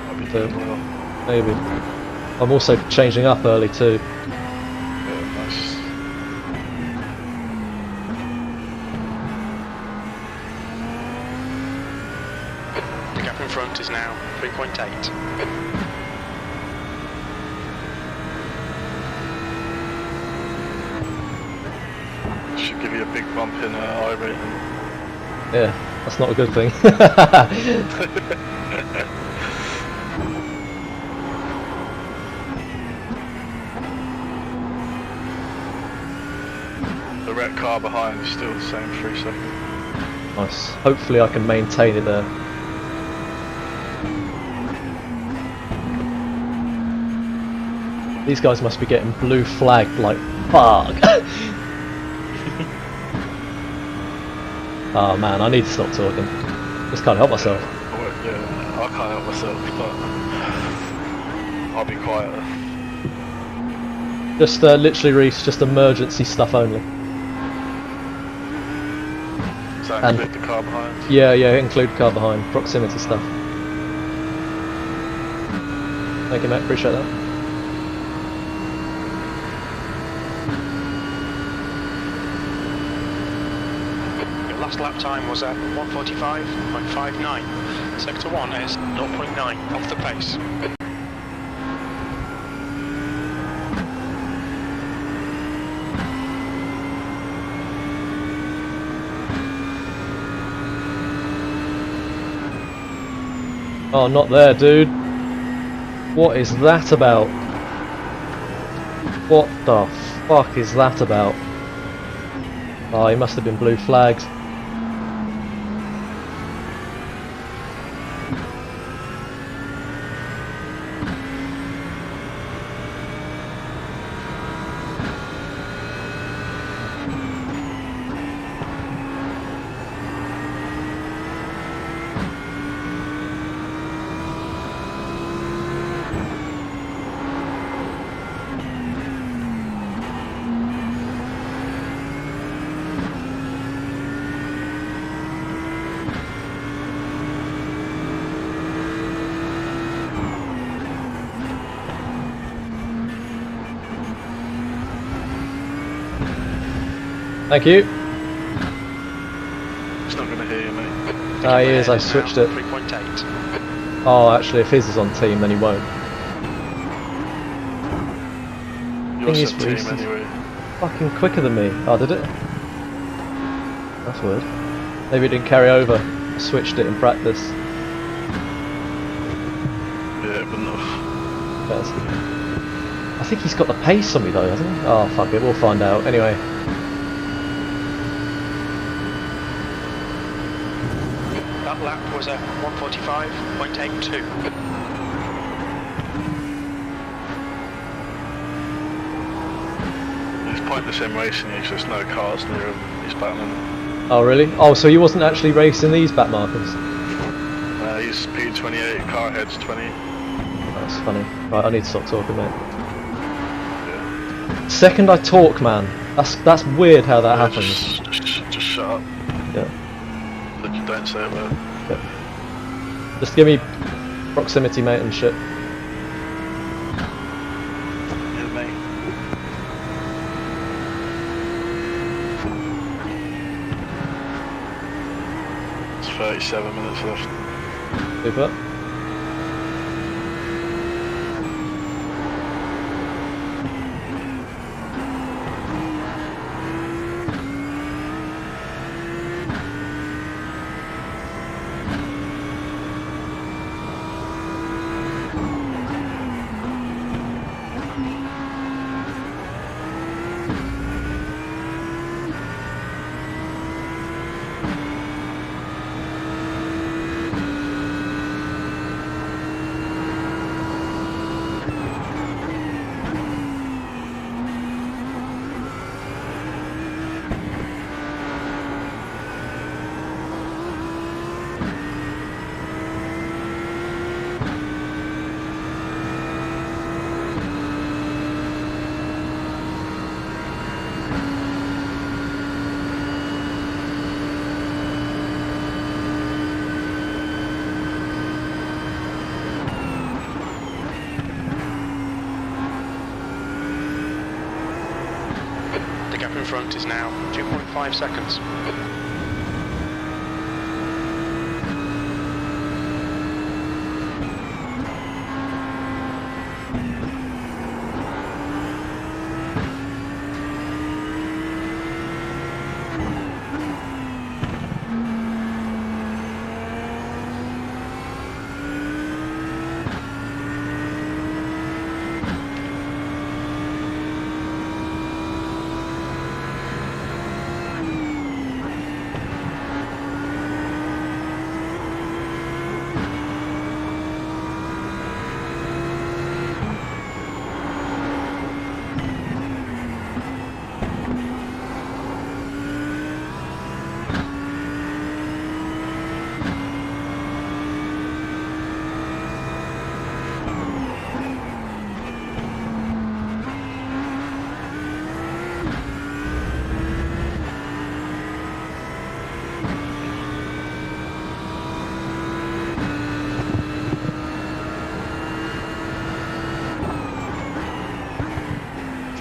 Might be So- doing well. Maybe. I'm also changing up early too. Yeah, nice. The gap in front is now 3.8. Should give you a big bump in iRacing. Yeah, that's not a good thing. The red car behind is still the same 3 seconds. Nice. Hopefully I can maintain it there. These guys must be getting blue flagged like fuck. Oh man, I need to stop talking. Just can't help myself. Yeah, I can't help myself, but I'll be quieter. Just literally, Reese, just emergency stuff only. Does that And- include the car behind? Yeah, yeah, include car behind, proximity stuff. Thank you, mate, appreciate that. Your last lap time was at 1:45.59. Sector 1 is 0.9 off the pace. Oh, not there, dude. What is that about? What the fuck is that about? Oh, he must have been blue flagged. Thank you. It's not going to hear you, mate. Ah, he is, I switched it. 3.8. Oh, actually, if his is on team, then he won't. You're Thing is, sent team Reese is anyway. fucking quicker than me. Oh, did it? That's weird. Maybe it didn't carry over. I switched it in practice. Yeah, it wouldn't have. That's... I think he's got the pace on me though, hasn't he? Oh, fuck it, we'll find out. Anyway. That lap was a 145.82. It's pointless him racing, he's just no cars near him, he's battling. Oh, really? Oh, so you wasn't actually racing these back markers? He's P28, car head's 20. That's funny. Right, I need to stop talking, mate. Yeah. Second I talk, man. That's weird how that Yeah, happens. Just shut up. Yeah. Look, you don't say a word. Just give me proximity, mate, and shit. Yeah, mate. It's 37 minutes left. Super. The gap in front is now 2.5 seconds.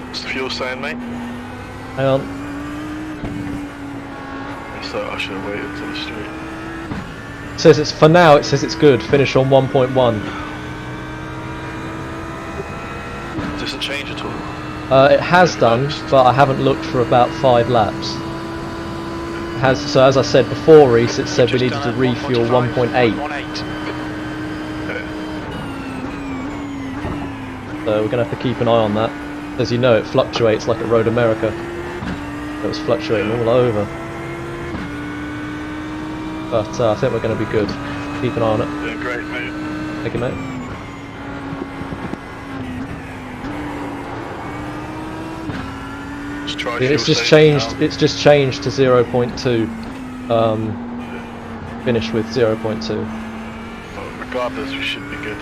What's the fuel saying, mate? Hang on. So I should have waited till the street. It says it's, for now, it says it's good. Finish on 1.1. Does it change at all? It has done, but I haven't looked for about 5 laps. It has, so as I said before, Reese, it said we needed to refuel 1.8. 1.8. Okay. So we're going to have to keep an eye on that. As you know, it fluctuates like at Road America. It was fluctuating all over. But I think we're going to be good. Keep an eye on it. Doing great, mate. Thank you, mate. Just try It's fuel just safe changed. now. It's just changed to 0.2. Finish with 0.2. But regardless, we should be good.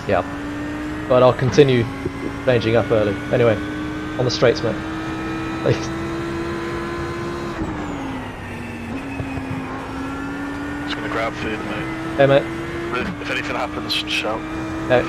Yeah. But I'll continue changing up early. Anyway, on the straights, mate. Just gonna grab food, mate. Hey, mate. If anything happens, shout. Hey.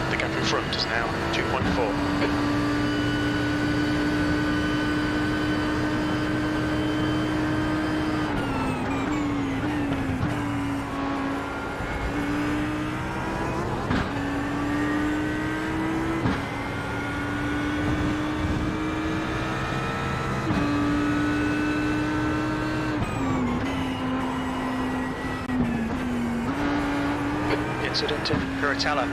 The gap in front is now 2.4. Incident in Curatella.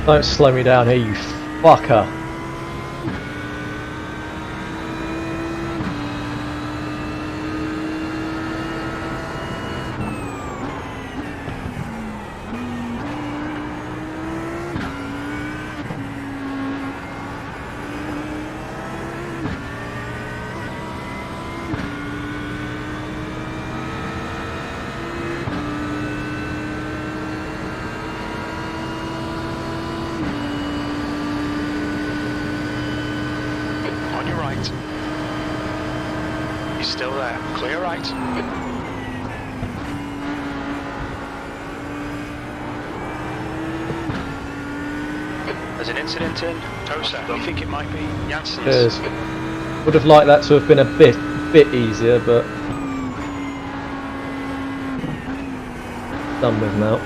Don't slow me down here, you fucker. On your right. He's still there. Clear right. There's an incident in Tosa. We think it might be Yancey's. Cheers. Would have liked that to have been a bit easier, but done with now.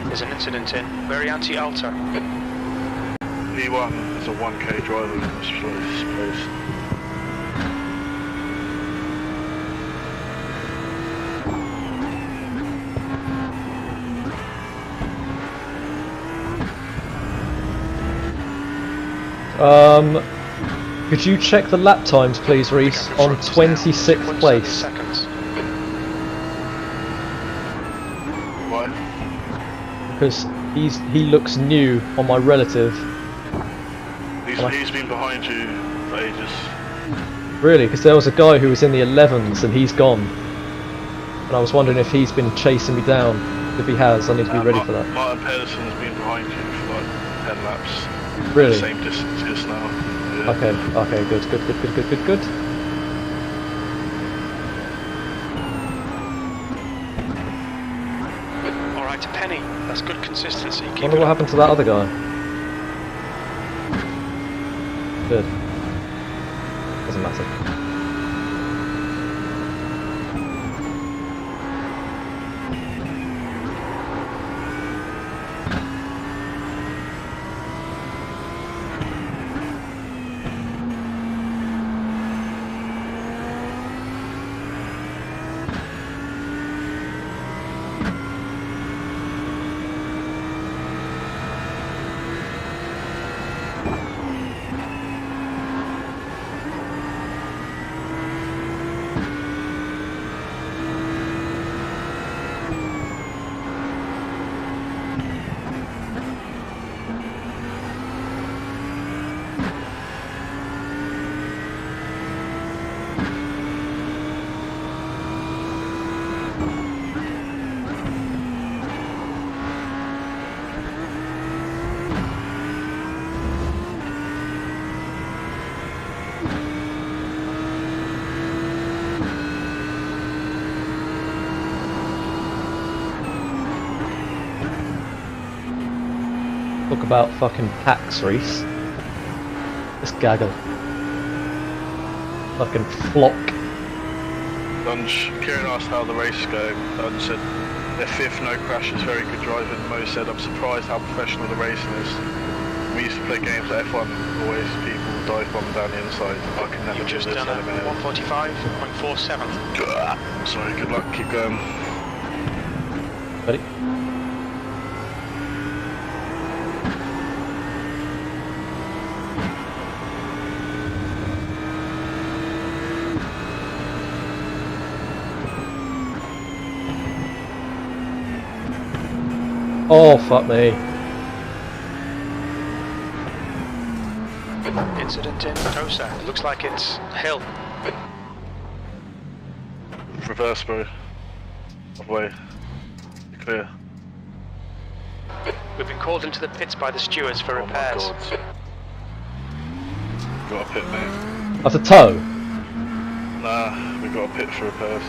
There's an incident in Varianti Alta. V1 is a 1k driver in this place. Could you check the lap times, please, Reese, on 26th place? Seconds. Why? Because he looks new on my relative. He's been behind you for ages. Really? Because there was a guy who was in the 11s and he's gone. And I was wondering if he's been chasing me down. If he has, I need to be ready for that. Martin Pedersen's been behind you for like 10 laps. Really? Same distance as now. Yeah. Okay, good. Alright, a penny. That's good consistency. I Keep wonder it what up. happened to that other guy. Good. Doesn't matter. Talk about fucking packs, Reese. This gaggle. Fucking flock. Dunge, Kieran asked how the race is going. Dunge said their fifth no crashes, very good driving. Mo said, I'm surprised how professional the racing is. We used to play games at F1, always people dive bomb down the inside. I can never You've do just this done a anymore. 145.47. Sorry, good luck, keep going. Ready? Oh, fuck me. Incident in Tosa. Looks like it's hill. Reverse, bro. Way. Clear. We've been called into the pits by the stewards for Oh my repairs. god. Got a pit, mate. That's a toe. Nah, we got a pit for repairs.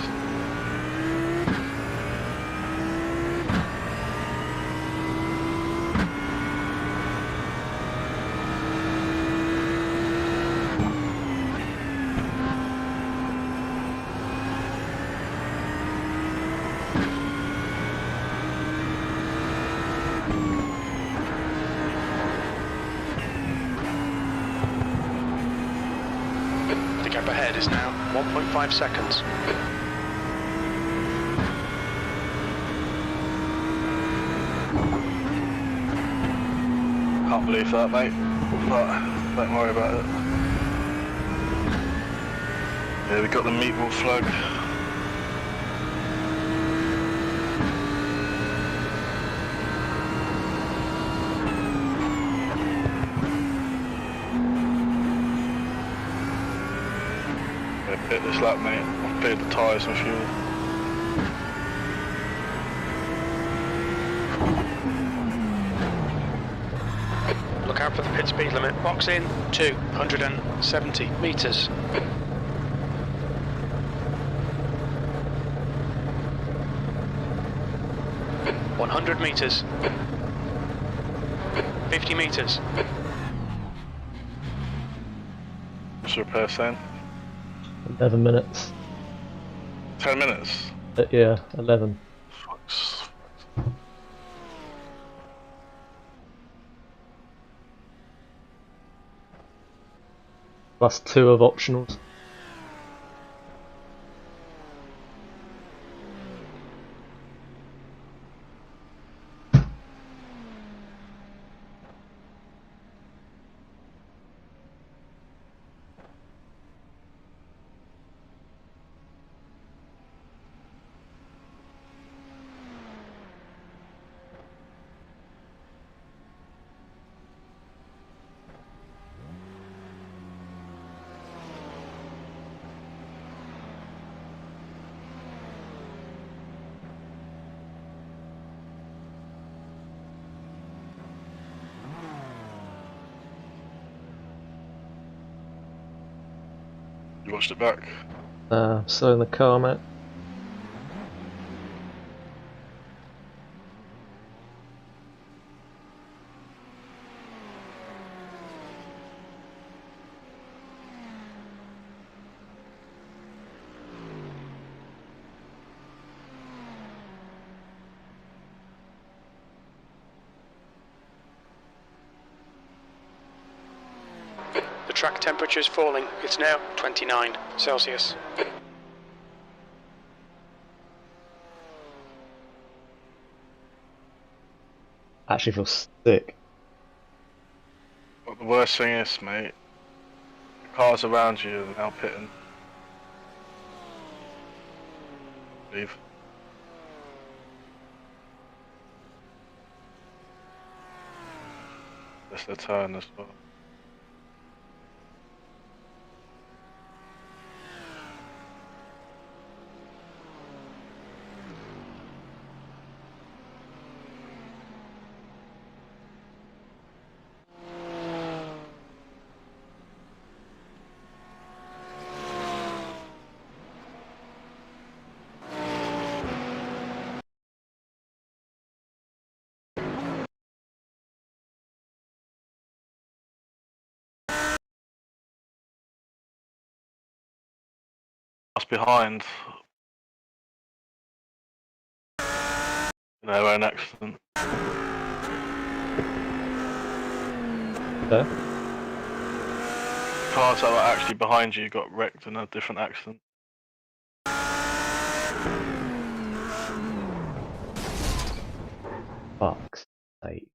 The gap ahead is now 1.5 seconds. Can't believe that, mate. But don't worry about it. Yeah, we got the meatball flag. Yeah, pit this lap, mate. I've cleared the tyres and fuel. Look out for the pit speed limit. Box in 270 metres. $100 metres. 50 metres. What's the repair saying? 11 minutes. 10 minutes? Yeah, 11. Fuck's. Plus 2 of optionals. You watched it back. Still in the car, mate. The track temperature is falling. It's now 29 Celsius. Actually feel sick. But the worst thing is, mate, the cars around you are now pitting. Leave. That's their turn as well. Us behind. In their own accident. Okay. Cars that were actually behind you got wrecked in a different accident. Fuck's sake.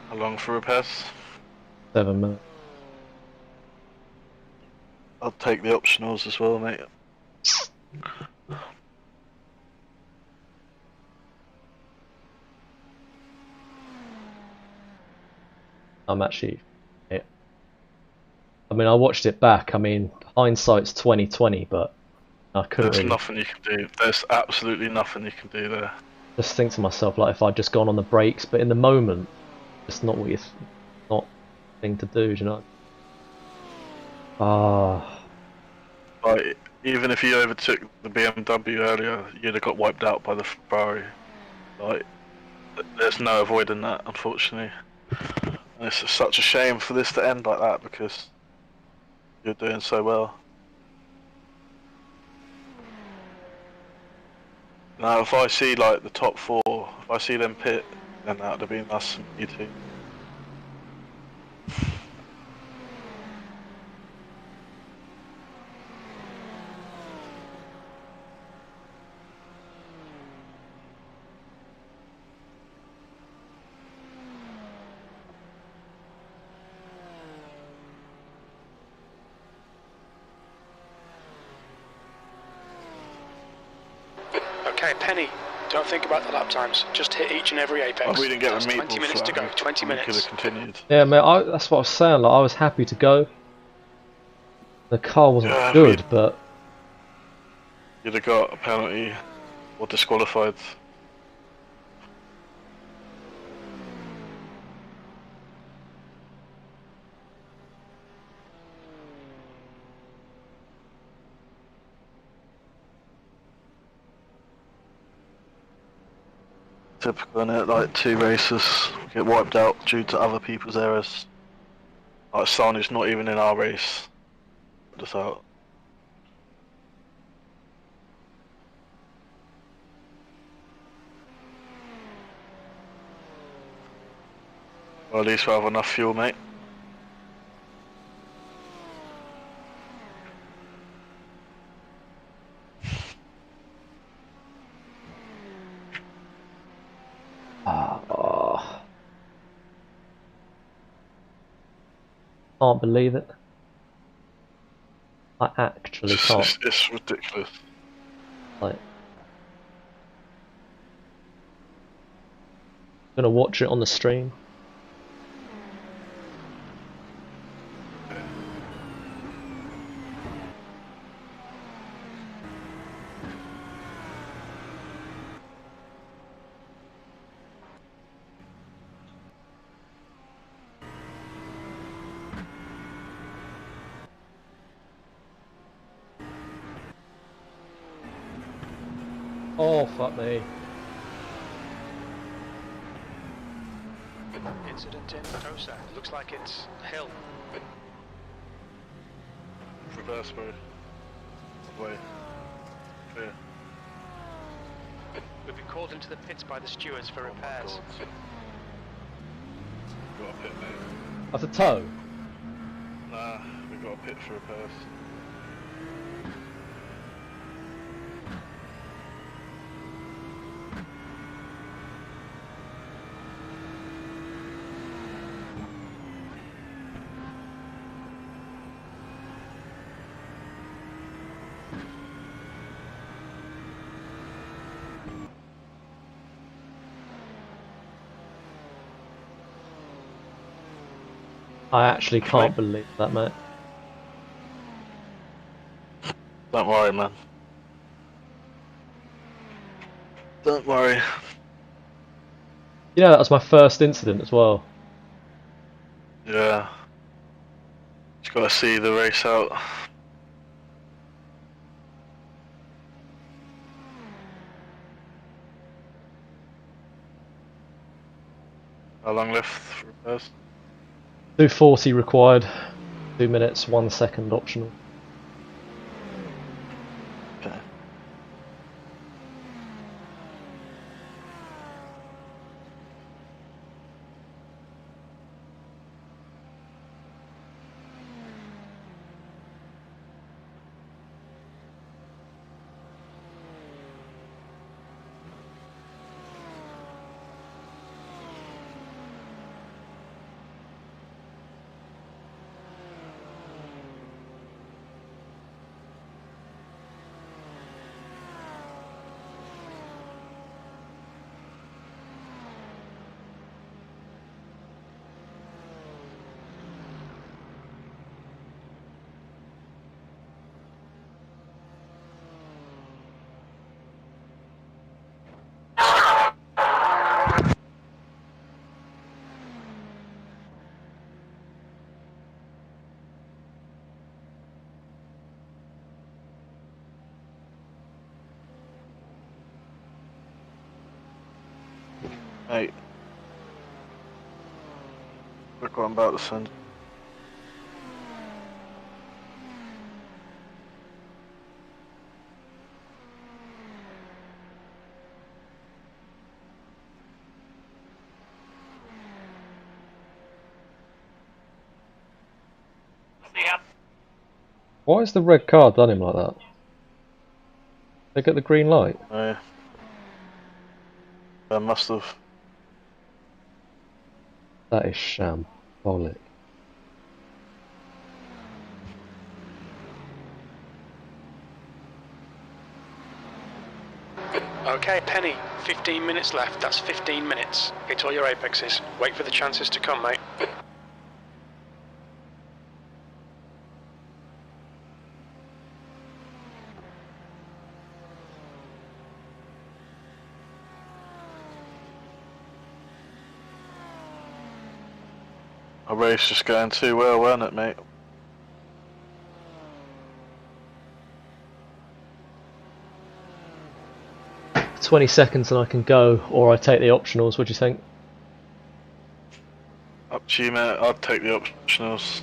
How long for repairs? 7 minutes. I'll take the optionals as well, mate. I'm actually. I mean, I watched it back. I mean, hindsight's 20/20, but I couldn't There's really nothing you can do. There's absolutely nothing you can do there. just think to myself like if I'd just gone on the brakes, but in the moment, it's not what you not thing to do. Do you know? Ah, Like, even if you overtook the BMW earlier, you'd have got wiped out by the Ferrari. Like, there's no avoiding that, unfortunately. And it's such a shame for this to end like that because you're doing so well. Now, if I see like the top four, if I see them pit, then that would have been us and you two. Okay, Penny, don't think about the lap times. Just hit each and every apex. Like, we didn't get There's a meatball 20 minutes to go. flag, 20 we minutes. could have continued. yeah, mate. That's what I was saying. Like I was happy to go. The car wasn't Yeah, good, but You'd have got a penalty or disqualified. Typical, innit? Like 2 races get wiped out due to other people's errors. Like someone who's not even in our race. Just out. Or at least we'll have enough fuel, mate. Oh. Can't believe it. I actually can't. It's ridiculous. Like, gonna watch it on the stream. Oh, fuck me. Incident in Tosa. Looks like it's hill. Reverse mode. Wait. Clear. We've been called into the pits by the stewards for repairs. Got a pit, mate. That's a tow. Nah, we got a pit for repairs. I actually can't believe that, mate. Don't worry, man. Don't worry. You know, that was my first incident as well. Yeah. Just gotta see the race out. How long left for repairs? 240 required. 2 minutes, 1 second optional. Okay. Hey. Look what I'm about to send. Why has the red car done him like that? They get the green light. Oh, yeah. I must have. That is shambolic. Okay, Penny, 15 minutes left. That's 15 minutes. Hit all your apexes. Wait for the chances to come, mate. Our race just going too well, weren't it, mate? For 20 seconds and I can go, or I take the optionals. What do you think? Up to you, mate. I'd take the optionals.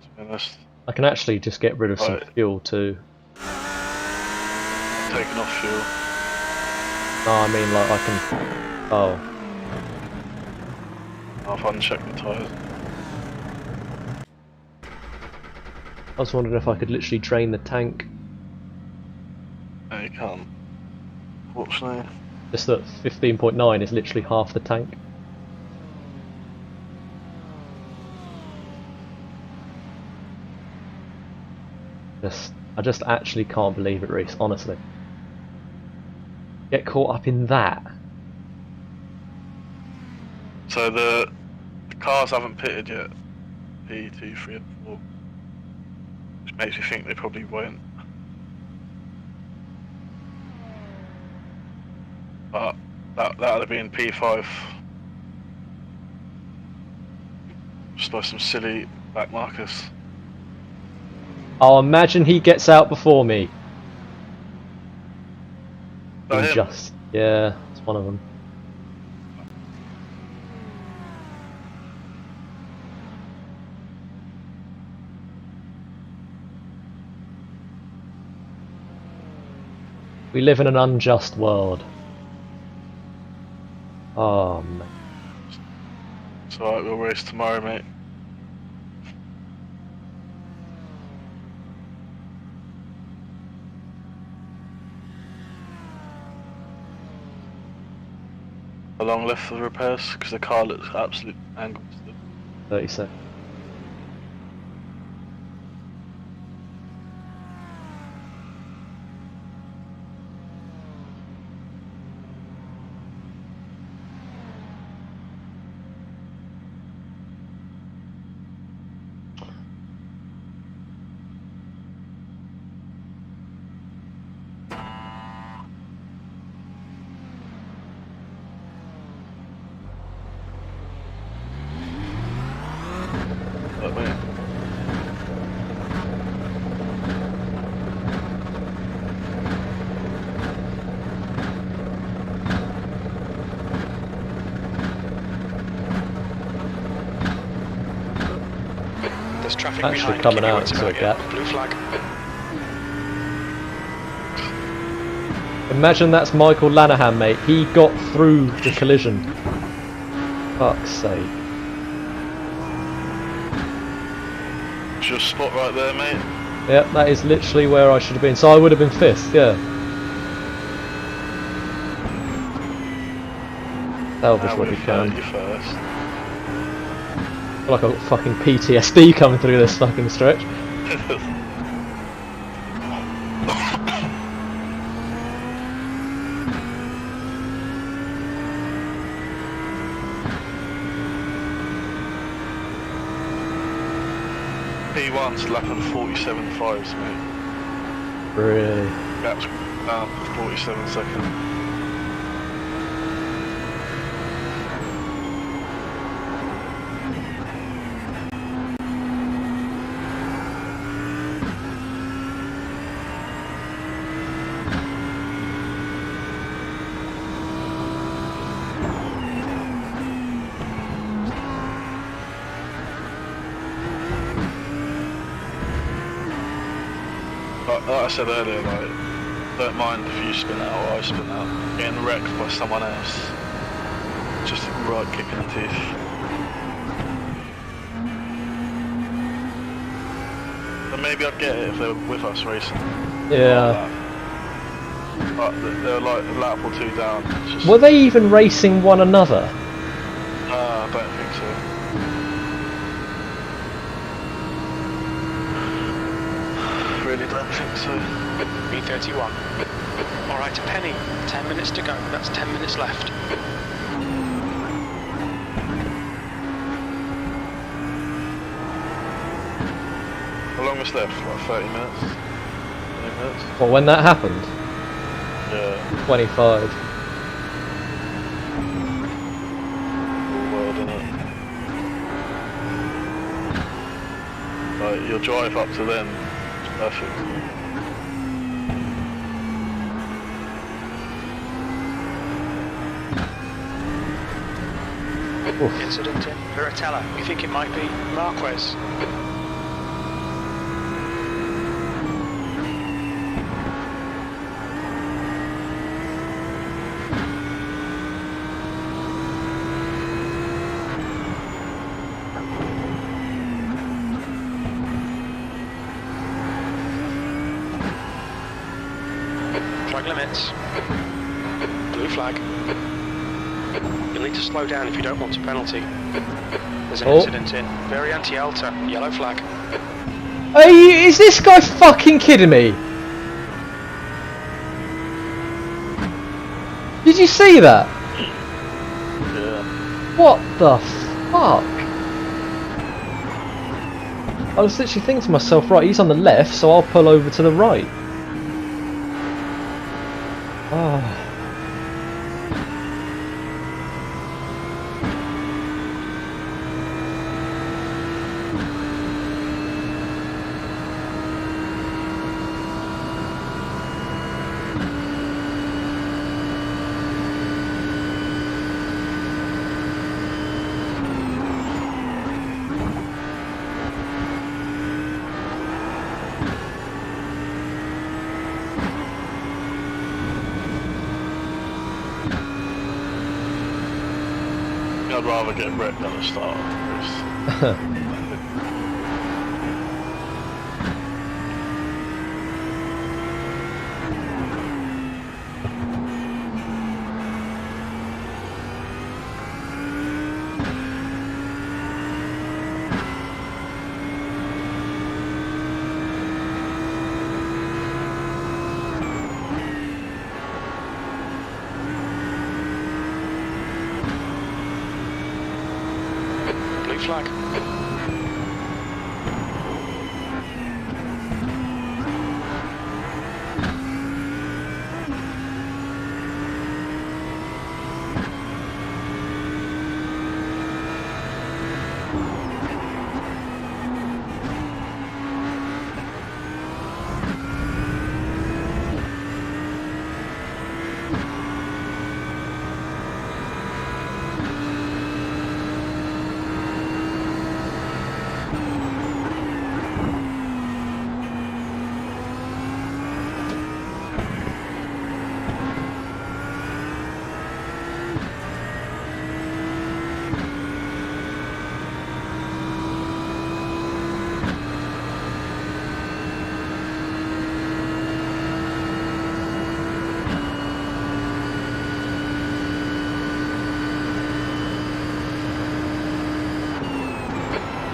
To be honest. I can actually just get rid of some Right. fuel too. Taking off fuel. No, I mean like I can. Oh. I've unchecked the tyres. I was wondering if I could literally drain the tank. No, you can't. Fortunately. Just that 15.9 is literally half the tank. I just actually can't believe it, Reese, honestly. Get caught up in that. So the cars haven't pitted yet. P2, 3 and 4. Which makes me think they probably won't. But that would have been P5. Just by some silly back markers. Oh, imagine he gets out before me. That him? Just, yeah, it's one of them. We live in an unjust world. Oh man. It's alright, we'll race tomorrow, mate. How long left for the repairs? Because the car looks absolute angled. 30 seconds. Look, mate. There's traffic Actually behind. coming Keep your out wits to a about you. gap. Blue flag. Imagine that's Michael Lanahan, mate. He got through the collision. Fuck's sake. It's your spot right there, mate. Yep, that is literally where I should have been. So I would have been fifth, yeah. Salvage what you can. You first. I feel like I've got fucking PTSD coming through this fucking stretch. P1's lap of 47.5s, mate. Really. Gap's down to 47 seconds. Like I said earlier, like, don't mind if you spin out or I spin out. Getting wrecked by someone else, just a right kick in the teeth. But maybe I'd get it if they were with us racing. Yeah. But they're like a lap or two down. It's just, Were they even racing one another? I don't think so. Really don't think so. B31. Alright, a penny. 10 minutes to go. That's 10 minutes left. How long is left? Like 30 minutes? 20 minutes? Well, when that happened? Yeah. 25. Whole world, innit? Like, your drive up to them is perfect. Oof. Incident in Veritella. We think it might be Marquez. track limits. Blue flag. You'll need to slow down if you don't want a penalty. There's an incident in. Very anti-alta. Yellow flag. Hey, is this guy fucking kidding me? Did you see that? Yeah. What the fuck? I was literally thinking to myself, right, he's on the left, so I'll pull over to the right. Oh. I'd rather get wrecked than a start of the race. Blue flag.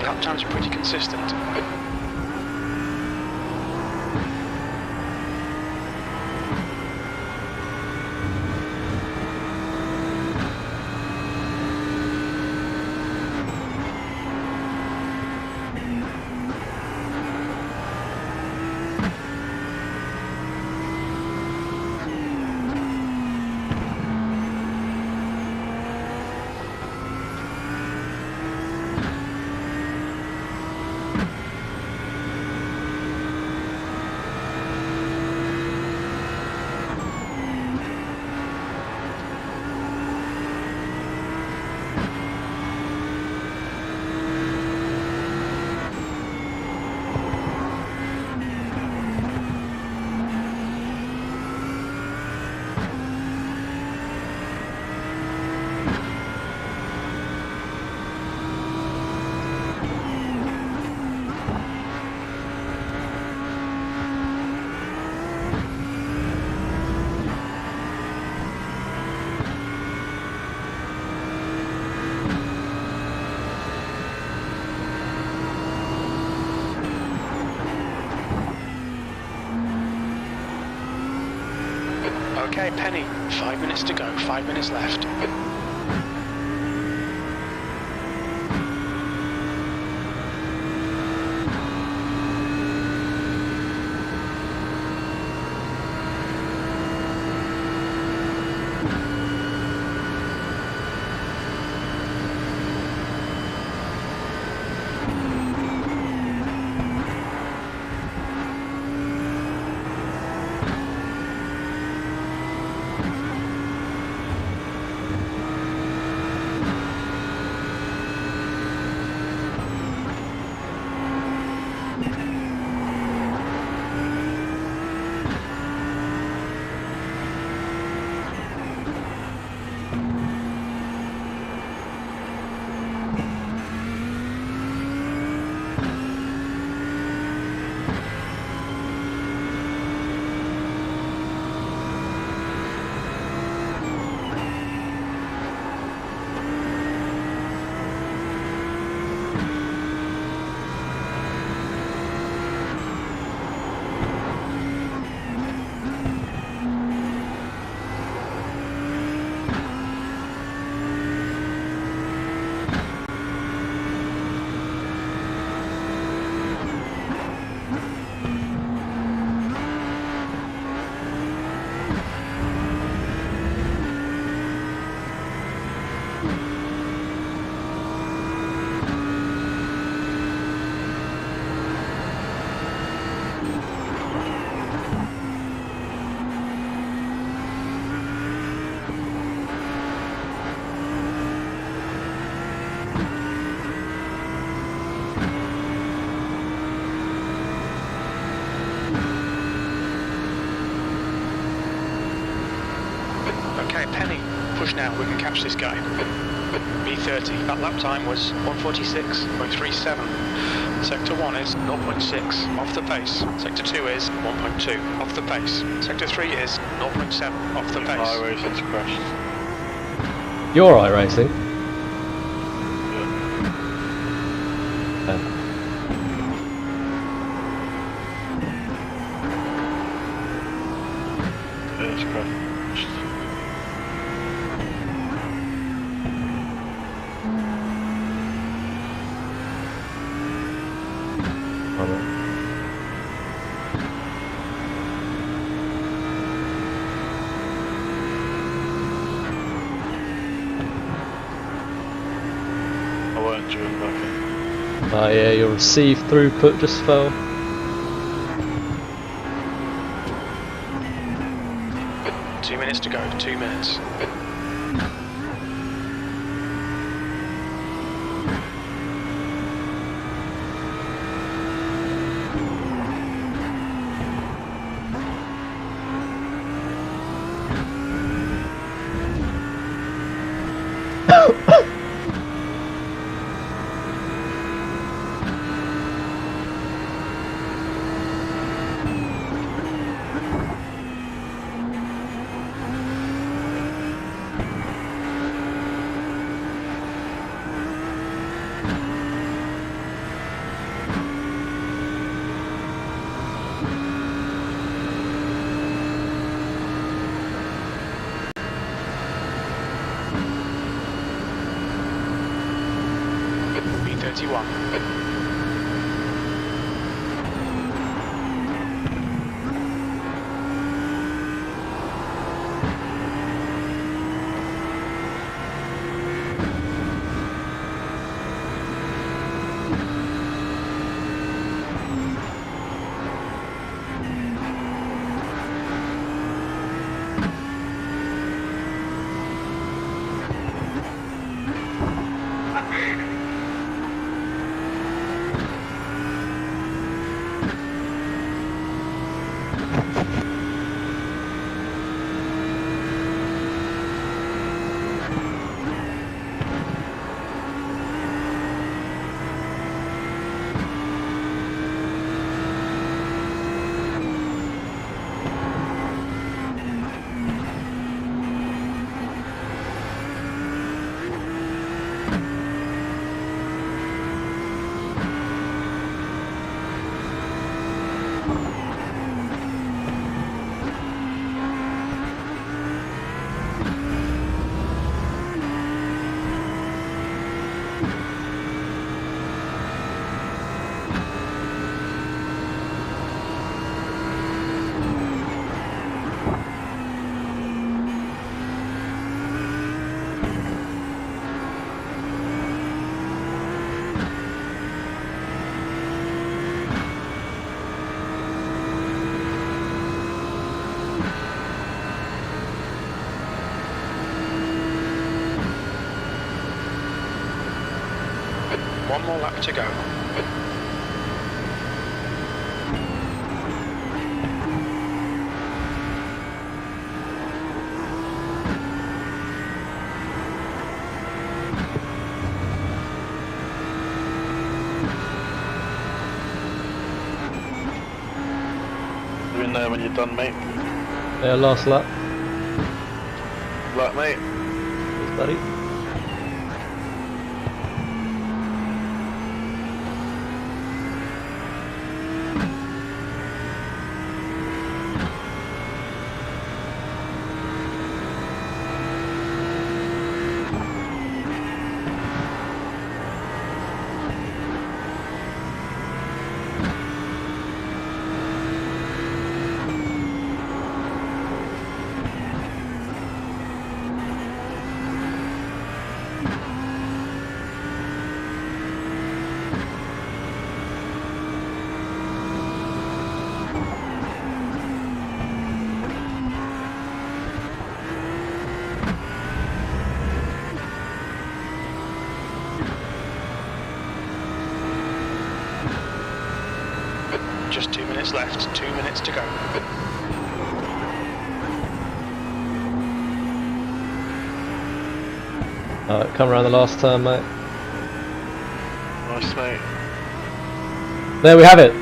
Lap times are pretty consistent. Okay, Penny, 5 minutes to go, 5 minutes left. now, we can catch this guy. B30, that lap time was 146.37. Sector 1 is 0.6 off the pace. Sector 2 is 1.2 off the pace. Sector 3 is 0.7 off the pace. iRacing's crashed. You're iRacing. It's crashed. I won't join back in. Oh yeah, your receive throughput just fell. 2 minutes to go, 2 minutes. B31. One more lap to go. You in there when you're done, mate? Yeah, last lap. Right, mate. Thanks, buddy. Just 2 minutes left, 2 minutes to go. Alright, come around the last turn, mate. Nice, mate. There we have it.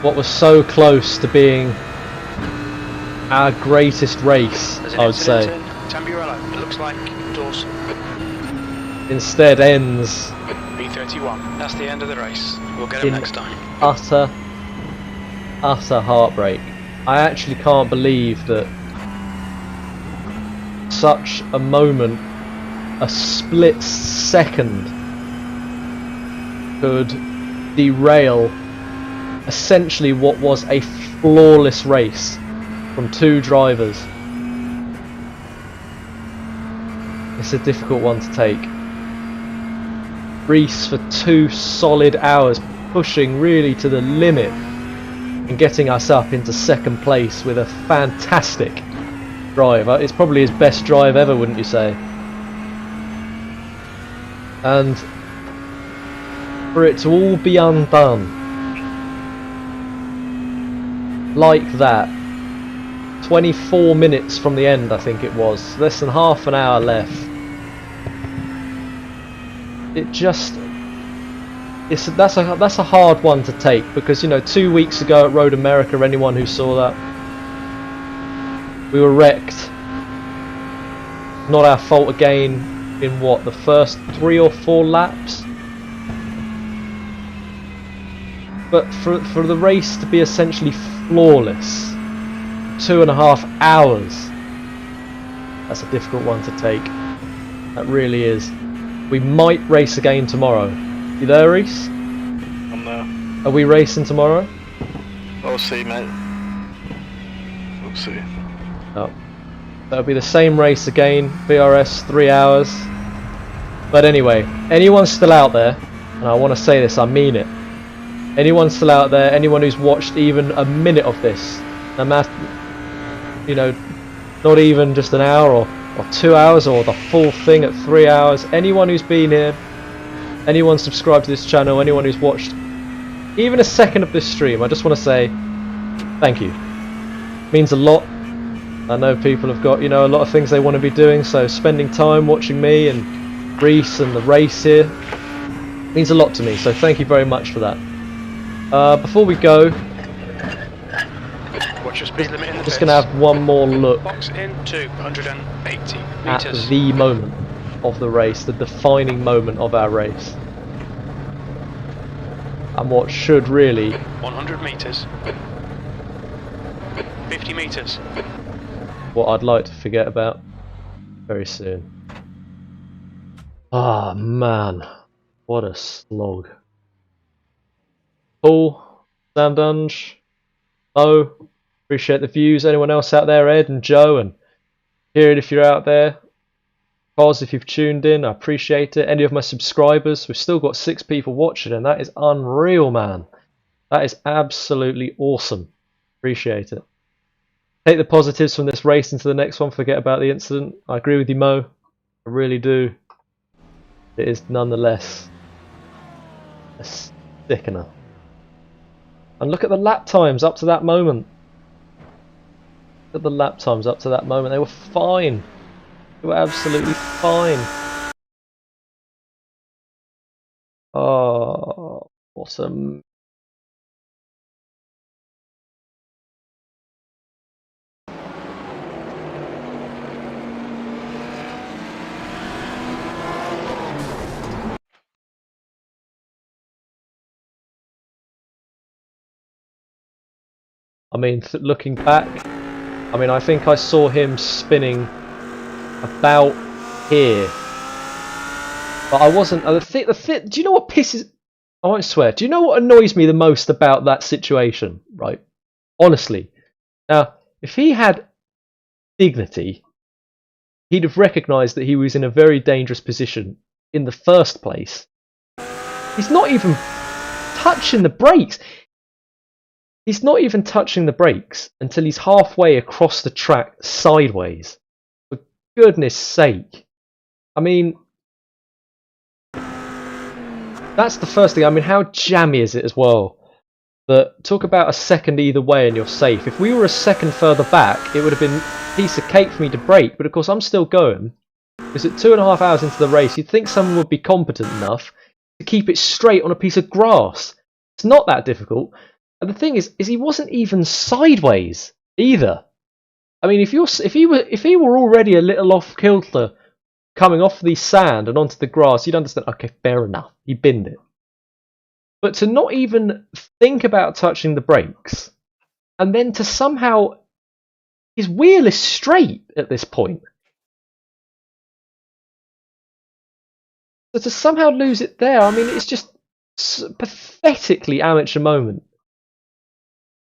What was so close to being our greatest race, There's an I would say, incident in Tamburello. It looks like Dawson. instead ends B31. That's the end of the race. We'll get him in next time. utter heartbreak. I actually can't believe that such a moment, a split second, could derail essentially what was a flawless race from two drivers. It's a difficult one to take. Reese for 2 solid hours, pushing really to the limit and getting us up into second place with a fantastic drive. It's probably his best drive ever, wouldn't you say? And for it to all be undone like that, 24 minutes from the end, I think it was, less than half an hour left. It just, that's a hard one to take, because, you know, 2 weeks ago at Road America, anyone who saw that, we were wrecked. Not our fault again in what, the first 3 or 4 laps. But for the race to be essentially flawless, 2.5 hours, that's a difficult one to take. That really is. We might race again tomorrow. You there, Reese? I'm there. Are we racing tomorrow? We'll see, mate. We'll see. No. That'll be the same race again, VRS, 3 hours. But anyway, anyone still out there, and I want to say this, I mean it. Anyone still out there, anyone who's watched even a minute of this, no matter, you know, not even just an hour or 2 hours or the full thing at 3 hours, anyone who's been here, anyone subscribed to this channel, anyone who's watched even a second of this stream, I just want to say thank you. It means a lot. I know people have got, you know, a lot of things they want to be doing, so spending time watching me and Reese and the race here means a lot to me, so thank you very much for that. Before we go, Watch your speed limit in the just going to have one more look box in 280 at meters. the moment of the race, the defining moment of our race, and what should really 100 meters. 50 meters. what I'd like to forget about very soon. Ah, man, what a slog. Paul, Sam Dunge, Mo, appreciate the views. Anyone else out there, Ed and Joe and Kieran, if you're out there, Oz, if you've tuned in, I appreciate it. Any of my subscribers, we've still got 6 people watching, and that is unreal, man. That is absolutely awesome. Appreciate it. Take the positives from this race into the next one. Forget about the incident. I agree with you, Mo. I really do. It is nonetheless a sickener. And look at the lap times up to that moment. Look at the lap times up to that moment. They were fine. They were absolutely fine. Oh, awesome. I mean, looking back, I mean, I think I saw him spinning about here, but I wasn't. Do you know what pisses? I won't swear. Do you know what annoys me the most about that situation? Right, honestly. Now, if he had dignity, he'd have recognised that he was in a very dangerous position in the first place. He's not even touching the brakes. He's not even touching the brakes until he's halfway across the track sideways. For goodness sake. I mean, that's the first thing. I mean, how jammy is it as well? That talk about a second either way and you're safe. If we were a second further back, it would have been a piece of cake for me to brake. But of course, I'm still going. Because at 2.5 hours into the race, you'd think someone would be competent enough to keep it straight on a piece of grass. It's not that difficult. And the thing is he wasn't even sideways either. I mean, if he were already a little off kilter coming off the sand and onto the grass, you'd understand. Okay, fair enough. He binned it. But to not even think about touching the brakes, and then to somehow his wheel is straight at this point. So to somehow lose it there, I mean, it's just pathetically amateur moment.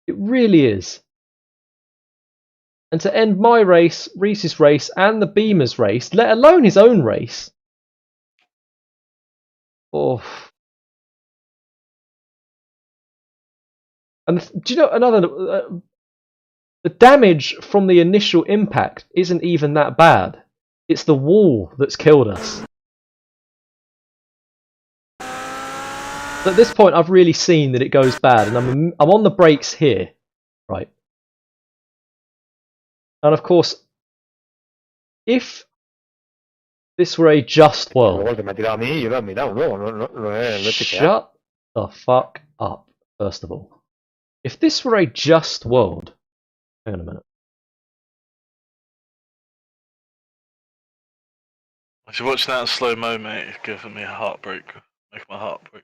It really is. And to end my race, Reese's race, and the Beamer's race, let alone his own race. Oh. And do you know another? The damage from the initial impact isn't even that bad. It's the wall that's killed us. At this point, I've really seen that it goes bad, and I'm on the brakes here, right? And of course, if this were a just world, shut the fuck up. First of all, if this were a just world, hang on a minute. As you're watching that in slow mo, mate, it's giving me a heartbreak. Make my heart break.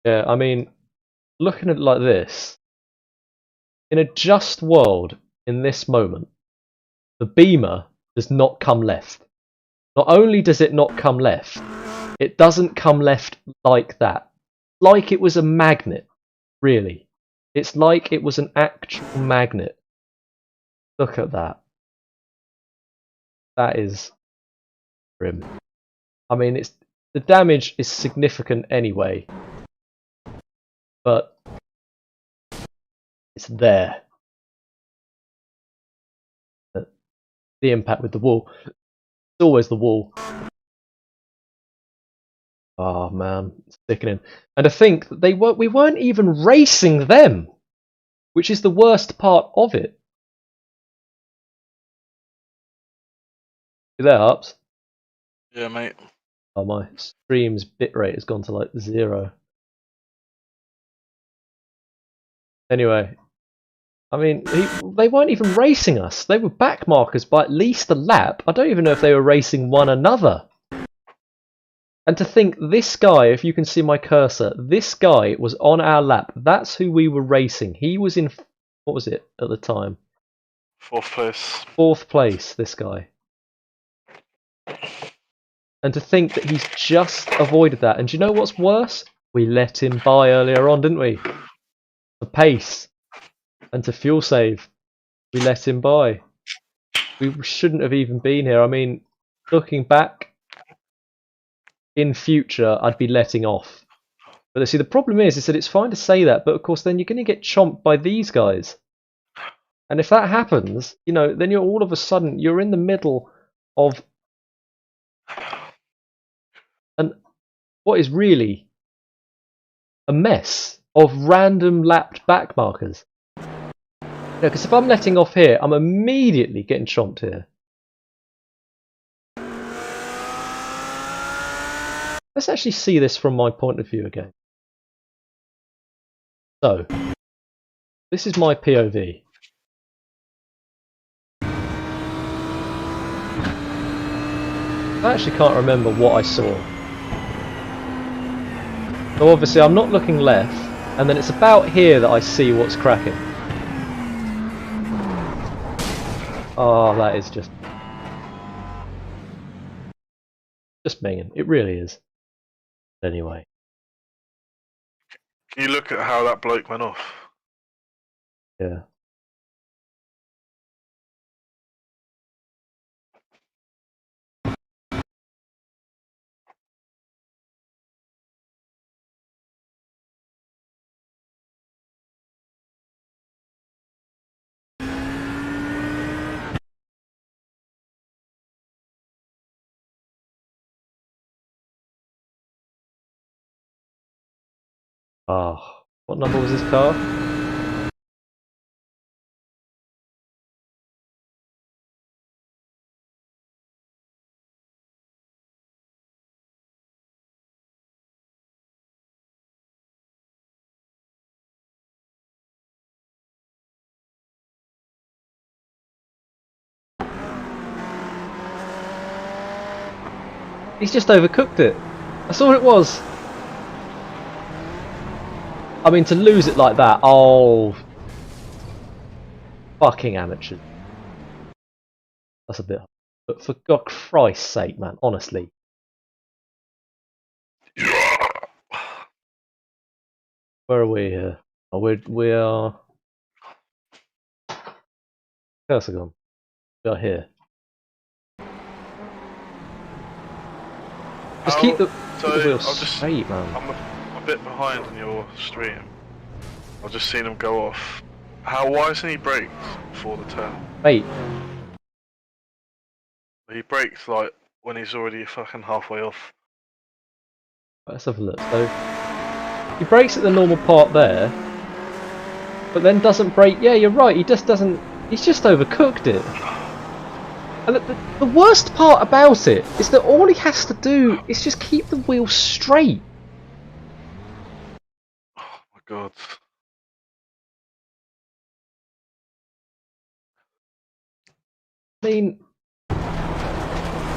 Yeah, I mean, looking at it like this, in a just world, in this moment, the Beamer does not come left. Not only does it not come left, it doesn't come left like that. Like it was a magnet, really. It's like it was an actual magnet. Look at that. That is grim. I mean, the damage is significant anyway, but it's there. The impact with the wall. It's always the wall. Oh man, it's sickening. And to think that we weren't even racing them, which is the worst part of it. You there, Ups? Yeah, mate. Oh, my stream's bitrate has gone to like 0. Anyway, I mean, they weren't even racing us. They were backmarkers by at least a lap. I don't even know if they were racing one another. And to think this guy, if you can see my cursor, this guy was on our lap. That's who we were racing. He was in, what was it at the time? 4th place. 4th place, this guy. And to think that he's just avoided that. And do you know what's worse? We let him by earlier on, didn't we? The pace. And to fuel save. We let him by. We shouldn't have even been here. I mean, looking back, in future, I'd be letting off. But see, the problem is that it's fine to say that, but of course then you're going to get chomped by these guys. And if that happens, you know, then you're all of a sudden, you're in the middle of what is really a mess of random lapped back markers. Because if I'm letting off here, I'm immediately getting chomped here. Let's actually see this from my point of view again. So, this is my POV. I actually can't remember what I saw. So obviously I'm not looking left, and then it's about here that I see what's cracking. Oh, that is just minging. It really is. Anyway. Can you look at how that bloke went off? Yeah. Oh, What number was his car? He's just overcooked it. That's all it was. I mean, to lose it like that, oh, fucking amateur. That's a bit. But for God Christ's sake, man, honestly. Where are we here? Oh, we are. Persagon. We are here. Just keep the wheels straight, man. I'm a bit behind on your stream. I've just seen him go off. Why isn't he braked before the turn? Wait. He brakes like when he's already fucking halfway off. Let's have a look. So he brakes at the normal part there, but then doesn't brake. Yeah, you're right. He just doesn't. He's just overcooked it. And the worst part about it is that all he has to do is just keep the wheel straight. Oh my god. I mean,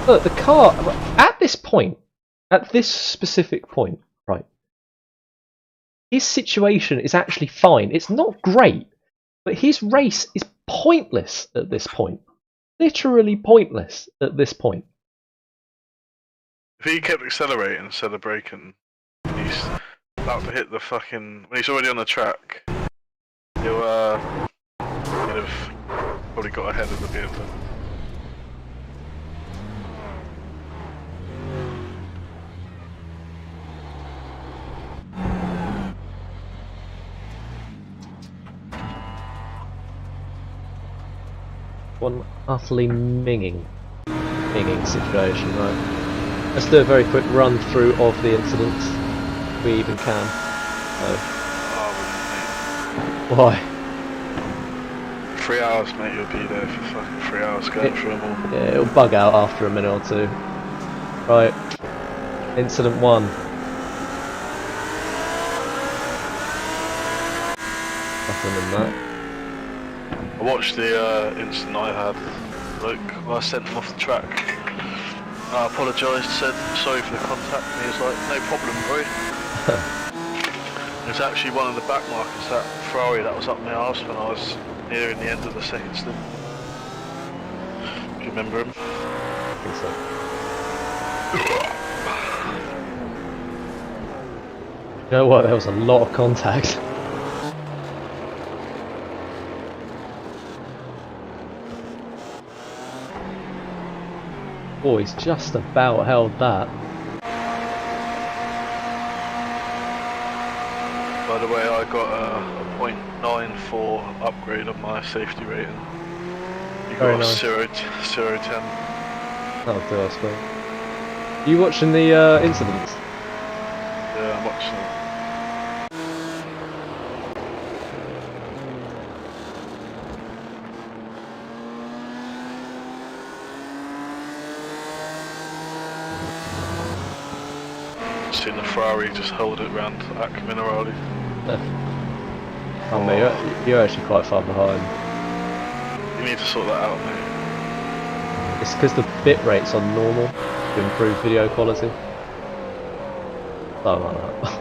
look, the car at this point, at this specific point, right? His situation is actually fine. It's not great, but his race is pointless at this point. Literally pointless at this point. If he kept accelerating instead of braking, he's about to hit the fucking. When he's already on the track, he'll he'd have probably got ahead of the vehicle. One utterly minging situation, right? Let's do a very quick run through of the incidents. If we even can. Why? 3 hours, mate. You'll be there for fucking 3 hours going through them all. Yeah, it'll bug out after a minute or two. Right. Incident 1. Nothing in that. I watched the incident I had. Like, when I sent him off the track, I apologised, said sorry for the contact, and he was like, no problem, bro. It was actually one of the back markers, that Ferrari that was up my arse when I was nearing the end of the second stint. Do you remember him? I think so. You know what? There was a lot of contact. Oh, he's just about held that. By the way, I got a 0.94 upgrade on my safety rating. You Very got nice. 0 10. That'll do, I suppose. You watching the incidents? Yeah, I'm watching it. Seen the Ferrari just hold it round Ac Minerali. Oh, mate, you're actually quite far behind. You need to sort that out, mate. It's because the bit rate's on normal to improve video quality. Something like that.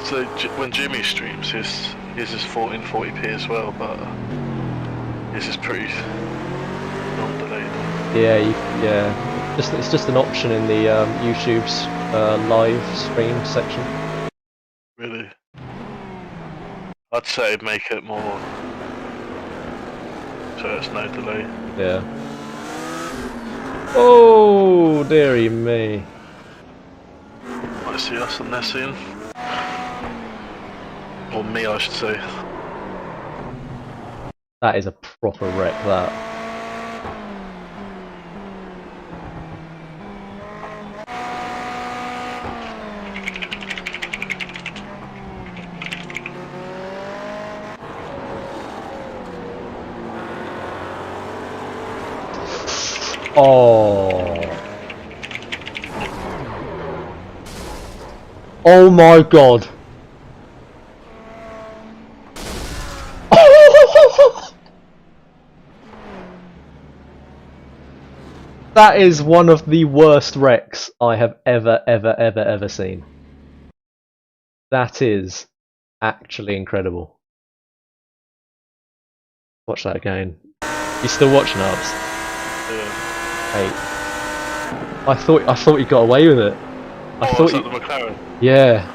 So when Jimmy streams, his is 1440p as well, but his is pretty non-delayed. Yeah. It's just an option in the YouTube's live stream section. Really? I'd say make it more so it's no delay. Yeah. Oh, dearie me. Might see us on their scene. Or me, I should say. That is a proper wreck, that. Oh. Oh my god. That is one of the worst wrecks I have ever seen. That is actually incredible. Watch that again. You still watching, Arbs? Yeah. Hey. I thought you got away with it. I thought Was you. that the McLaren? Yeah.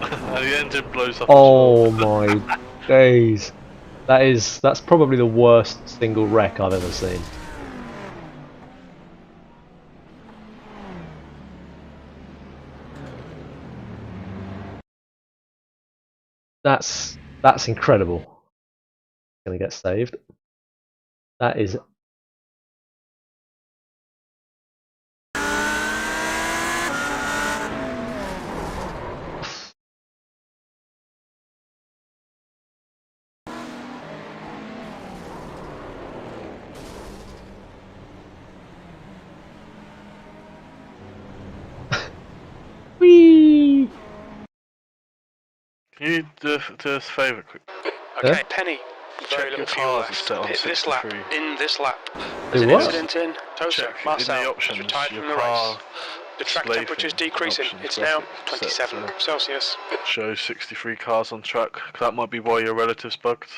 And the engine blows up. Oh as well. my days. That's probably the worst single wreck I've ever seen. That's incredible. Gonna get saved. That is Whee! Can you do us a favour quick? Okay, Yeah? Penny. Very Check little your fuel cars are left. set on Hit this lap. 63. In this lap. There's Do an what? incident in Tosa. Check in Marcel the has options. retired Your from the car race. The track display temperature's thing, decreasing. options It's now graphic set 27 to Celsius. show 63 cars on track. That might be why your relative's bugged.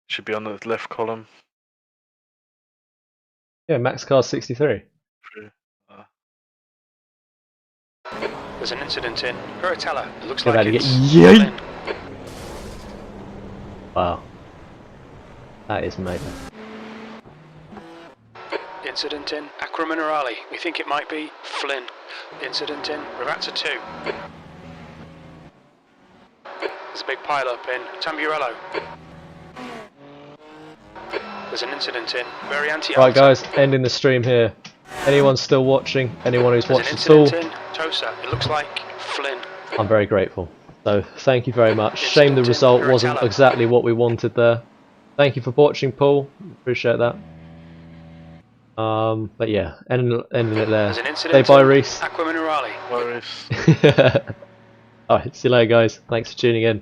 Should be on the left column. Yeah, max car 63. There's an incident in Curatella. It looks Get like ready to it's get yeet. Flynn. Wow. That is mega. Incident in Acqua Minerale. We think it might be Flynn. Incident in Ravazza 2. There's a big pile up in Tamburello. There's an incident in Variante Right Alta. guys, ending the stream here. Anyone still watching, anyone who's There's watched an at all, incident in Tosa. It looks like Flynn. I'm very grateful. So thank you very much. Shame the result wasn't exactly what we wanted there. Thank you for watching, Paul. Appreciate that. But yeah, ending it there. There's an Say incident bye, in Reese. Acqua Minerale. Where is? Alright, see you later guys. Thanks for tuning in.